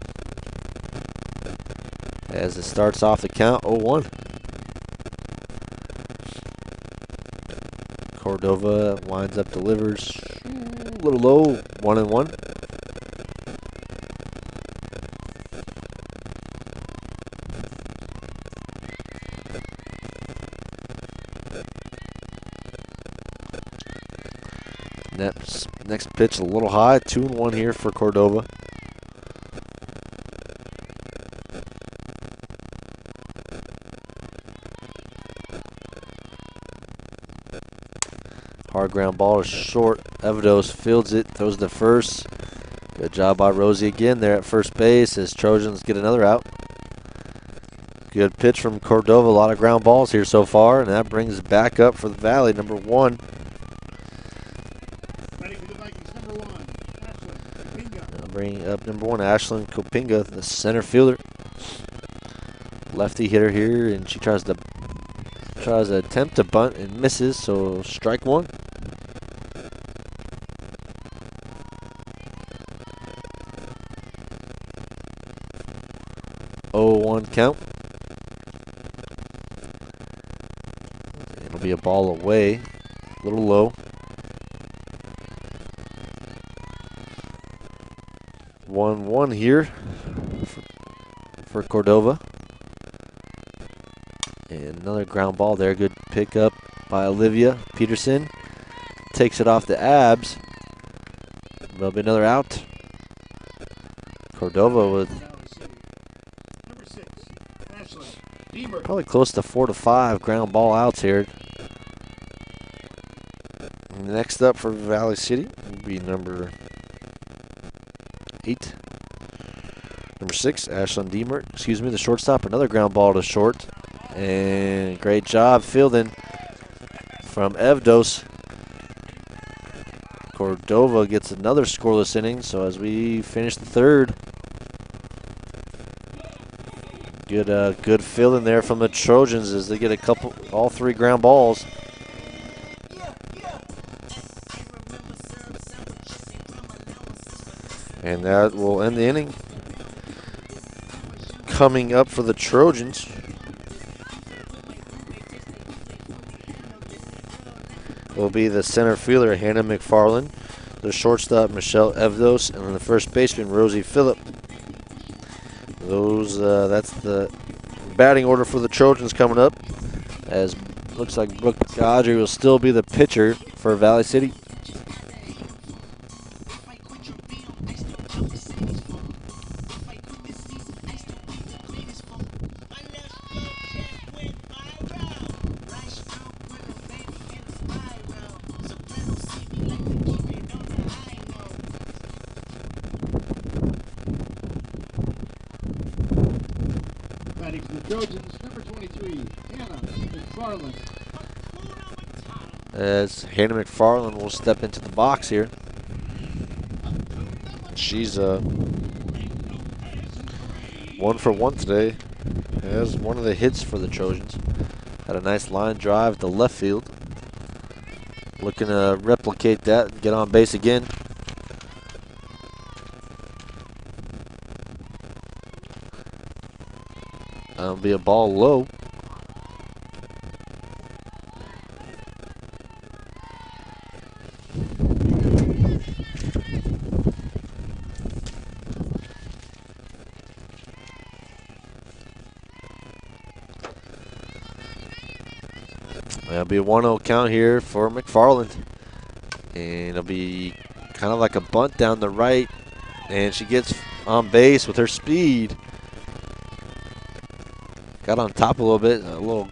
As it starts off the count, 0-1. Cordova winds up, delivers a little low, 1-1. Next pitch a little high, 2-1 here for Cordova. Hard ground ball is short. Evados fields it, throws the first. Good job by Rosie again there at first base as Trojans get another out. Good pitch from Cordova, a lot of ground balls here so far, and that brings back up for the Valley, number 1. Bring up number 1, Ashlyn Kopinga, the center fielder. Lefty hitter here, and she tries to attempt to bunt and misses, so strike 1. Oh, 1 count. It'll be a ball away, a little low. 1-1 here for Cordova. And another ground ball there. Good pickup by Olivia Peterson. Takes it off the abs. There'll be another out. Cordova with probably close to 4 to 5 ground ball outs here. Next up for Valley City will be number 8. Number 6, Ashlyn Deemert, the shortstop. Another ground ball to short. And great job fielding from Evdos. Cordova gets another scoreless inning, so as we finish the third. Good fielding there from the Trojans as they get all 3 ground balls. And that will end the inning. Coming up for the Trojans will be the center fielder, Hannah McFarland, the shortstop, Michelle Evdos, and then the first baseman, Rosie Phillip. That's the batting order for the Trojans coming up, as looks like Brooke Godry will still be the pitcher for Valley City. Trojans, number 23, Hannah McFarland. As Hannah McFarland will step into the box here. She's 1 for 1 today. Has one of the hits for the Trojans. Had a nice line drive to left field. Looking to replicate that and get on base again. That'll be a ball low. That'll be a 1-0 count here for McFarland. And it'll be kind of like a bunt down the right. And she gets on base with her speed. Got on top a little bit, a little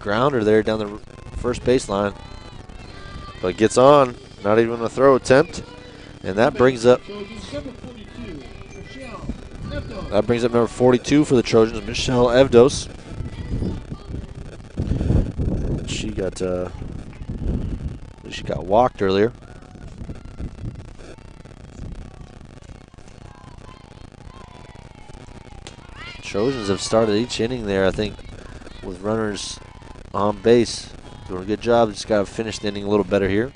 grounder there down the first baseline. But gets on, not even a throw attempt. And that brings up number 42 for the Trojans, Michelle Evdos. She got walked earlier. Trojans have started each inning there, I think, with runners on base. Doing a good job. Just got to finish the inning a little better here.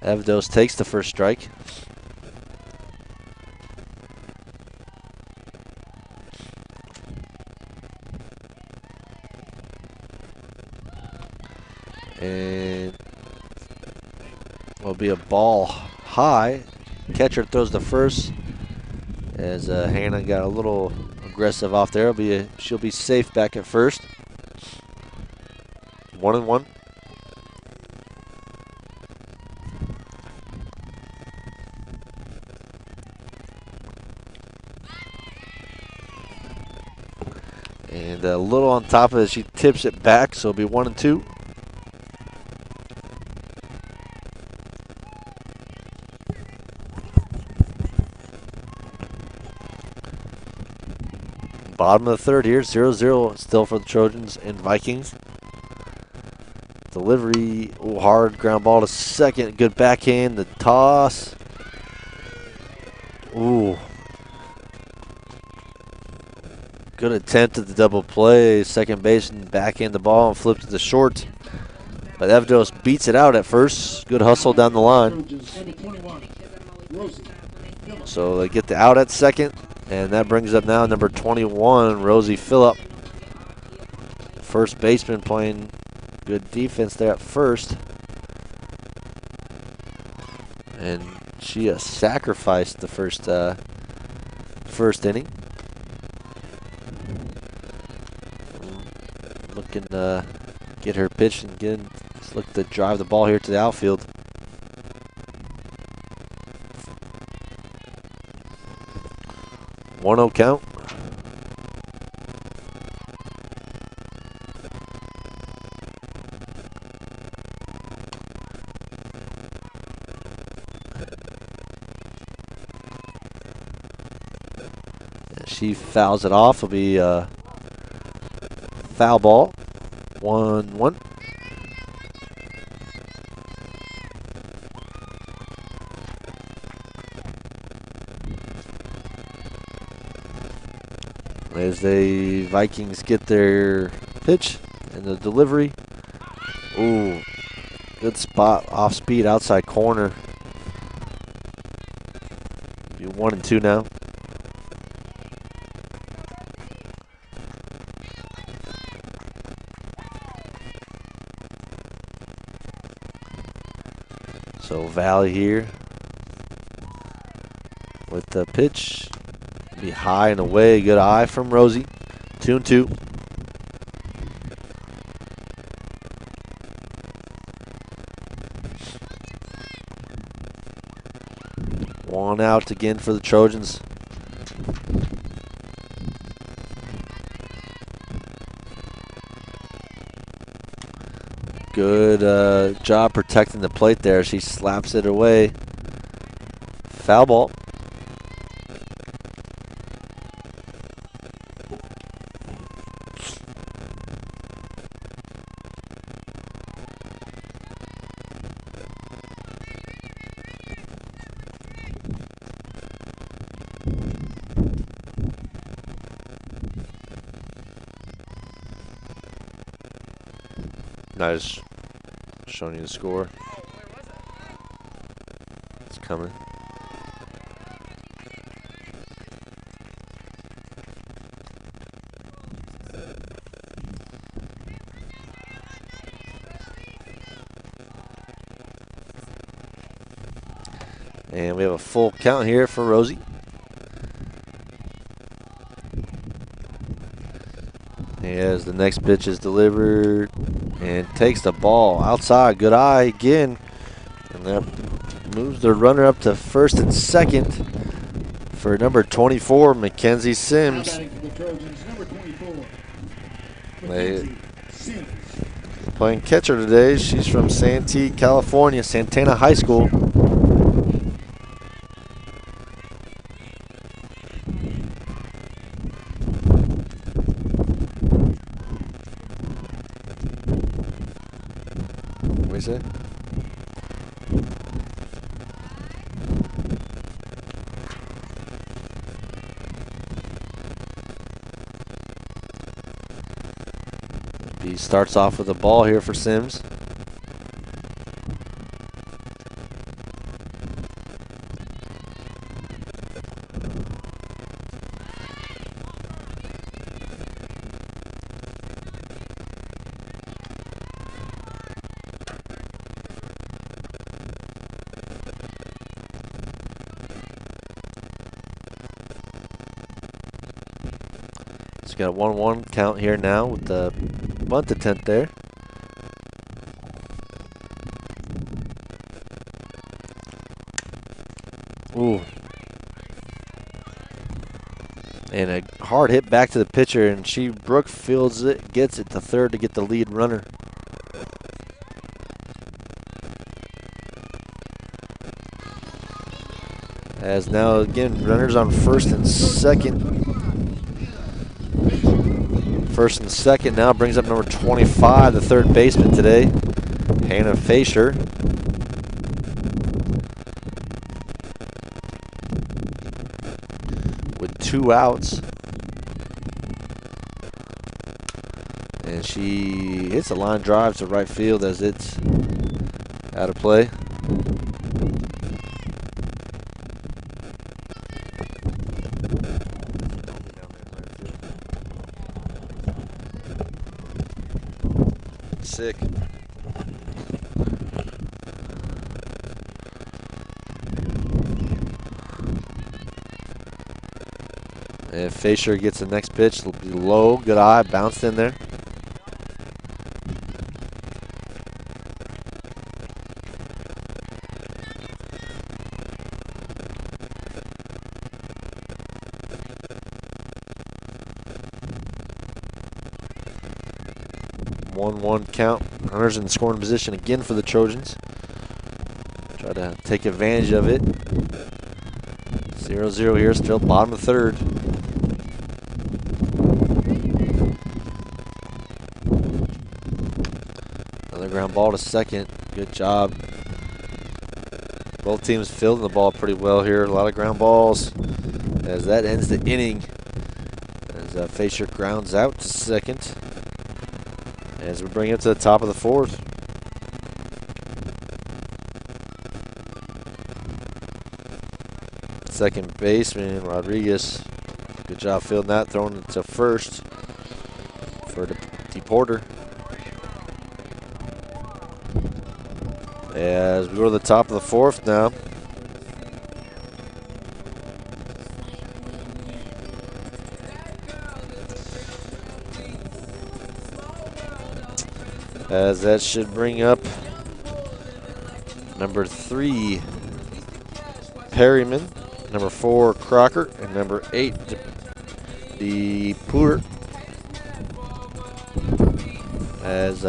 Evdos takes the first strike. And will be a ball high. Catcher throws the first as Hannah got a little aggressive off there. She'll be safe back at first. 1-1. And a little on top of it, she tips it back, so it'll be 1-2. Bottom of the third here, 0-0 still for the Trojans and Vikings. Delivery, hard ground ball to second. Good backhand, the toss. Ooh. Good attempt at the double play. Second baseman backhand the ball and flips it to short. But Evdos beats it out at first. Good hustle down the line. So they get the out at second. And that brings up now number 21, Rosie Phillip. First baseman playing good defense there at first. And She sacrificed the first inning. Looking to get her pitch and look to drive the ball here to the outfield. One 0 count. She fouls it off. It'll be foul ball. 1-1. As the Vikings get their pitch and the delivery. Ooh, good spot, off speed, outside corner. Be 1-2 now. So Valley here with the pitch. Be high and away. Good eye from Rosie. 2-2. One out again for the Trojans. Good job protecting the plate there. She slaps it away. Foul ball. Nice. Showing you the score. It's coming. And we have a full count here for Rosie. As the next pitch is delivered and takes the ball outside. Good eye again. And that moves the runner up to first and second for number 24, Mackenzie Sims. Playing catcher today. She's from Santee, California, Santana High School. It. He starts off with a ball here for Sims. Got a 1-1 count here now with the bunt attempt there. Ooh. And a hard hit back to the pitcher, and Brooke fields it, gets it to third to get the lead runner. As now again runners on first and second. First and second now brings up number 25, the third baseman today, Hannah Fasher. With 2 outs. And she hits a line drive to right field as it's out of play. Sick. And Fisher gets the next pitch. It'll be low. Good eye. Bounced in there. One count. Runners in scoring position again for the Trojans. Try to take advantage of it. 0-0 here, still bottom of third. Another ground ball to second. Good job. Both teams fielding the ball pretty well here. A lot of ground balls as that ends the inning. As Fisher grounds out to second. As we bring it to the top of the fourth. Second baseman Rodriguez, good job fielding that, throwing it to first for DePorter. As we go to the top of the fourth now. As that should bring up number 3, Perryman, number 4, Crocker, and number 8, DePorter. As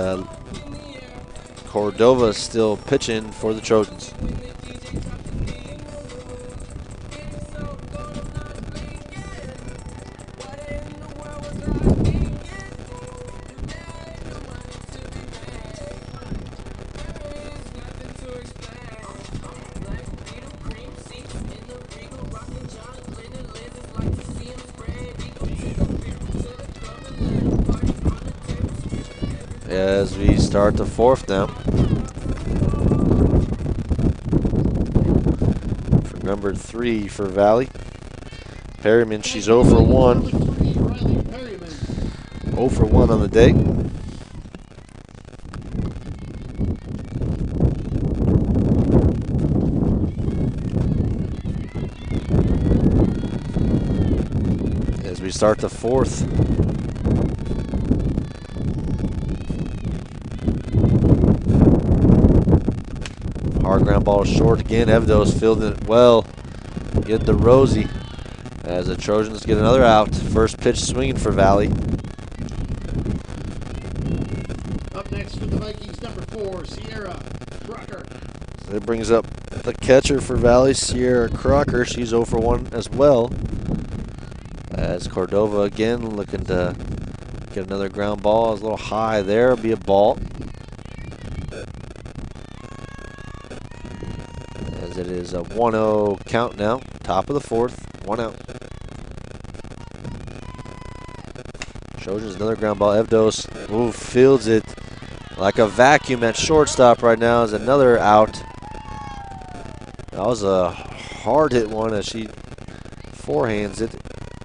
Cordova still pitching for the Trojans. As we start the fourth now. For number 3 for Valley. Perryman, she's 0 for 1. 0 for 1 on the day. As we start the fourth. Hard ground ball short again. Evdo's fielding it well. Get the Rosie as the Trojans get another out. First pitch swinging for Valley. Up next for the Vikings, number 4, Sierra Crocker. So that brings up the catcher for Valley, Sierra Crocker. She's 0 for 1 as well. As Cordova again looking to get another ground ball. It's a little high there. It'll be a ball. As it is a 1-0 count now. Top of the fourth. 1 out. Trojans another ground ball. Evdos fields it like a vacuum at shortstop right now. Is another out. That was a hard hit one as she forehands it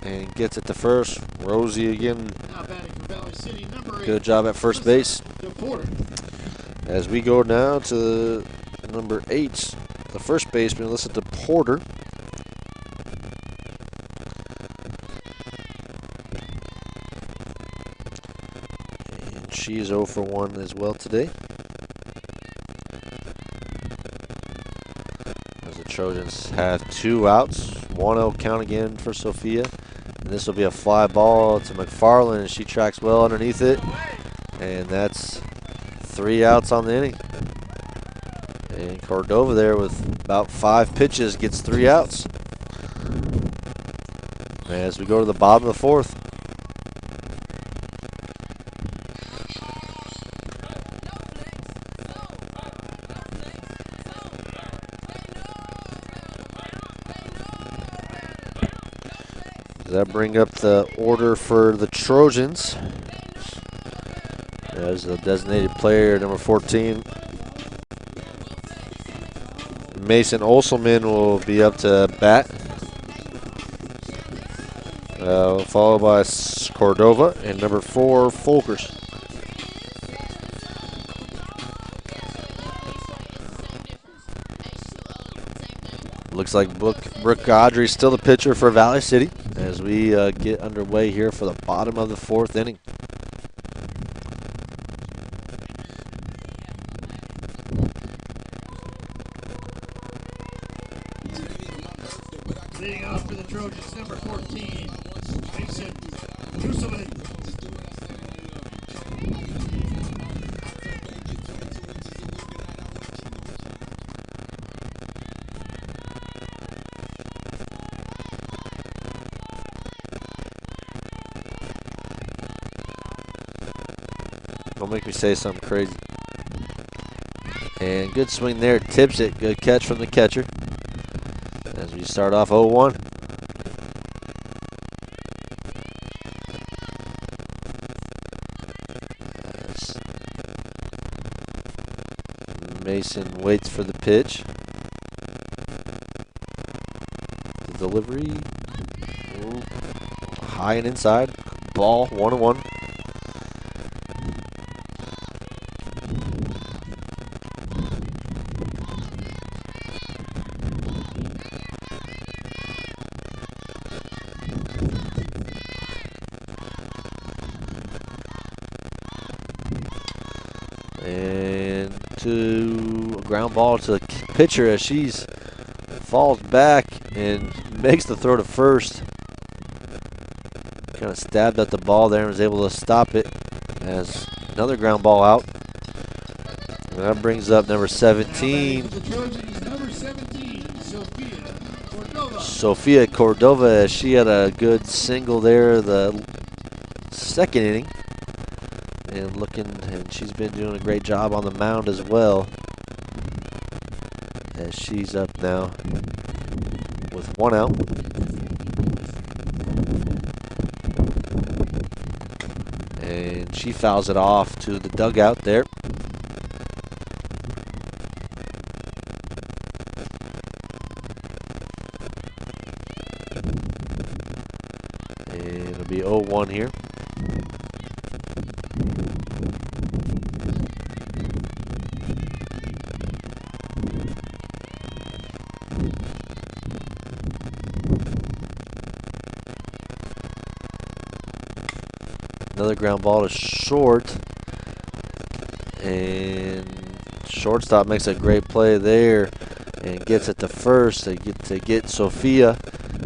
and gets it to first. Rosie again. Good job at first base. As we go now to number 8, the first baseman, listen to Porter. And she's 0 for 1 as well today. As the Trojans have 2 outs. 1-0 count again for Sophia. And this will be a fly ball to McFarland, and she tracks well underneath it. And that's 3 outs on the inning. And Cordova there with about 5 pitches gets 3 outs. As we go to the bottom of the fourth. Does that bring up the order for the Trojans? As the designated player, number 14, Mason Olselman will be up to bat. Followed by Cordova and number 4, Folkers. Looks like Brooke Godry still the pitcher for Valley City. as we get underway here for the bottom of the 4th inning. Leading off for the Trojans, number 14, Madison. Don't make me say something crazy. And good swing there, tips it. Good catch from the catcher. As we start off 0-1. As Mason waits for the pitch. The delivery. Ooh, high and inside. Ball 1-1. And to a ground ball to the pitcher as she falls back and makes the throw to first. Kind of stabbed at the ball there and was able to stop it as another ground ball out. And that brings up number 17. Sophia Cordova, as she had a good single there the 2nd inning. And she's been doing a great job on the mound as well. As she's up now with 1 out. And she fouls it off to the dugout there. And it'll be 0-1 here. Another ground ball to short, and shortstop makes a great play there and gets it to first. They get Sophia,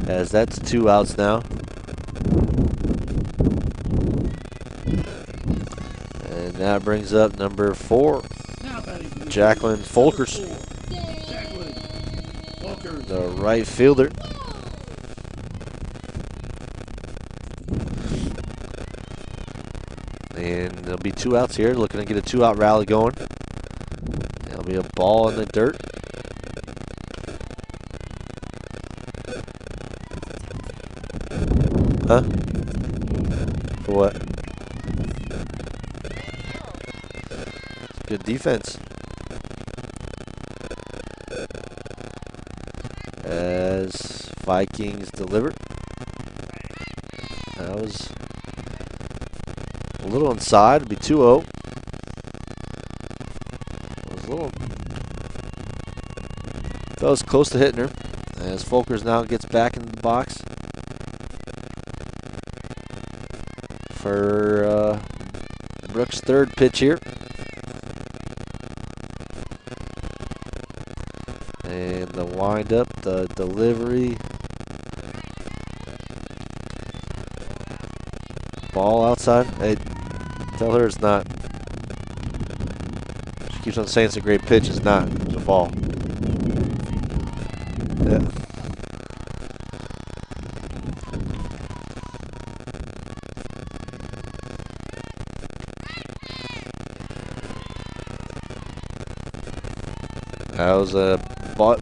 as that's 2 outs now. And that brings up number 4, Jacqueline Folkers, the right fielder. And there'll be 2 outs here. Looking to get a 2-out rally going. There'll be a ball in the dirt. Huh? For what? Good defense. As Vikings deliver. That was a little inside. It'll be 2-0. That was close to hitting her. As Folkers now gets back into the box for Brooks' 3rd pitch here. And the windup, the delivery. Ball outside. Hey, tell her it's not. She keeps on saying it's a great pitch. It's not. It's a ball. Yeah. That was a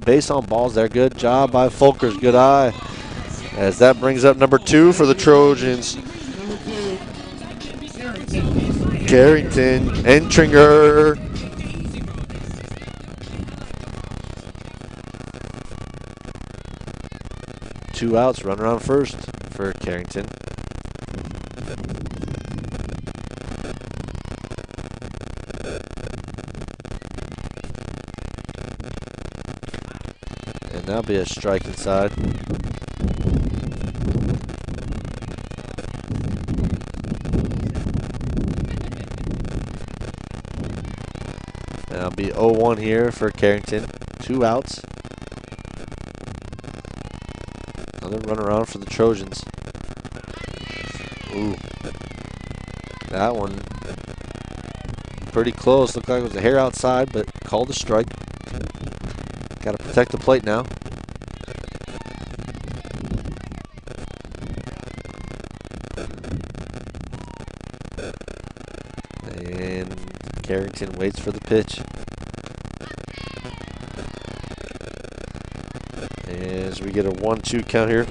base on balls there. Good job by Folkers. Good eye. As that brings up number 2 for the Trojans. Carrington entering her. Two outs, runner on first for Carrington. And that'll be a strike inside. That'll be 0-1 here for Carrington. 2 outs. Another run around for the Trojans. Ooh. That one pretty close. Looked like it was a hair outside, but called a strike. Got to protect the plate now. And Carrington waits for the pitch. As we get a 1-2 count here.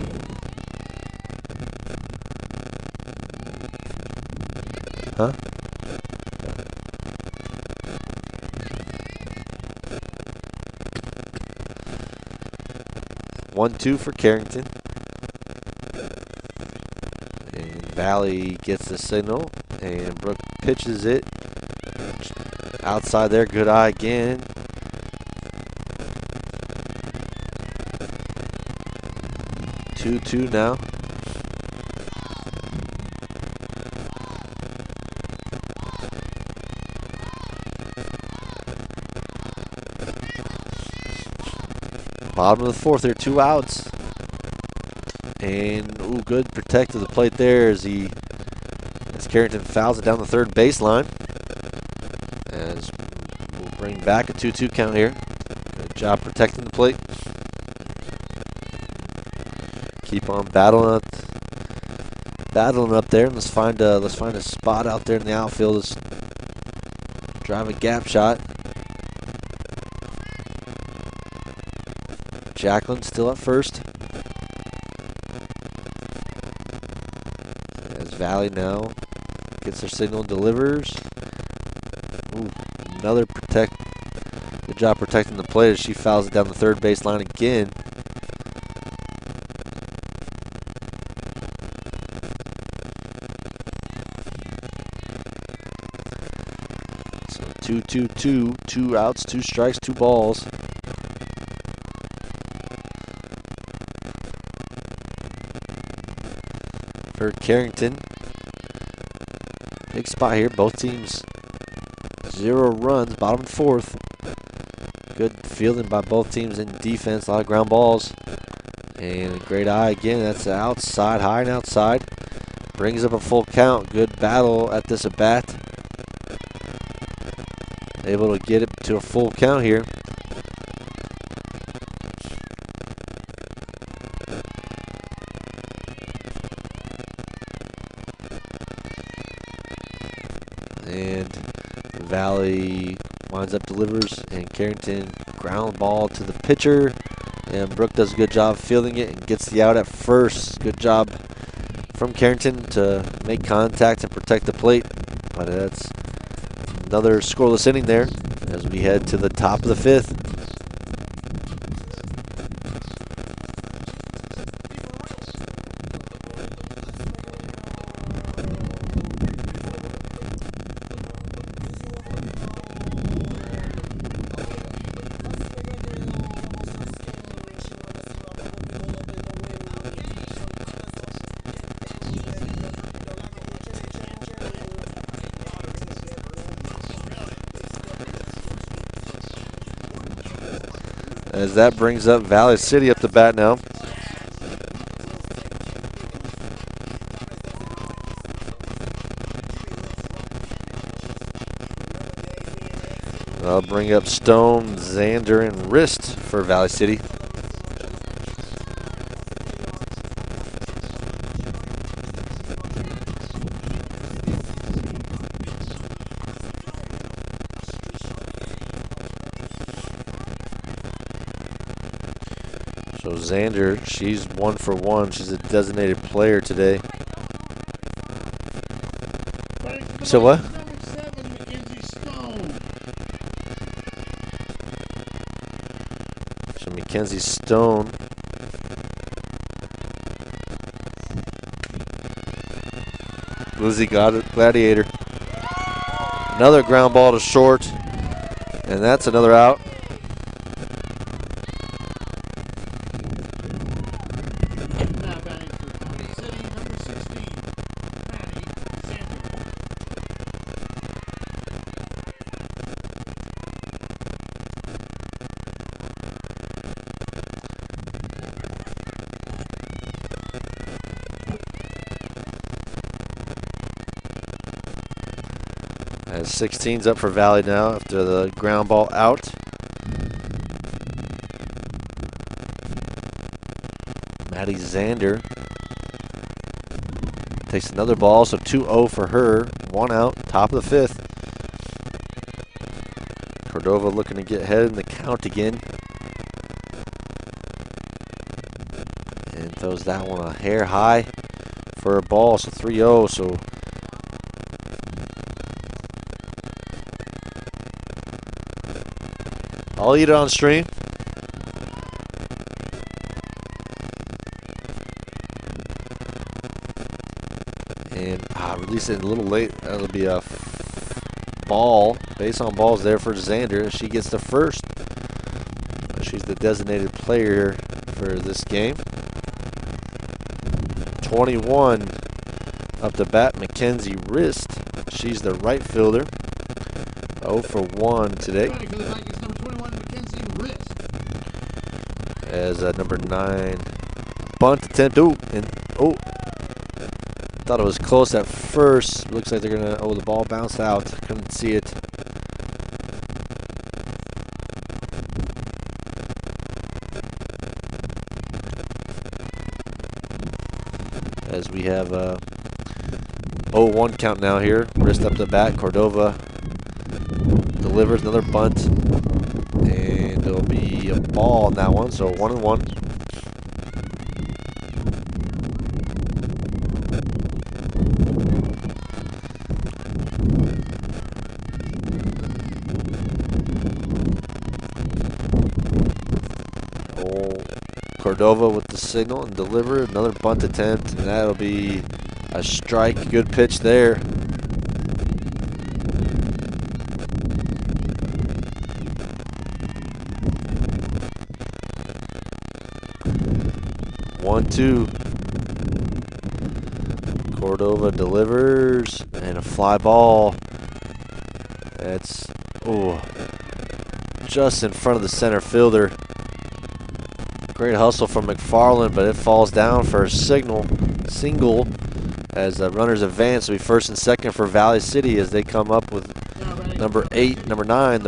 Huh? One, 2 for Carrington. And Valley gets the signal. And Brooke pitches it. Outside there, good eye again. Two now. Bottom of the 4th here, 2 outs. And ooh, good protect to the plate there as Carrington fouls it down the 3rd baseline. As we'll bring back a 2-2 count here. Good job protecting the plate. Keep on battling up there. Let's find a spot out there in the outfield. Let's drive a gap shot. Jacqueline still at first. As Valley now gets her signal and delivers. Ooh, another protect. Good job protecting the plate as she fouls it down the 3rd baseline again. So 2-2-2, 2 outs, 2 strikes, 2 balls. For Carrington. Big spot here. Both teams 0 runs. Bottom 4th. Good fielding by both teams in defense. A lot of ground balls. And a great eye again. That's outside. High and outside. Brings up a full count. Good battle at this at bat. Able to get it to a full count here. And Valley winds up delivers, and Carrington ground ball to the pitcher, and Brooke does a good job fielding it and gets the out at first. Good job from Carrington to make contact and protect the plate, but that's another scoreless inning there as we head to the top of the 5th. As that brings up Valley City up to bat now. I'll bring up Stone, Xander, and Wrist for Valley City. So Xander, she's 1 for 1. She's a designated player today. So what? So Mackenzie Stone. Lizzie Gladiator. Another ground ball to short. And that's another out. As 16's up for Valley now after the ground ball out. Maddie Zander takes another ball, so 2-0 for her. 1 out, top of the 5th. Cordova looking to get ahead in the count again. And throws that one a hair high for a ball, so 3-0. So I'll eat it on stream. And release it a little late. That'll be a ball. Base on balls there for Zander. She gets the first. She's the designated player for this game. 21 up to bat, Mackenzie Rist. She's the right fielder. 0 for 1 today. As number 9 bunt attempt. Thought it was close at first. Looks like they're gonna. The ball bounced out. Couldn't see it. As we have a 0-1 count now here. Wrist up the bat. Cordova delivers another bunt, and it'll be a ball on that one. So 1-1. Cordova with the signal and deliver another bunt attempt, and that'll be a strike. Good pitch there. One, two. Cordova delivers and a fly ball. That's just in front of the center fielder. Great hustle from McFarland, but it falls down for a single as the runners advance. It'll be first and second for Valley City as they come up with number 9,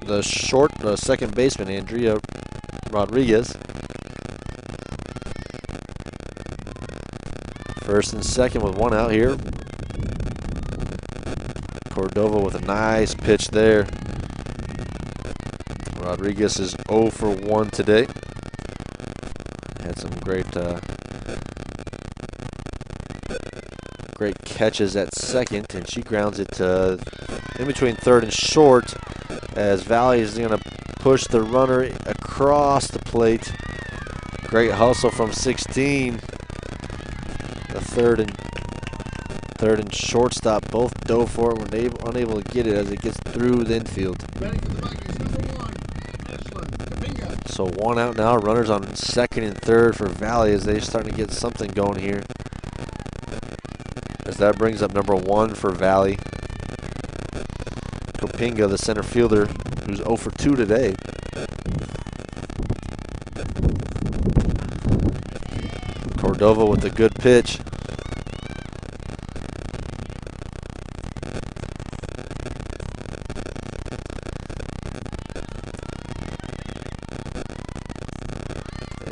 the second baseman, Andrea Rodriguez. First and second with 1 out here. Cordova with a nice pitch there. Rodriguez is 0 for 1 today. Had some great catches at second, and she grounds it to in between third and short as Valley is going to push the runner across the plate. Great hustle from 16. The third and shortstop both dove for it, were unable to get it as it gets through the infield. So 1 out now, runners on second and third for Valley as they're starting to get something going here. As that brings up number 1 for Valley. Kopinga, the center fielder, who's 0 for 2 today. Cordova with a good pitch.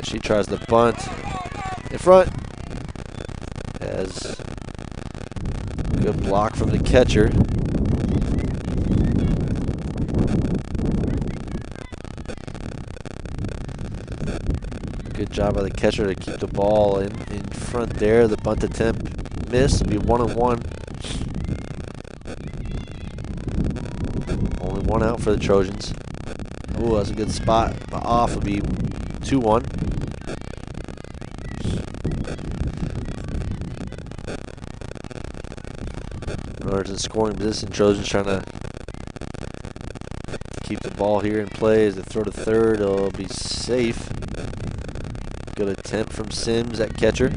She tries the bunt in front. As good block from the catcher. Good job by the catcher to keep the ball in front there. The bunt attempt missed. It'll be 1-1. Only 1 out for the Trojans. Ooh, that's a good spot. Off will be 2-1. Runners in scoring position. Trojans trying to keep the ball here in play as they throw to third. It'll be safe. Good attempt from Sims at catcher.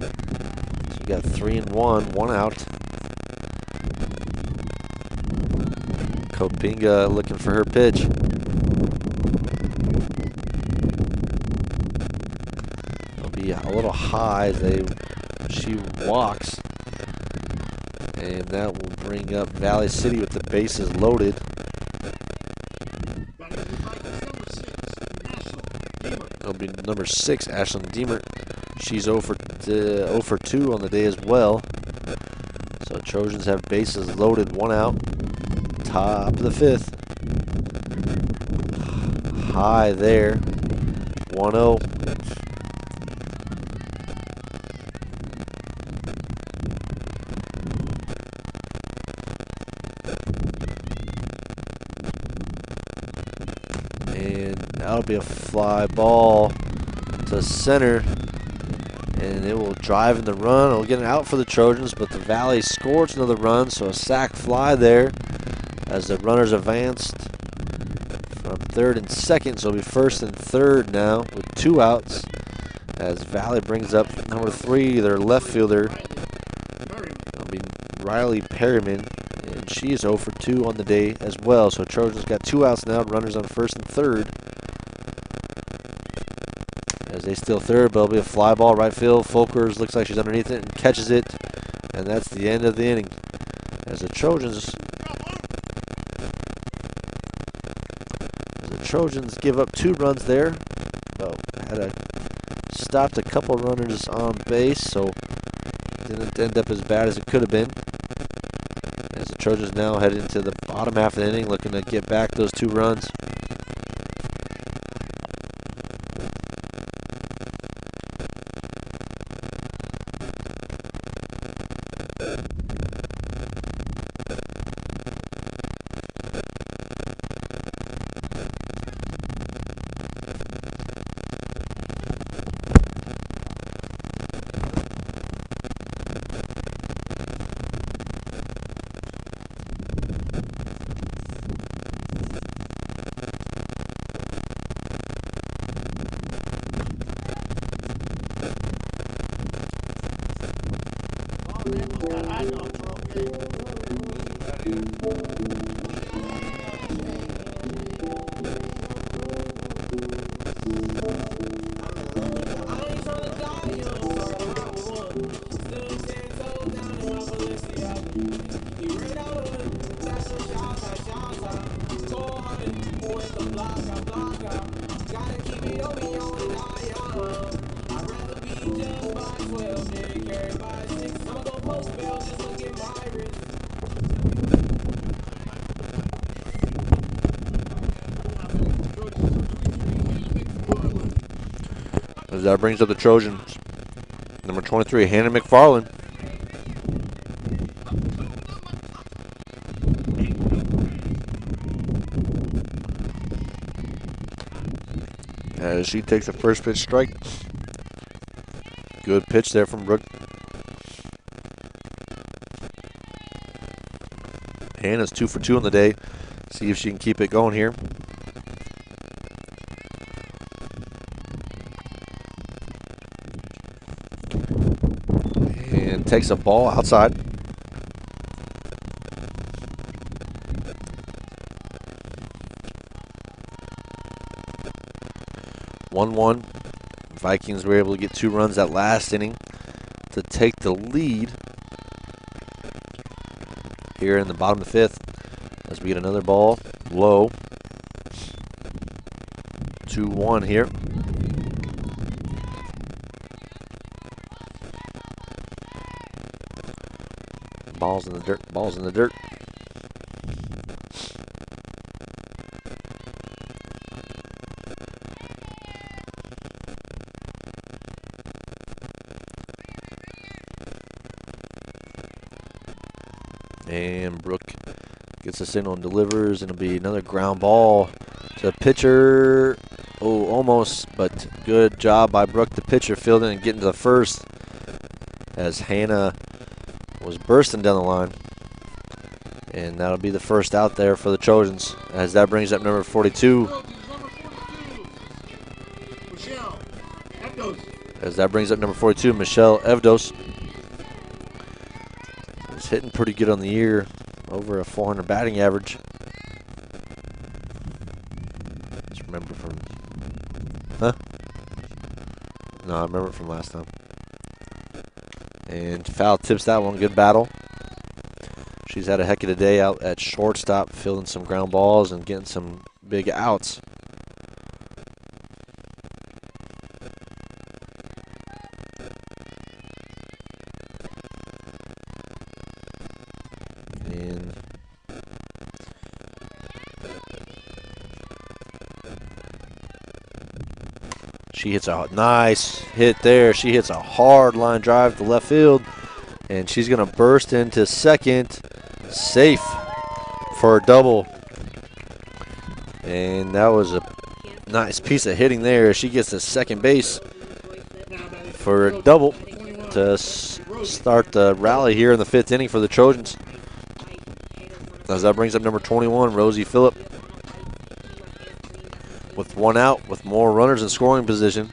So you got 3 and 1 out. Kopinga looking for her pitch. It'll be a little high as she walks. And that will bring up Valley City with the bases loaded. It'll be number 6, Ashlyn Deemert. She's 0 for 2 on the day as well. So Trojans have bases loaded, 1 out. Top of the 5th. High there. 1-0. And that'll be a fly ball to center. And it will drive in the run. It'll get an out for the Trojans, but the Valley scores another run, so a sac fly there as the runners advanced from 3rd and 2nd. So it'll be 1st and 3rd now with 2 outs as Valley brings up number 3, their left fielder. It'll be Riley Perryman, and she is 0 for 2 on the day as well. So Trojans got 2 outs now, runners on 1st and 3rd. As they steal 3rd, but it'll be a fly ball right field. Folkers looks like she's underneath it and catches it. And that's the end of the inning. As the Trojans give up 2 runs there. But stopped a couple runners on base, so didn't end up as bad as it could have been. As the Trojans now head into the bottom half of the inning, looking to get back those 2 runs. As that brings up the Trojans, number 23, Hannah McFarland. As she takes a first pitch strike. Good pitch there from Brooke. Hannah's 2 for 2 on the day. See if she can keep it going here. And takes a ball outside. (1-1). Vikings were able to get 2 runs that last inning to take the lead here in the bottom of the 5th as we get another ball low. 2-1 here. Balls in the dirt, balls in the dirt. And Brooke gets a signal and delivers, and it'll be another ground ball to the pitcher. Oh, almost, but good job by Brooke, the pitcher, fielding and getting to the first as Hannah was bursting down the line. And that'll be the first out there for the Trojans as that brings up number 42. As that brings up number 42, Michelle Evdos. Is hitting pretty good on the year, over a 400 batting average. Just remember from, No, I remember it from last time. And foul tips that one, good battle. She's had a heck of a day out at shortstop, fielding some ground balls and getting some big outs. And she hits a nice hit there. She hits a hard line drive to left field, and she's going to burst into second, safe for a double. And that was a nice piece of hitting there. She gets to second base for a double to start the rally here in the 5th inning for the Trojans. As that brings up number 21, Rosie Phillip, with 1 out, with more runners in scoring position.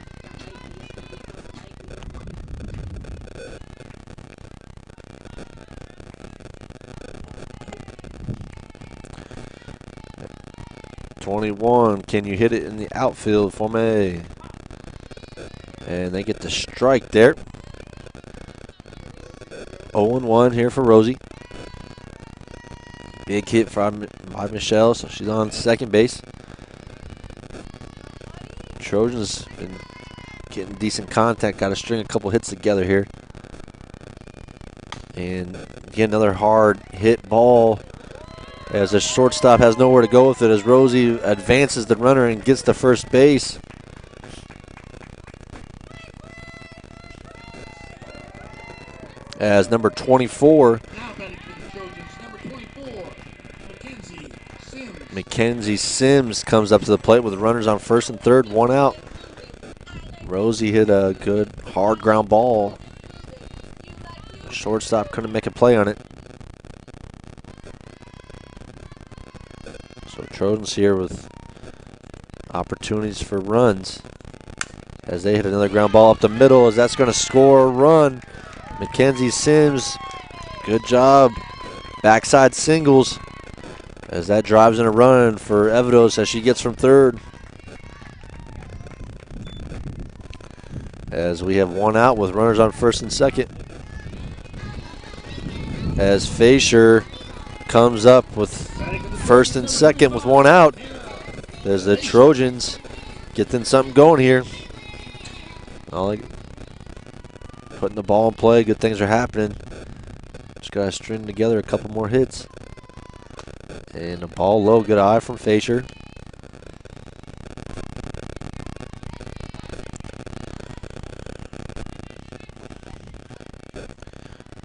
.21, can you hit it in the outfield for me? And they get the strike there. 0-1 here for Rosie. Big hit from Michelle, so she's on second base. Trojans been getting decent contact, got to string a couple hits together here. And get another hard hit ball as the shortstop has nowhere to go with it as Rosie advances the runner and gets to first base. As number 24, Mackenzie Sims comes up to the plate with runners on first and third, 1 out. Rosie hit a good hard ground ball. Shortstop couldn't make a play on it. So Trojans here with opportunities for runs as they hit another ground ball up the middle, as that's going to score a run. Mackenzie Sims, good job. Backside singles as that drives in a run for Evidos as she gets from third. As we have 1 out with runners on first and second. As Fasher comes up with first and second with 1 out. As the Trojans getting something going here. Putting the ball in play, good things are happening. Just got to string together a couple more hits. And the ball low, good eye from Fasher.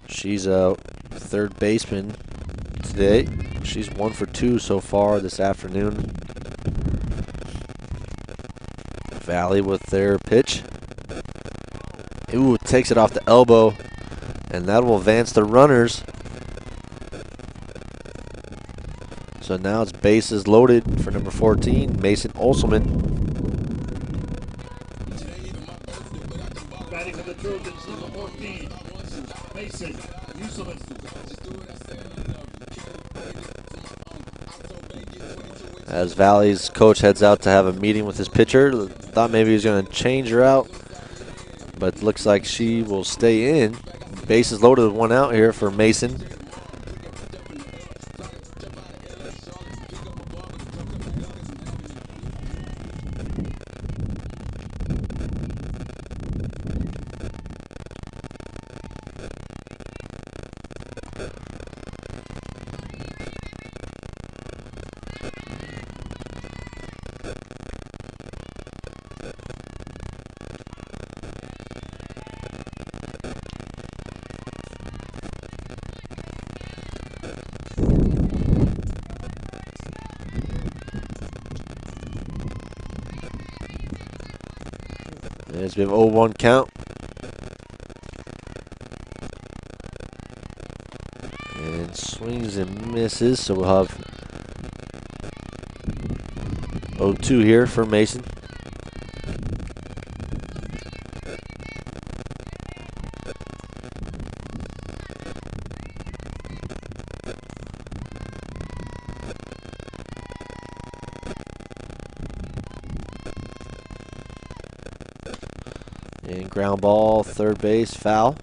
She's a third baseman today. She's 1 for 2 so far this afternoon. Valley with their pitch. Ooh, takes it off the elbow, and that will advance the runners. So now it's bases loaded for number 14, Mason Olselman. Batting for the Trojans, number 14, Mason Olselman. As Valley's coach heads out to have a meeting with his pitcher, thought maybe he was going to change her out, but looks like she will stay in. Bases loaded with 1 out here for Mason. As we have 0-1 count. And swings and misses, so we'll have 0-2 here for Mason. And ground ball, third base, foul.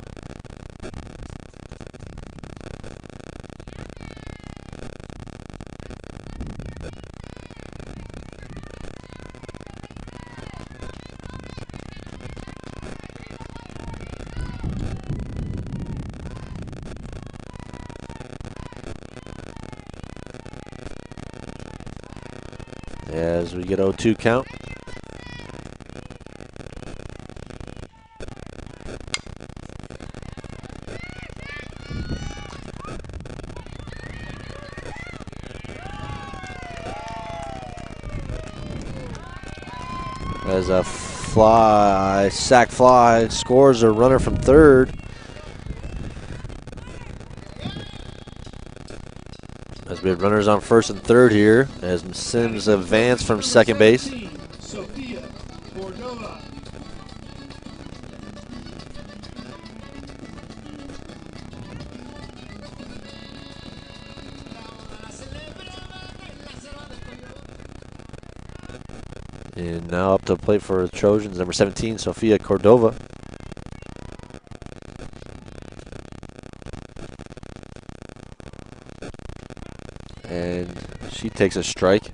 As we get 0-2 count. As a sack fly, scores a runner from third. As we have runners on first and third here, as Sims advance from second base. And now up to the plate for the Trojans, number 17, Sofia Cordova. And she takes a strike.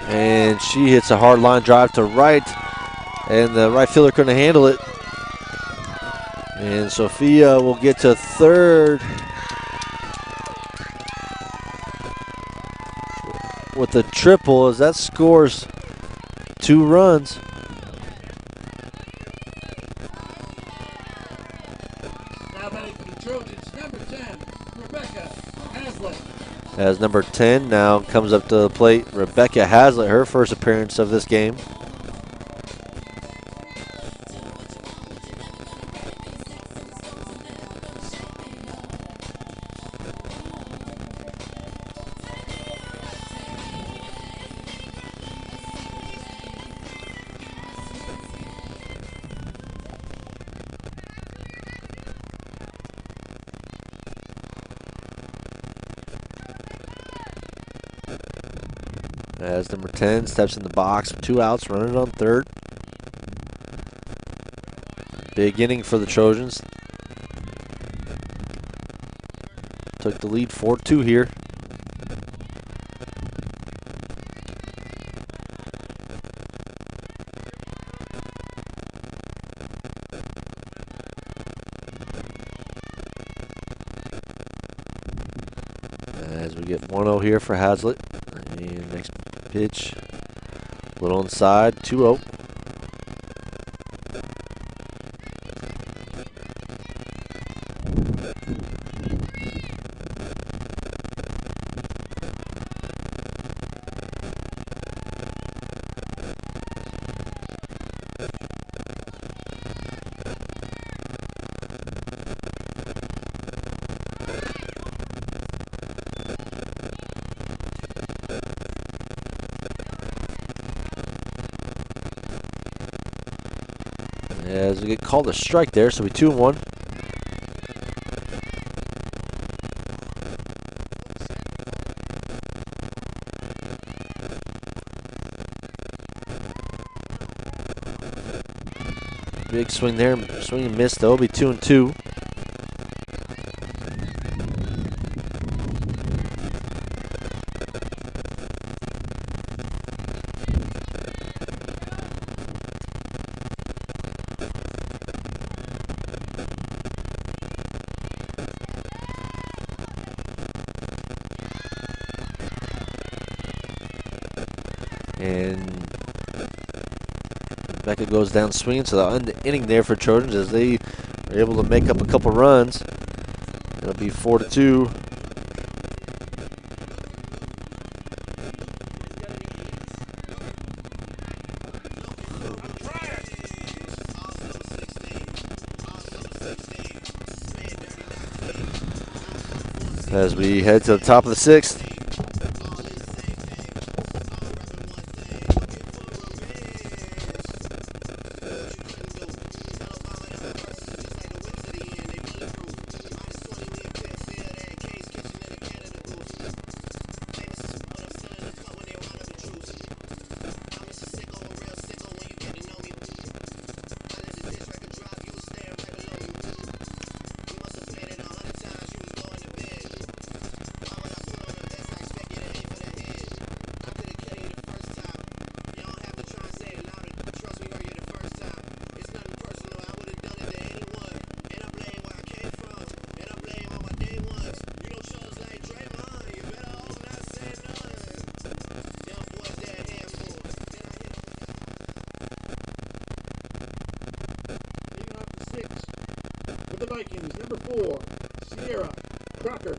And she hits a hard line drive to right, and the right fielder couldn't handle it. And Sophia will get to third with the triple, as that scores 2 runs. Now batting for the Trojans, number 10, Rebecca Haslett. As number 10 now comes up to the plate, Rebecca Haslett, her first appearance of this game. As number 10 steps in the box with 2 outs, running on third. Big inning for the Trojans. Took the lead 4-2 here. As we get 1-0 here for Haslett. And next pitch, a little inside, 2-0. As we get called a strike there, so we 2-1. Big swing there, swing and miss though, be 2-2. And Becca goes down swinging, so they'll end the inning there for Trojans as they are able to make up a couple runs. It'll be 4-2. As we head to the top of the 6th. Vikings, number 4, Sierra Crocker.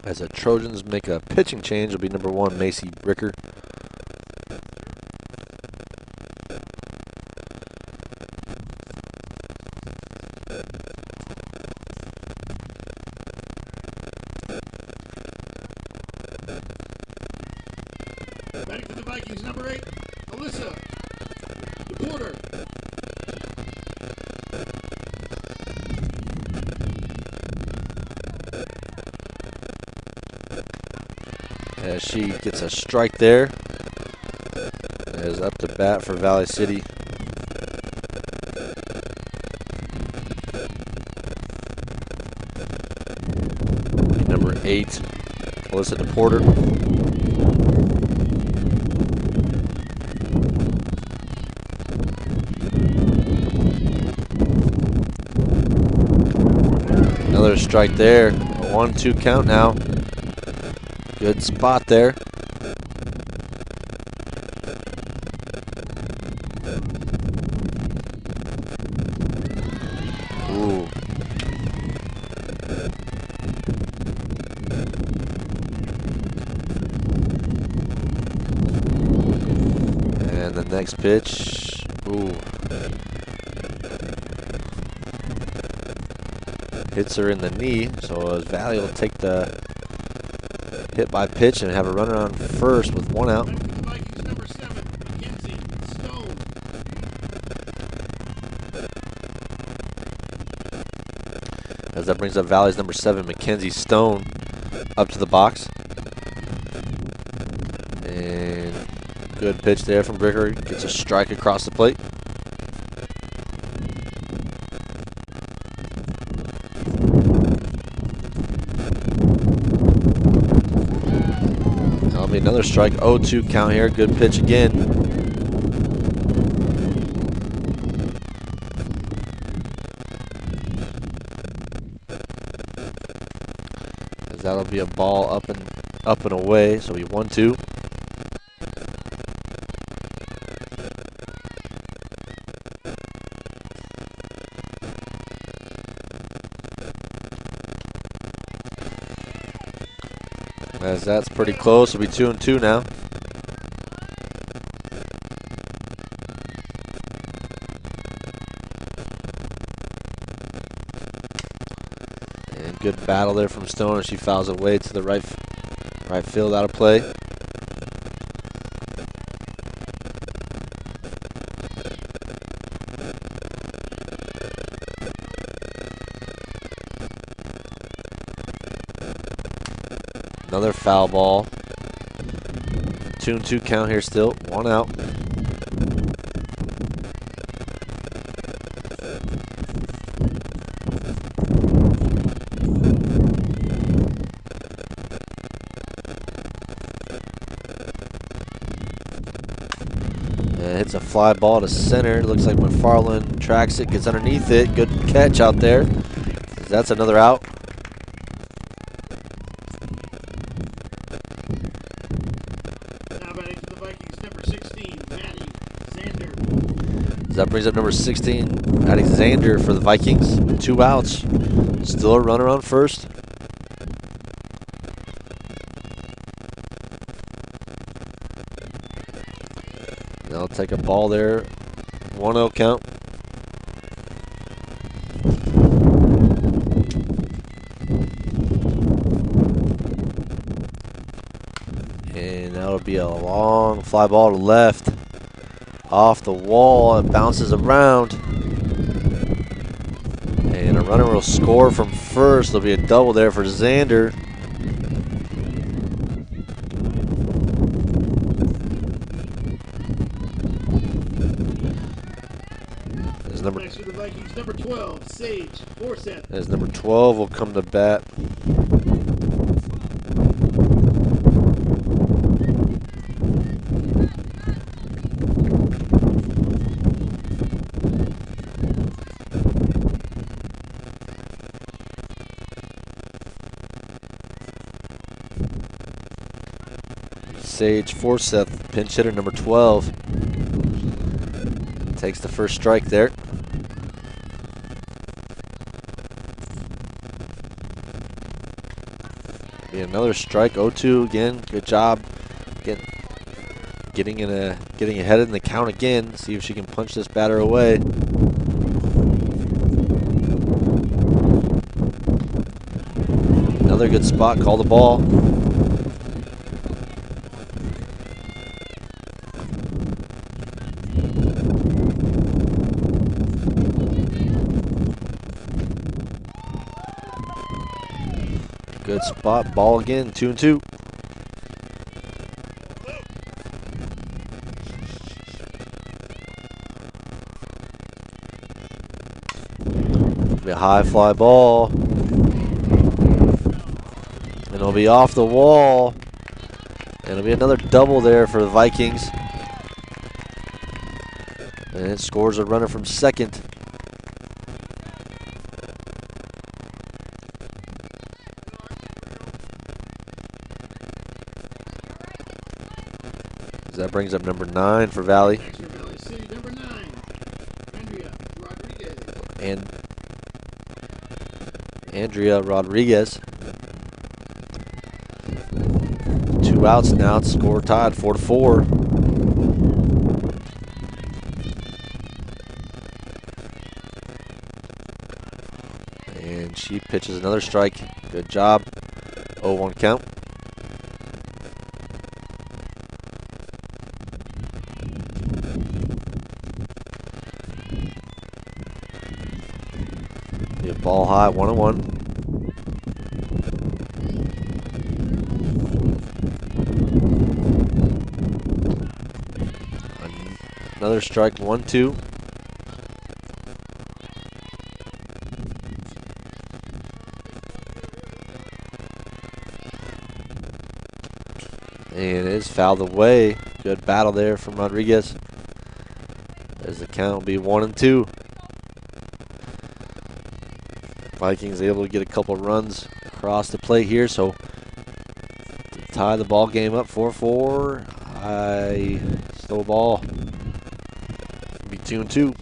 As the Trojans make a pitching change, it'll be number 1, Macy Ricker. Batting for the Vikings, number 8, Alyssa DePorter. As she gets a strike there. As up to bat for Valley City. Number 8, Alyssa DePorter. Another strike there. A 1-2 count now. Good spot there. Ooh. And the next pitch. Ooh. Hits her in the knee, so as Valley will take the hit by pitch and have a runner on first with 1 out. As that brings up Valley's number 7, Mackenzie Stone, up to the box. And good pitch there from Bricker. Gets a strike across the plate. That'll be another strike. 0-2 count here. Good pitch again. As that'll be a ball up and away. So we 1-2. As that's pretty close, it'll be 2-2 now. And good battle there from Stone as she fouls away to the right field, out of play. Another foul ball. 2-2 count here still. 1 out. hits a fly ball to center. Looks like McFarland tracks it, gets underneath it. Good catch out there. That's another out. Now batting for the Vikings, number 16, Maddie Zander. That brings up number 16, Alexander for the Vikings with 2 outs. Still a runner on first. They'll take a ball there. 1-0 count. And that'll be a long fly ball to left. Off the wall, it bounces around. And a runner will score from first. There'll be a double there for Zander. Next for the Vikings, number 12, Sage Forseth. As number 12 will come to bat. Sage Forseth, pinch hitter number 12. Takes the first strike there. Be another strike. 0-2 again. Good job getting ahead in the count again. See if she can punch this batter away. Another good spot. Call the ball. Good spot, ball again, 2-2. Be a high fly ball. And it'll be off the wall. And it'll be another double there for the Vikings. And it scores a runner from second. That brings up number 9 for Valley. Valley City, number 9, Andrea Rodriguez. And Andrea Rodriguez. 2 outs now. It's score tied 4-4. And she pitches another strike. Good job. 0-1 count. Ball high, 1-1. Another strike, 1-2. And it is fouled away. Good battle there from Rodriguez. As the count will be 1-2. Vikings able to get a couple runs across the plate here, so to tie the ball game up 4-4. High slow ball. Be 2-2.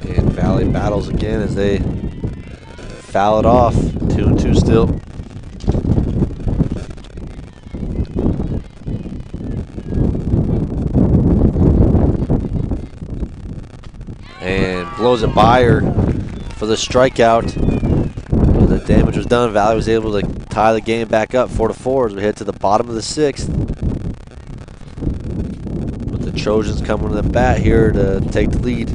And Valley battles again as they foul it off. 2-2 still. Blows it by her for the strikeout. The damage was done. Valley was able to tie the game back up 4-4 as we head to the bottom of the 6th. With the Trojans coming to the bat here to take the lead.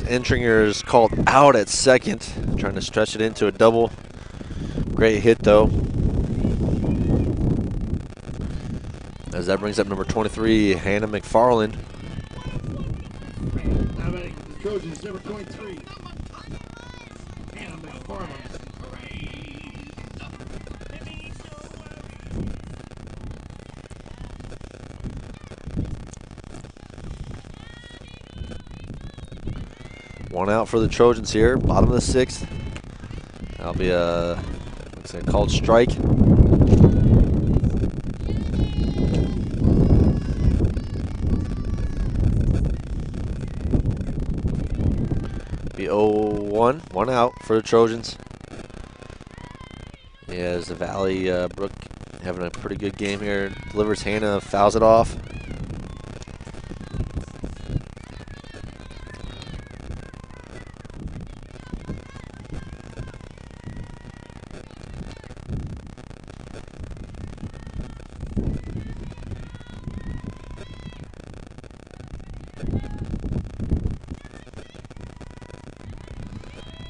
Entringer is called out at second, trying to stretch it into a double. Great hit though. As that brings up number 23, Hannah McFarland. Now batting for the Trojans, number 23, Hannah McFarland. One out for the Trojans here, bottom of the 6th. That'll be a, looks like a called strike. Be 0-1, one out for the Trojans. Yeah, as the Valley Brook having a pretty good game here. Delivers Hannah, fouls it off.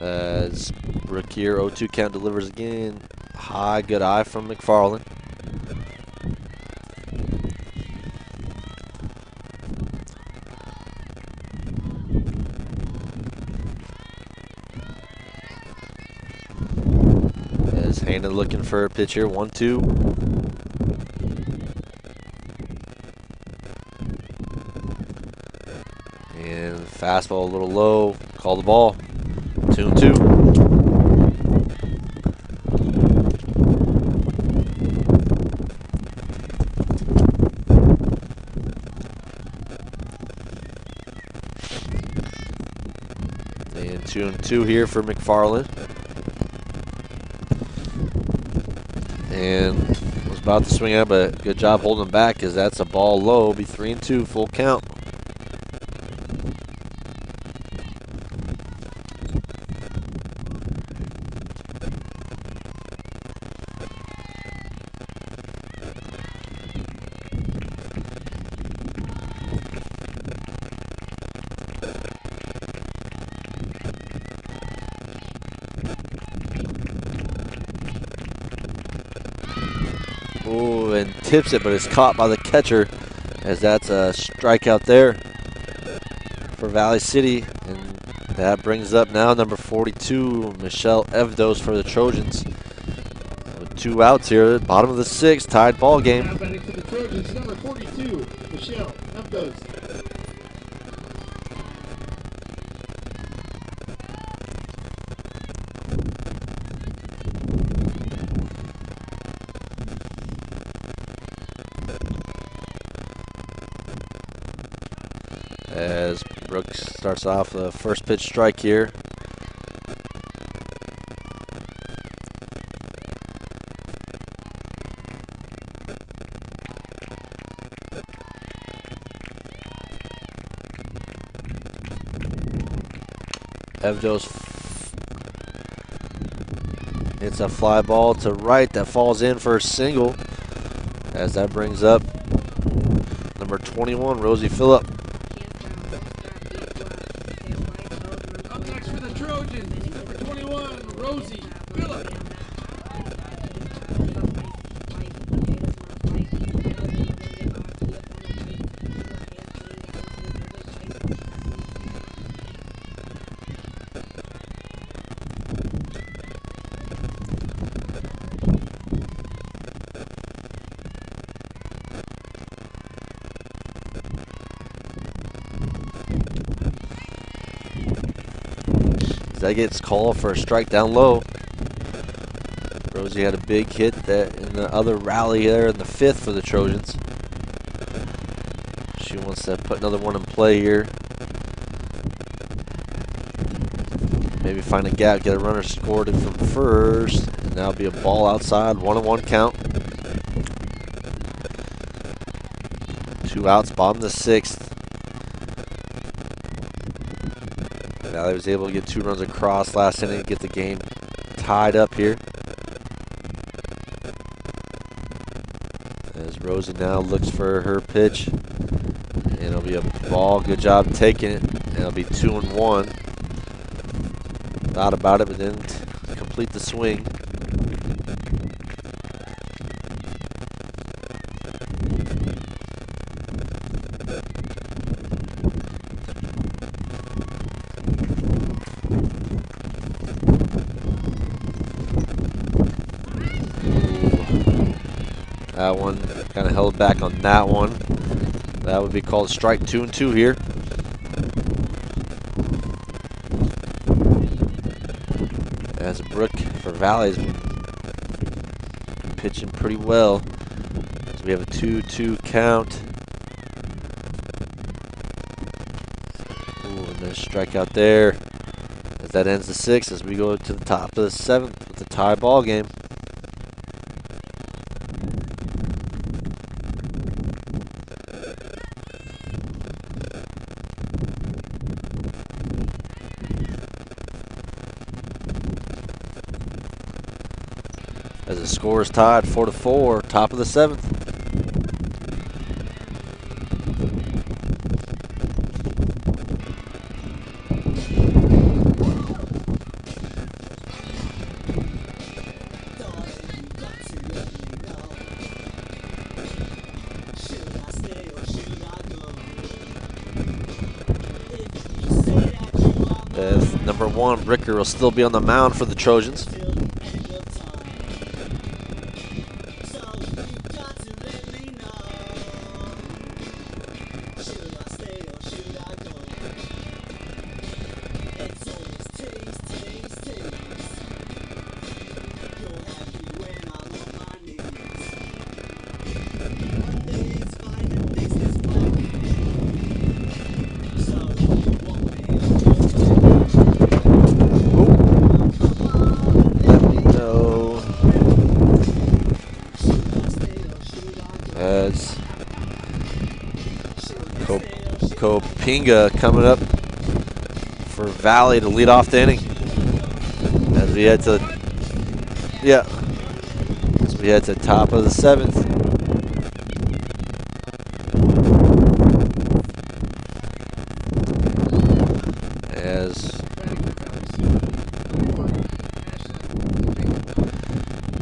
As Brook here, 0-2 count, delivers again. High, good eye from McFarland. As Hannah looking for a pitch here, 1-2. And fastball a little low, call the ball. 2-2. And 2-2 here for McFarland. And was about to swing out, but good job holding him back, as that's a ball low. Be 3-2, full count. Ooh, and tips it, but it's caught by the catcher, as that's a strikeout there for Valley City. And that brings up now number 42, Michelle Evdos for the Trojans. With 2 outs here, bottom of the 6th, tied ball game. Now batting for the Trojans, number 42, Michelle Evdos. As Brooks starts off the first pitch strike here. Evdos hits a fly ball to right that falls in for a single, as that brings up number 21, Rosie Phillip. Up next for the Trojans, number 21, Rosie Phillip. That gets called for a strike down low. Rosie had a big hit that in the other rally there in the 5th for the Trojans. She wants to put another one in play here. Maybe find a gap, get a runner scored from first, and that'll be a ball outside, 1-1 count. 2 outs, bottom of the 6th. Valley was able to get 2 runs across last inning, get the game tied up here. As Rosie now looks for her pitch, and it'll be a ball. Good job taking it, and it'll be 2-1. Thought about it, but didn't complete the swing. That one kind of held back on that one. That would be called strike 2 and 2 here. As Brooke for Valley's been pitching pretty well. So we have a 2-2 count. Ooh, and there's a strikeout there. As that ends the 6th as we go to the top of the 7th with the tie ball game. As the score is tied 4-4, top of the 7th. As number 1, Bricker, will still be on the mound for the Trojans. Kopinga coming up for Valley to lead off the inning. As we head to, top of the 7th. As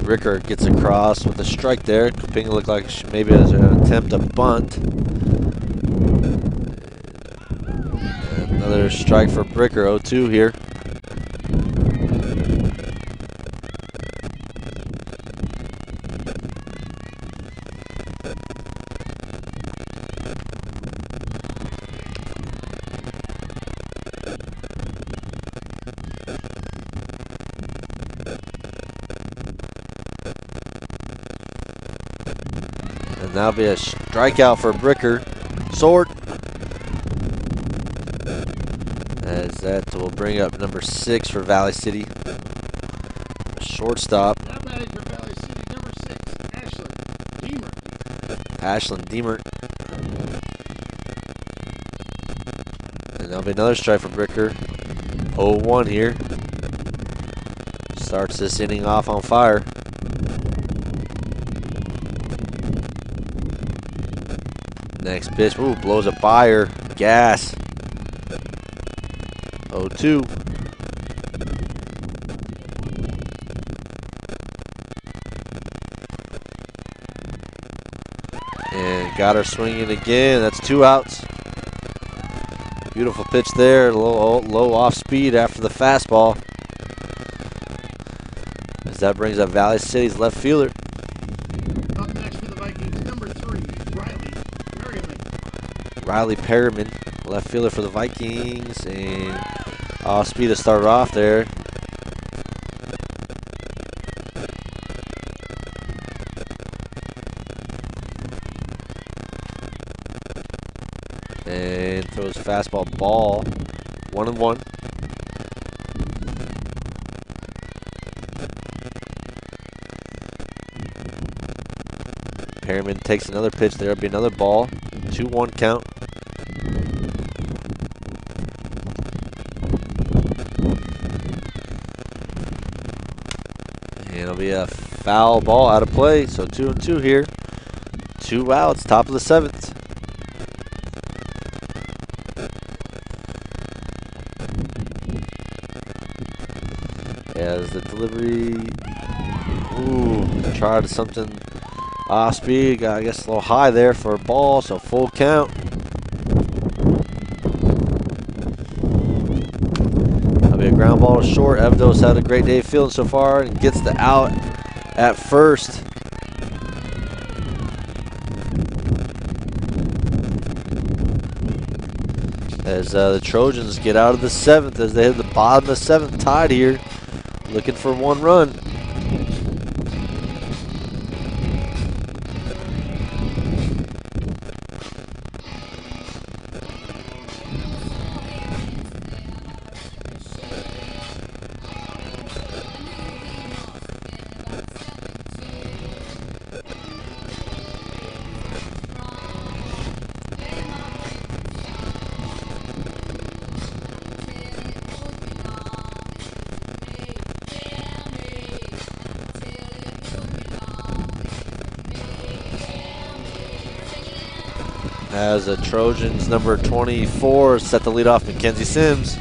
Ricker gets across with a strike there. Kopinga looked like she maybe has an attempt to bunt. Another strike for Bricker, 0-2 here. And that'll be a strikeout for Bricker. Sword. As that will bring up number 6 for Valley City. Shortstop. Now batting for Valley City, number 6, Ashlyn Deemert. And that'll be another strike for Bricker. 0-1 here. Starts this inning off on fire. Next pitch, ooh, blows a buyer. Gas. 0-2. And got her swinging again. That's 2 outs. Beautiful pitch there. A little low off speed after the fastball. As that brings up Valley City's left fielder. Up next for the Vikings, number 3, Riley Perriman, left fielder for the Vikings. And off speed to start off there. And throws fastball ball. 1-1. Perriman takes another pitch there. It'll be another ball. 2-1 count. And it'll be a foul ball out of play. So 2-2 here. 2 outs, top of the 7th. As the delivery, tried something off speed, got I guess a little high there for a ball, so full count. That'll be a ground ball to short. Evdos had a great day fielding so far and gets the out at first. As the Trojans get out of the 7th as they hit the bottom of the 7th, tied here, looking for 1 run. As the Trojans number 24 set the lead off Mackenzie Sims.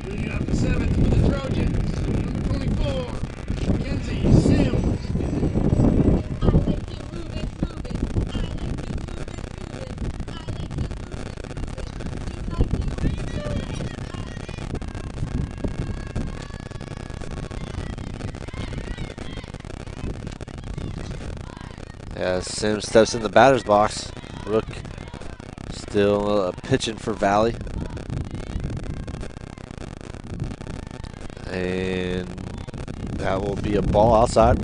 Leading off the 7th for the Trojans, number 24, Mackenzie Sims. As Sims steps in the batter's box, Rook still pitching for Valley. And that will be a ball outside.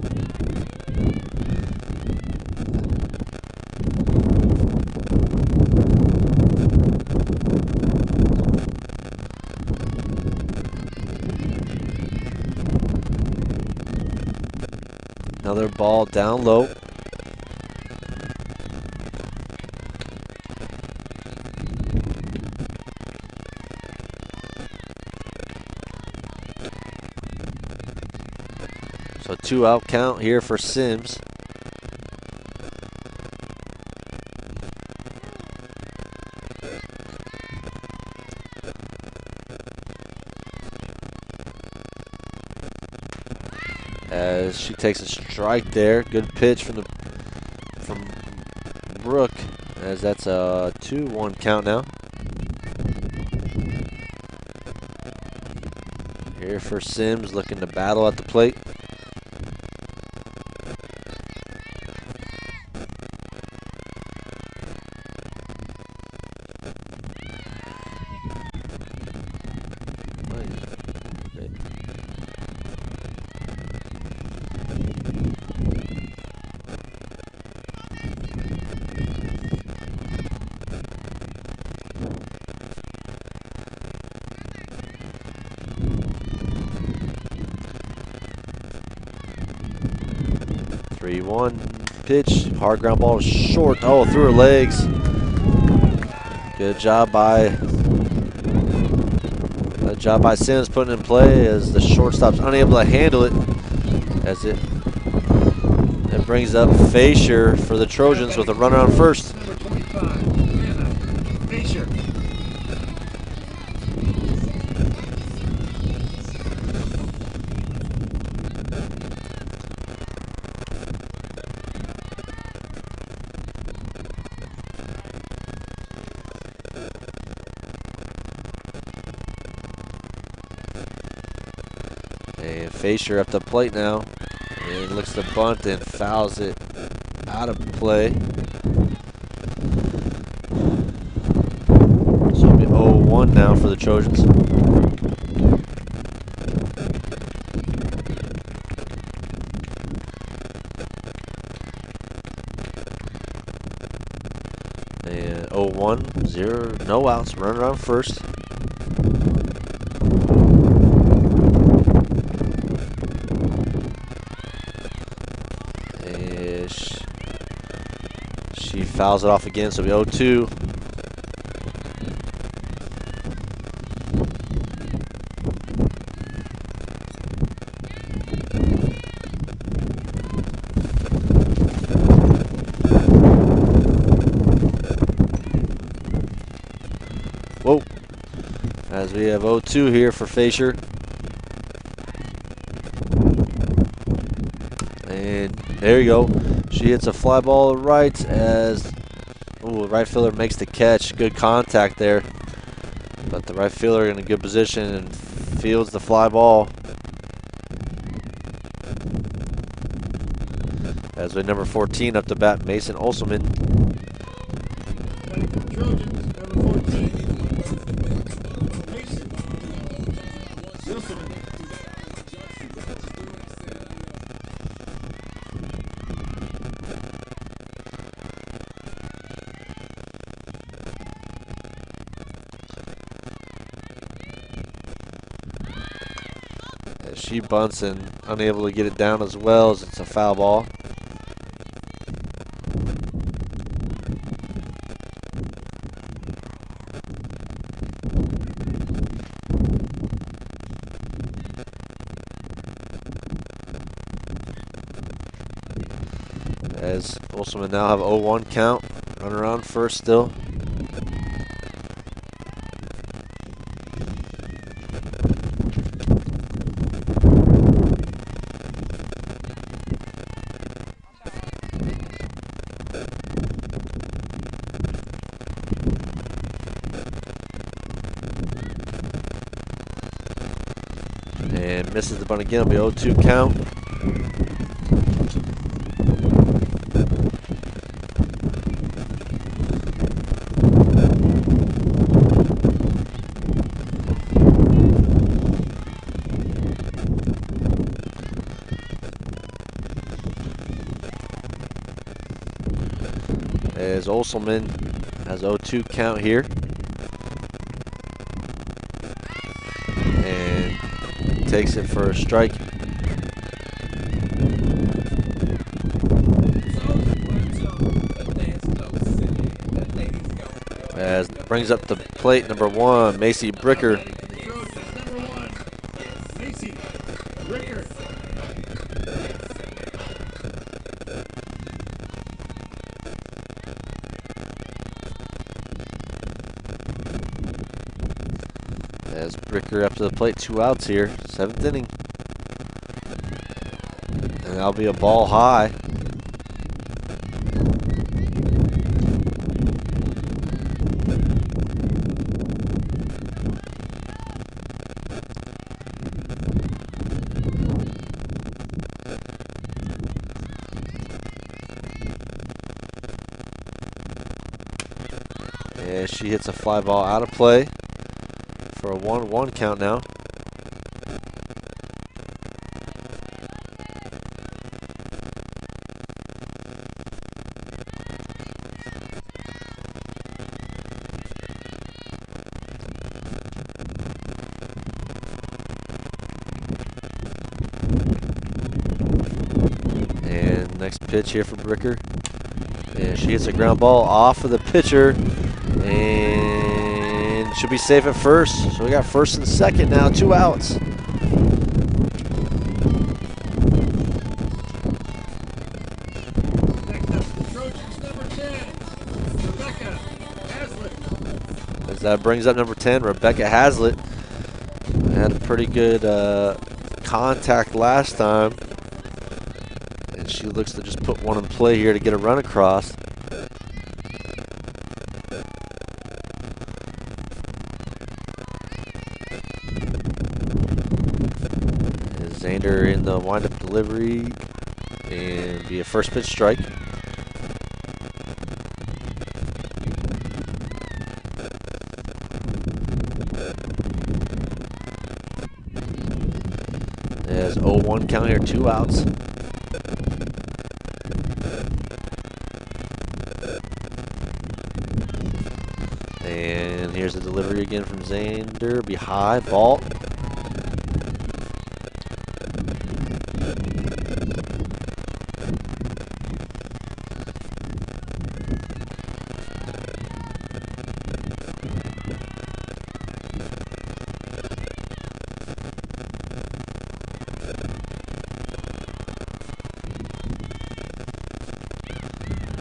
Another ball down low. So 2 out count here for Sims. As she takes a strike there. Good pitch from Brooke, as that's a 2-1 count now. Here for Sims, looking to battle at the plate. One pitch, hard ground ball short. Oh, through her legs. Good job by Sims putting it in play as the shortstop's unable to handle it. As it brings up Fasher for the Trojans with a runner on first. Number 25, Hannah Fasher. And Fasher up the plate now. And looks to bunt and fouls it out of play. So it'll be 0-1 now for the Trojans. And 0-1, 0, no outs, runner on first. She fouls it off again, so it'll be 0-2. As we have 0-2 here for Fasher. And there you go. She hits a fly ball right as right fielder makes the catch. Good contact there. But the right fielder in a good position and fields the fly ball. As with number 14 up to bat, Mason Olselman. Trojans, number 14. Mason Olselman. As she bunts and unable to get it down as well as it's a foul ball. As Olselman now have 0-1 count. Runner on first still. And misses the bunt again. It'll be 0-2 count. As Olselman has 0-2 count here. And takes it for a strike. As brings up the plate number 1, Macy Bricker. Number 1, Macy Bricker. As Bricker up to the plate, 2 outs here, 7th inning. And that'll be a ball high. As she hits a fly ball out of play. For a 1-1 count now. And next pitch here for Bricker. And she hits a ground ball off of the pitcher. And should be safe at first. So we got first and second now, 2 outs. Next up, the Trojans, number 10, Rebecca Haslett. As that brings up number 10, Rebecca Haslett. Had a pretty good contact last time. And she looks to just put one in play here to get a run across. Zander in the windup delivery and be a first pitch strike. There's 0-1 count here, 2 outs. And here's the delivery again from Zander, be high, ball.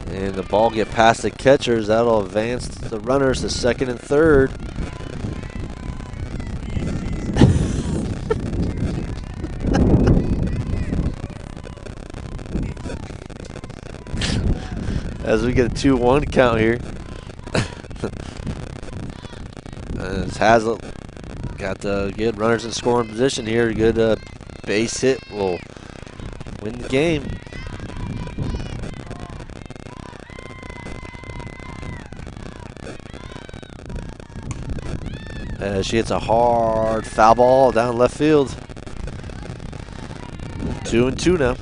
And the ball get past the catchers. That'll advance the runners to second and third. As we get a 2-1 count here. As Hazlitt got the good runners in scoring position here. Good base hit will win the game. As she hits a hard foul ball down left field. 2-2 now.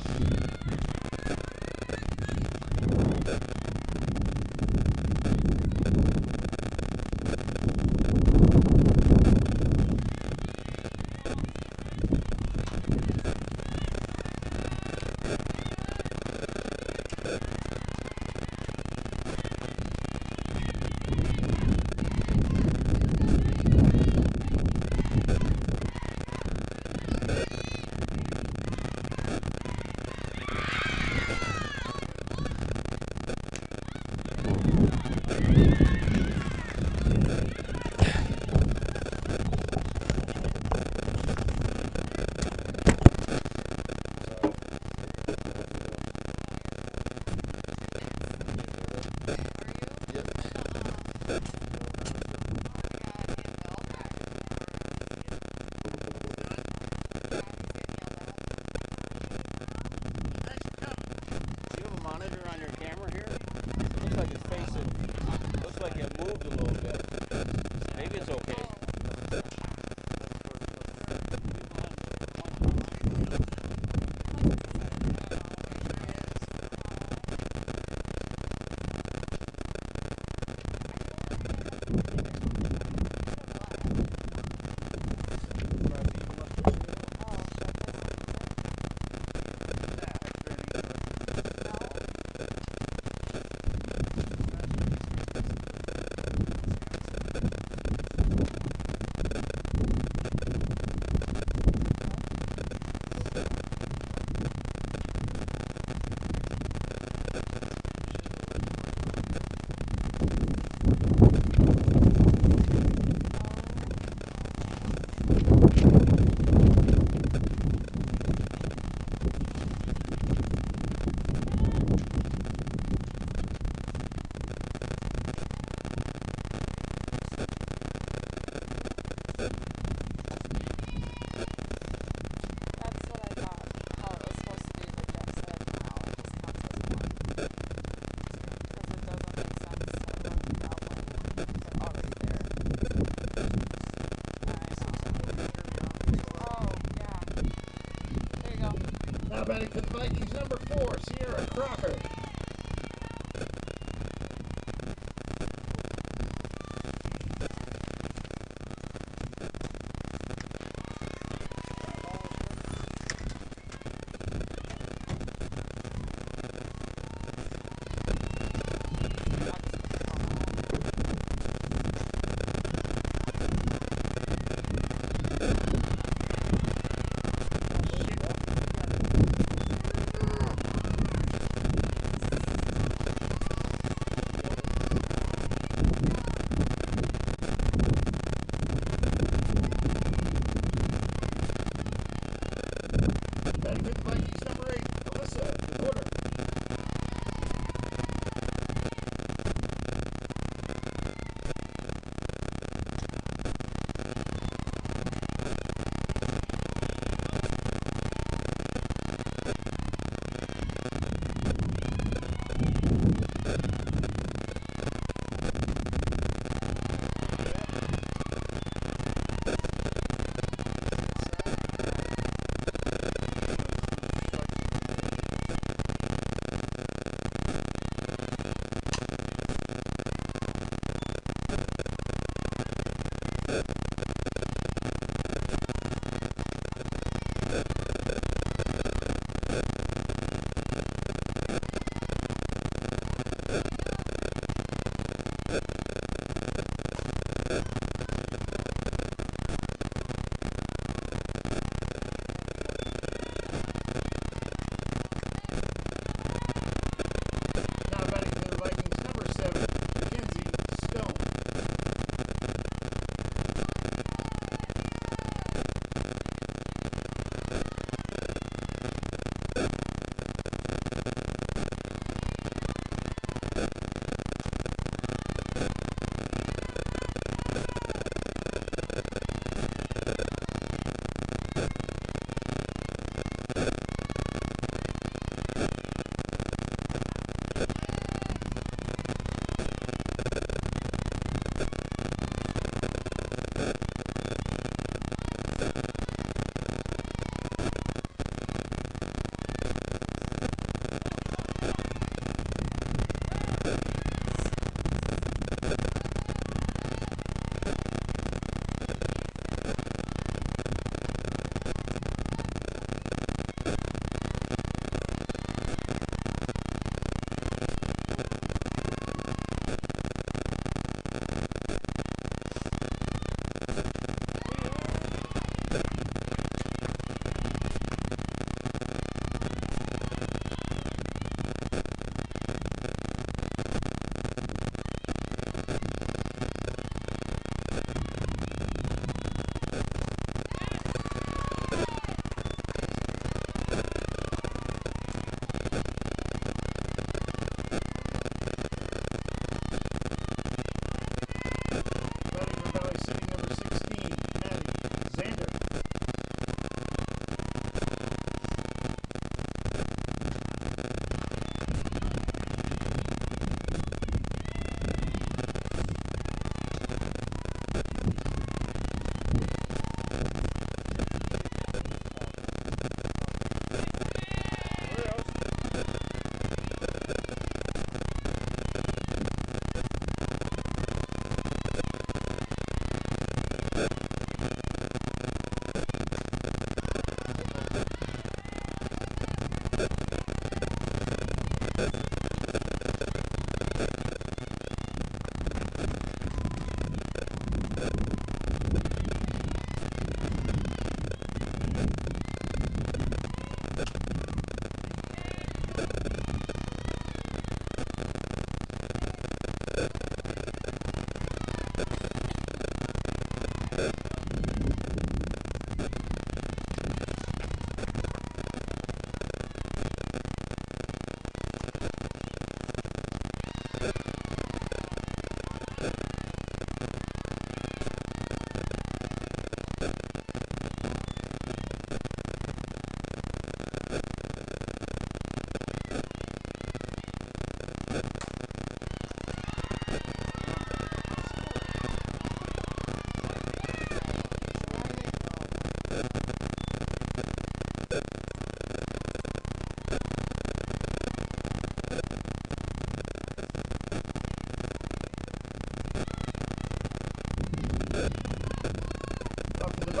Now batting for the Vikings, number 4, Sierra Crocker.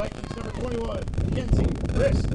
Vikings, number 21, Mackenzie Wrist.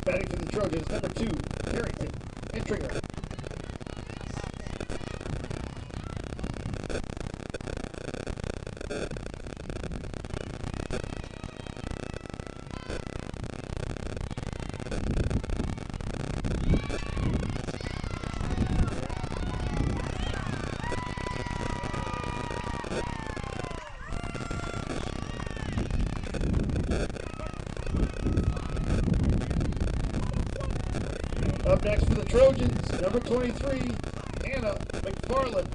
Batting for the Trojans, number 2, Harrington, Entringer. Up next for the Trojans, number 23, Hannah McFarland.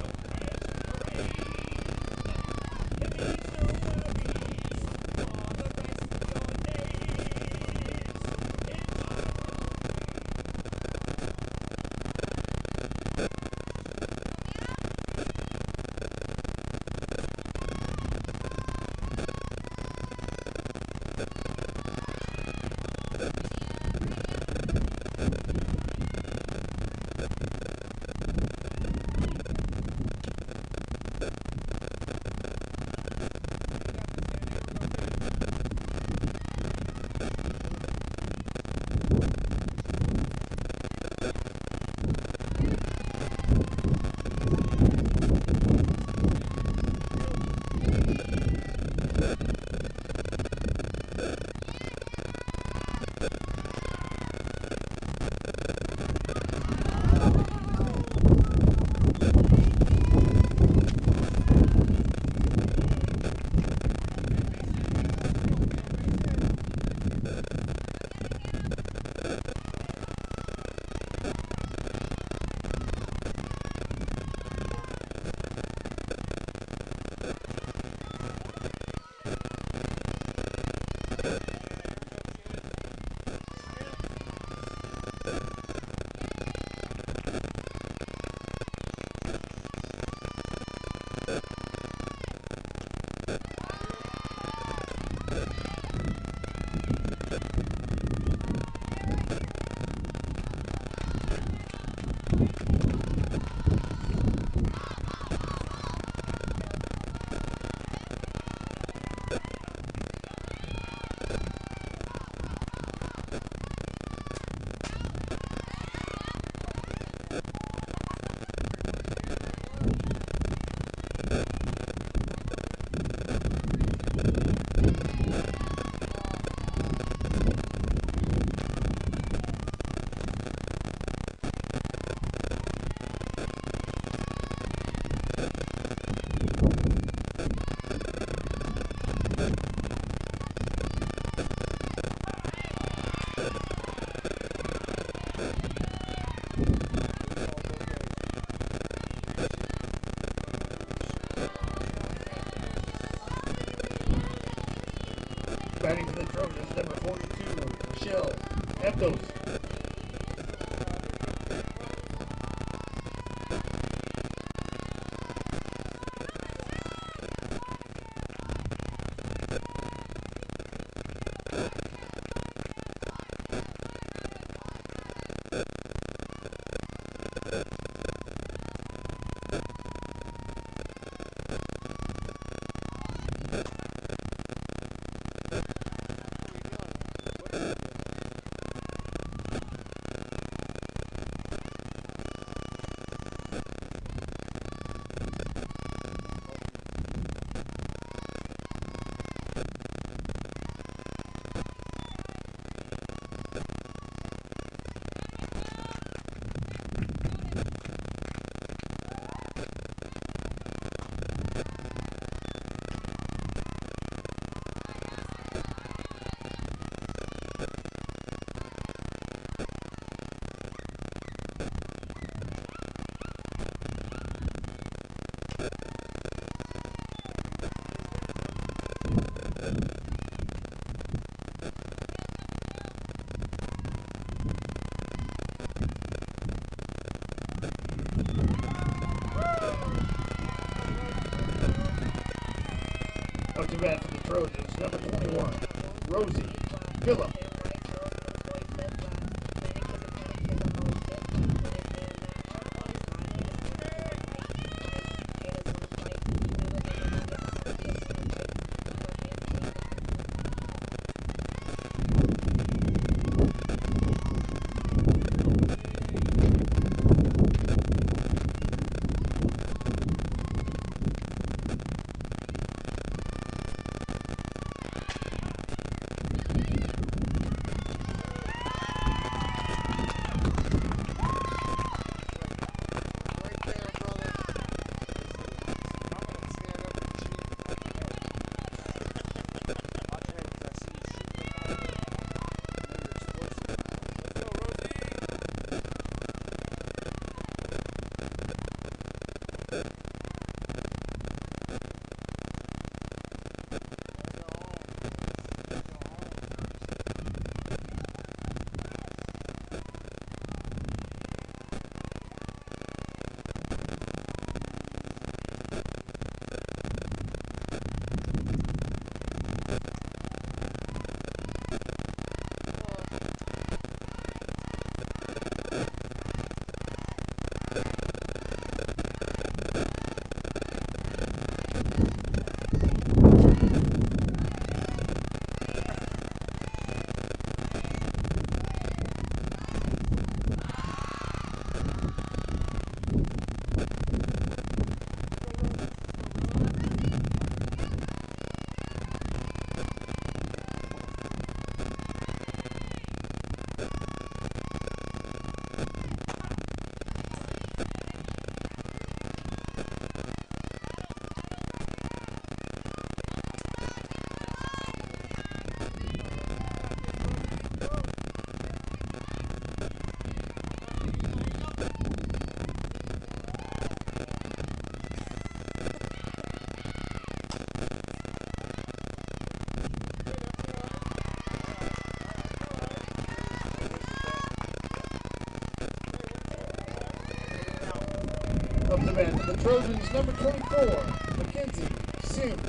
Batting for the Trojans, number 42, Michelle Eptos. Up to bat for the Trojans, number 21, Rosie Phillip. Up to bat for the Trojans, number 24, Mackenzie Sims.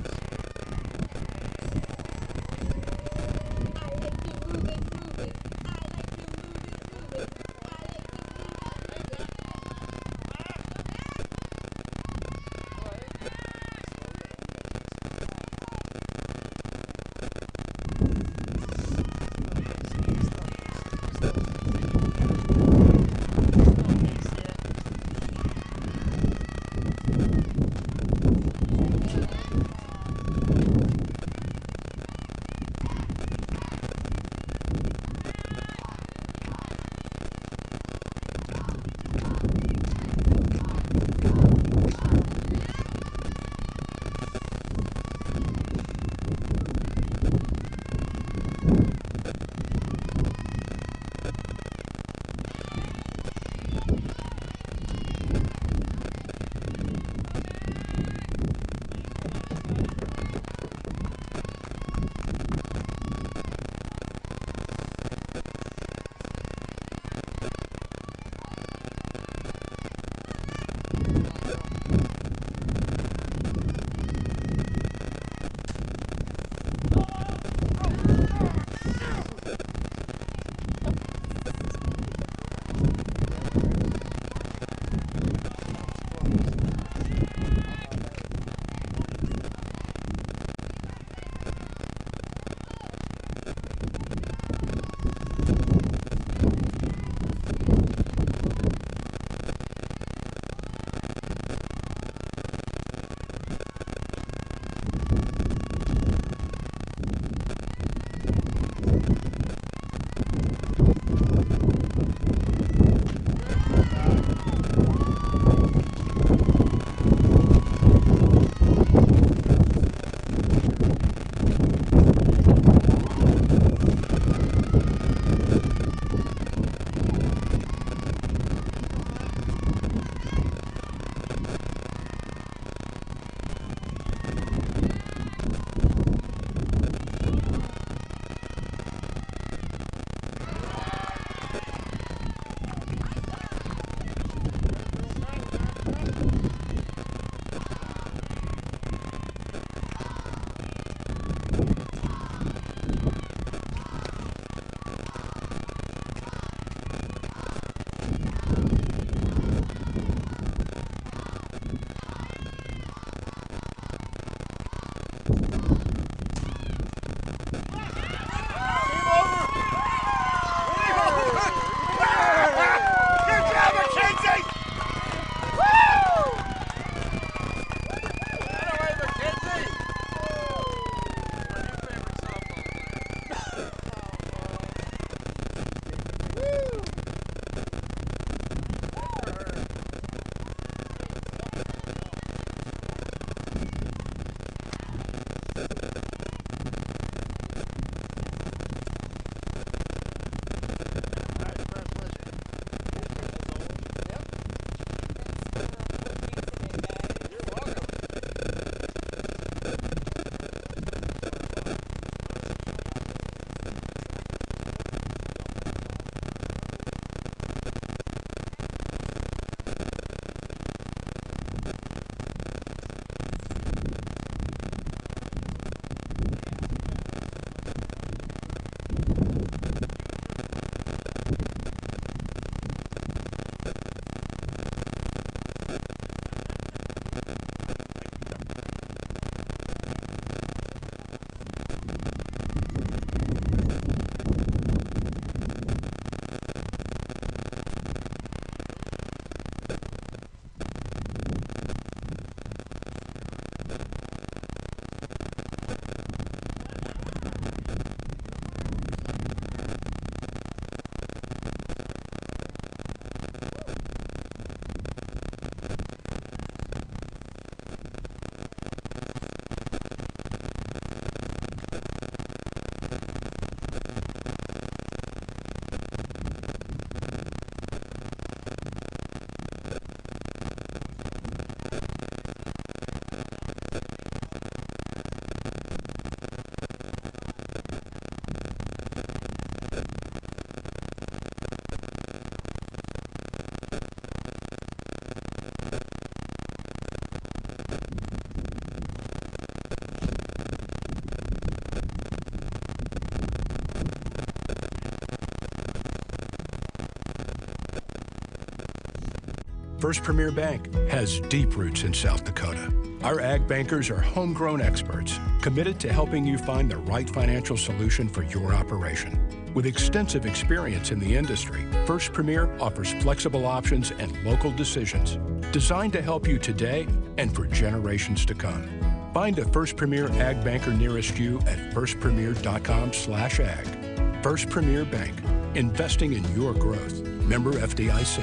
First Premier Bank has deep roots in South Dakota. Our ag bankers are homegrown experts committed to helping you find the right financial solution for your operation. With extensive experience in the industry, First Premier offers flexible options and local decisions designed to help you today and for generations to come. Find a First Premier ag banker nearest you at firstpremier.com/ag. First Premier Bank, investing in your growth. Member FDIC.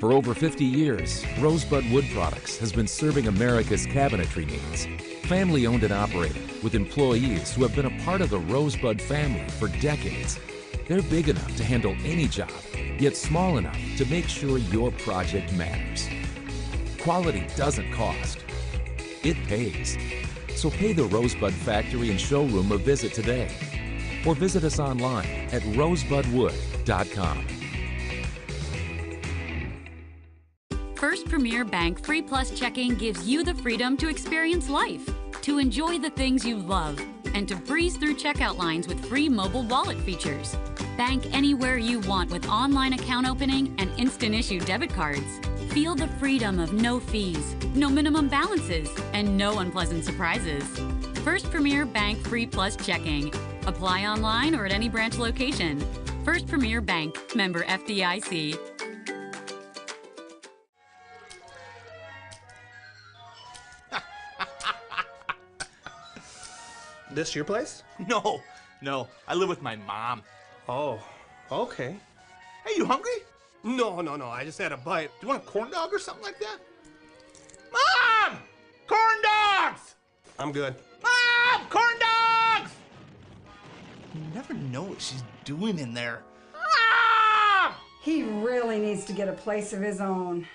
For over 50 years, Rosebud Wood Products has been serving America's cabinetry needs. Family owned and operated, with employees who have been a part of the Rosebud family for decades. They're big enough to handle any job, yet small enough to make sure your project matters. Quality doesn't cost, it pays. So pay the Rosebud Factory and Showroom a visit today, or visit us online at rosebudwood.com. First Premier Bank Free Plus Checking gives you the freedom to experience life, to enjoy the things you love, and to breeze through checkout lines with free mobile wallet features. Bank anywhere you want with online account opening and instant issue debit cards. Feel the freedom of no fees, no minimum balances, and no unpleasant surprises. First Premier Bank Free Plus Checking. Apply online or at any branch location. First Premier Bank, member FDIC. This your place? No. I live with my mom. Oh, okay. Hey, you hungry? No. I just had a bite. Do you want a corn dog or something like that? Mom! Corn dogs! I'm good. Mom! Corn dogs! You never know what she's doing in there. Mom! He really needs to get a place of his own.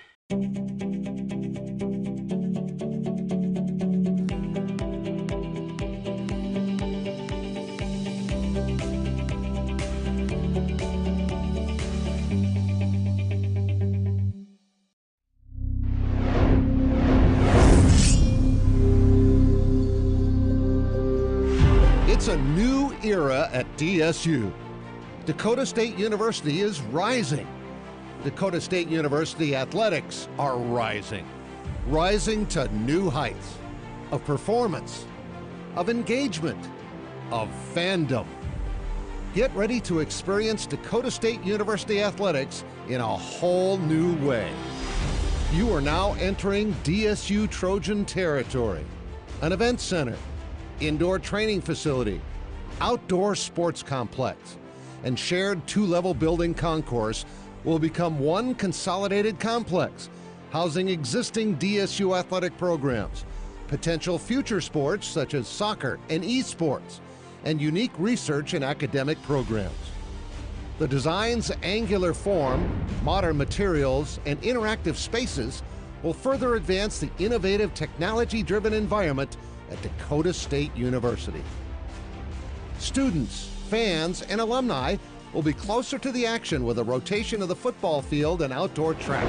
It's a new era at DSU. Dakota State University is rising. Dakota State University athletics are rising. Rising to new heights of performance, of engagement, of fandom. Get ready to experience Dakota State University athletics in a whole new way. You are now entering DSU Trojan territory, an event center, indoor training facility, outdoor sports complex, and shared two-level building concourse will become one consolidated complex, housing existing DSU athletic programs, potential future sports such as soccer and esports, and unique research and academic programs. The design's angular form, modern materials, and interactive spaces will further advance the innovative technology-driven environment at Dakota State University. Students, fans, and alumni will be closer to the action with a rotation of the football field and outdoor track.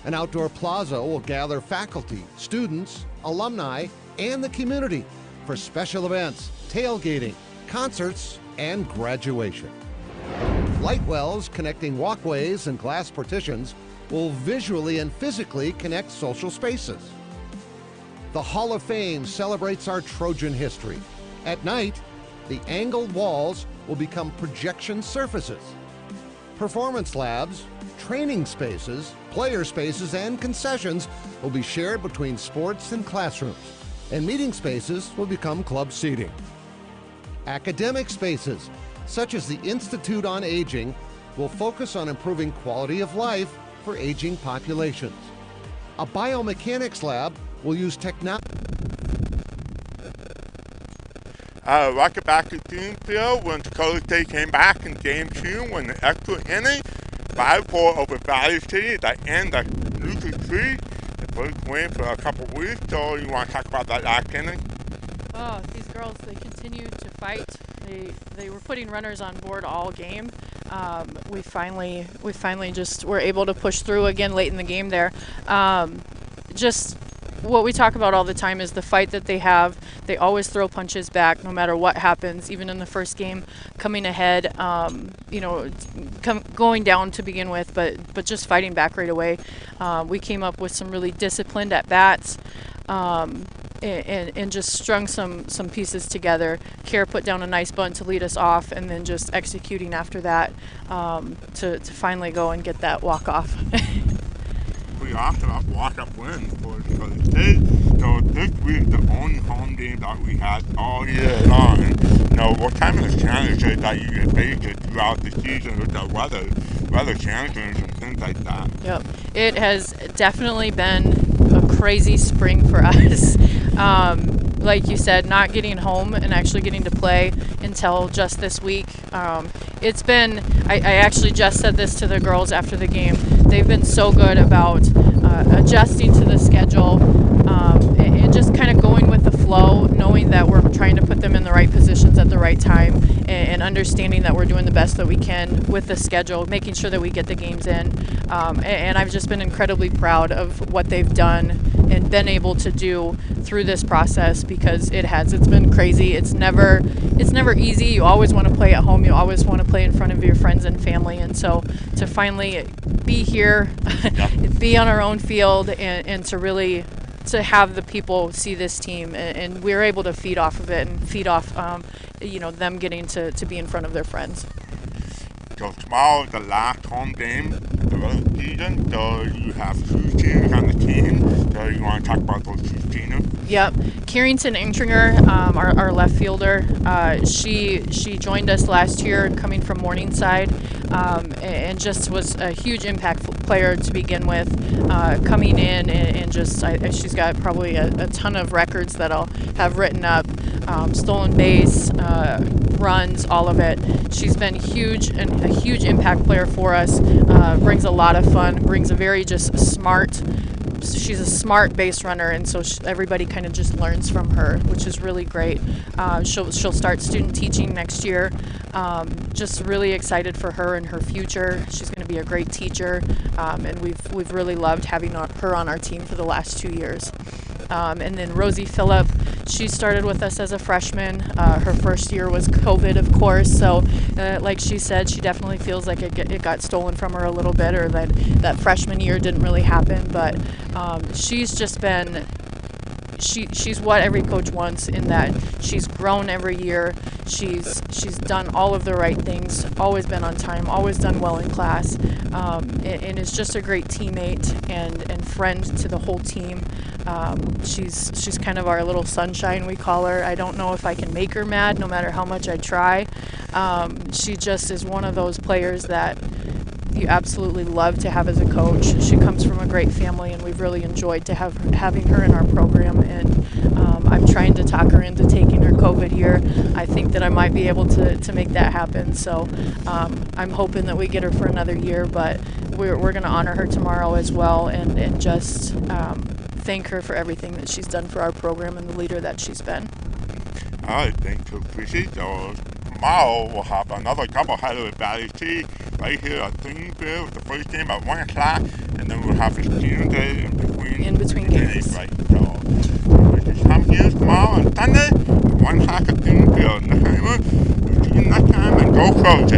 An outdoor plaza will gather faculty, students, alumni, and the community for special events, tailgating, concerts, and graduation. Light wells connecting walkways and glass partitions will visually and physically connect social spaces. The Hall of Fame celebrates our Trojan history. At night, the angled walls will become projection surfaces. Performance labs, training spaces, player spaces, and concessions will be shared between sports and classrooms, and meeting spaces will become club seating. Academic spaces, such as the Institute on Aging, will focus on improving quality of life for aging populations. A biomechanics lab will use technology. Welcome back to Thue when Dakota State came back in Game 2 when the extra inning, 5-4 over Valley City at the end of Lucy 3. The first win for a couple of weeks, so you want to talk about that last inning? Oh, these girls, they continue to fight. They were putting runners on board all game. We finally just were able to push through again late in the game there. Just what we talk about all the time is the fight that they have. They always throw punches back no matter what happens, even in the first game, coming ahead, going down to begin with, but just fighting back right away. We came up with some really disciplined at-bats and just strung some pieces together. Kara put down a nice bunt to lead us off, and then just executing after that to finally go and get that walk-off. We also have walk-up wins for Dakota State. So this week the only home game that we had all year long. What kind of challenge is that you get faced throughout the season with the weather? weather challenges and things like that. Yep. It has definitely been a crazy spring for us. Like you said, not getting home and actually getting to play until just this week. It's been, I actually just said this to the girls after the game. They've been so good about adjusting to the schedule and just kind of going with the flow, knowing that we're trying to put them in the right positions at the right time and understanding that we're doing the best that we can with the schedule, making sure that we get the games in. And I've just been incredibly proud of what they've done and been able to do through this process, because it's been crazy. It's never easy. You always want to play at home. You always want to play in front of your friends and family. And so to finally be here, be on our own field, and to really to have the people see this team, and we're able to feed off of it and feed off them getting to be in front of their friends. So tomorrow is the last home game of the season, so you have 2 teams on the team. So you want to talk about those 2 teams? Yep. Carrington Intringer, our left fielder, she joined us last year coming from Morningside, and just was a huge impact player to begin with, coming in and just she's got probably a ton of records that I'll have written up, stolen base, runs, all of it. She's been huge and a huge impact player for us, brings a lot of fun, brings a very just smart, she's a smart base runner, and so everybody kind of just learns from her, which is really great. She'll start student teaching next year. Just really excited for her and her future. She's going to be a great teacher, and we've really loved having her on our team for the last 2 years. And then Rosie Phillip, she started with us as a freshman. Her first year was COVID, of course, so like she said, she definitely feels like it got stolen from her a little bit, or that freshman year didn't really happen, but she's just been, she's what every coach wants, in that she's grown every year. She's done all of the right things, always been on time, always done well in class, and is just a great teammate and friend to the whole team. She's kind of our little sunshine, we call her. I don't know if I can make her mad, no matter how much I try. She just is one of those players that you absolutely love to have as a coach. She comes from a great family, and we've really enjoyed having her in our program. And I'm trying to talk her into taking her COVID year. I think that I might be able to make that happen. So I'm hoping that we get her for another year, but we're going to honor her tomorrow as well, and just thank her for everything that she's done for our program and the leader that she's been. All right, thanks, Coach Chrissy. So tomorrow we'll have another doubleheader with Valley City right here at Thue with the first game at 1 o'clock, and then we'll have the student day in between games. Right, so we just come here tomorrow on Sunday at 1 o'clock at Thue. Next time, and go Crows.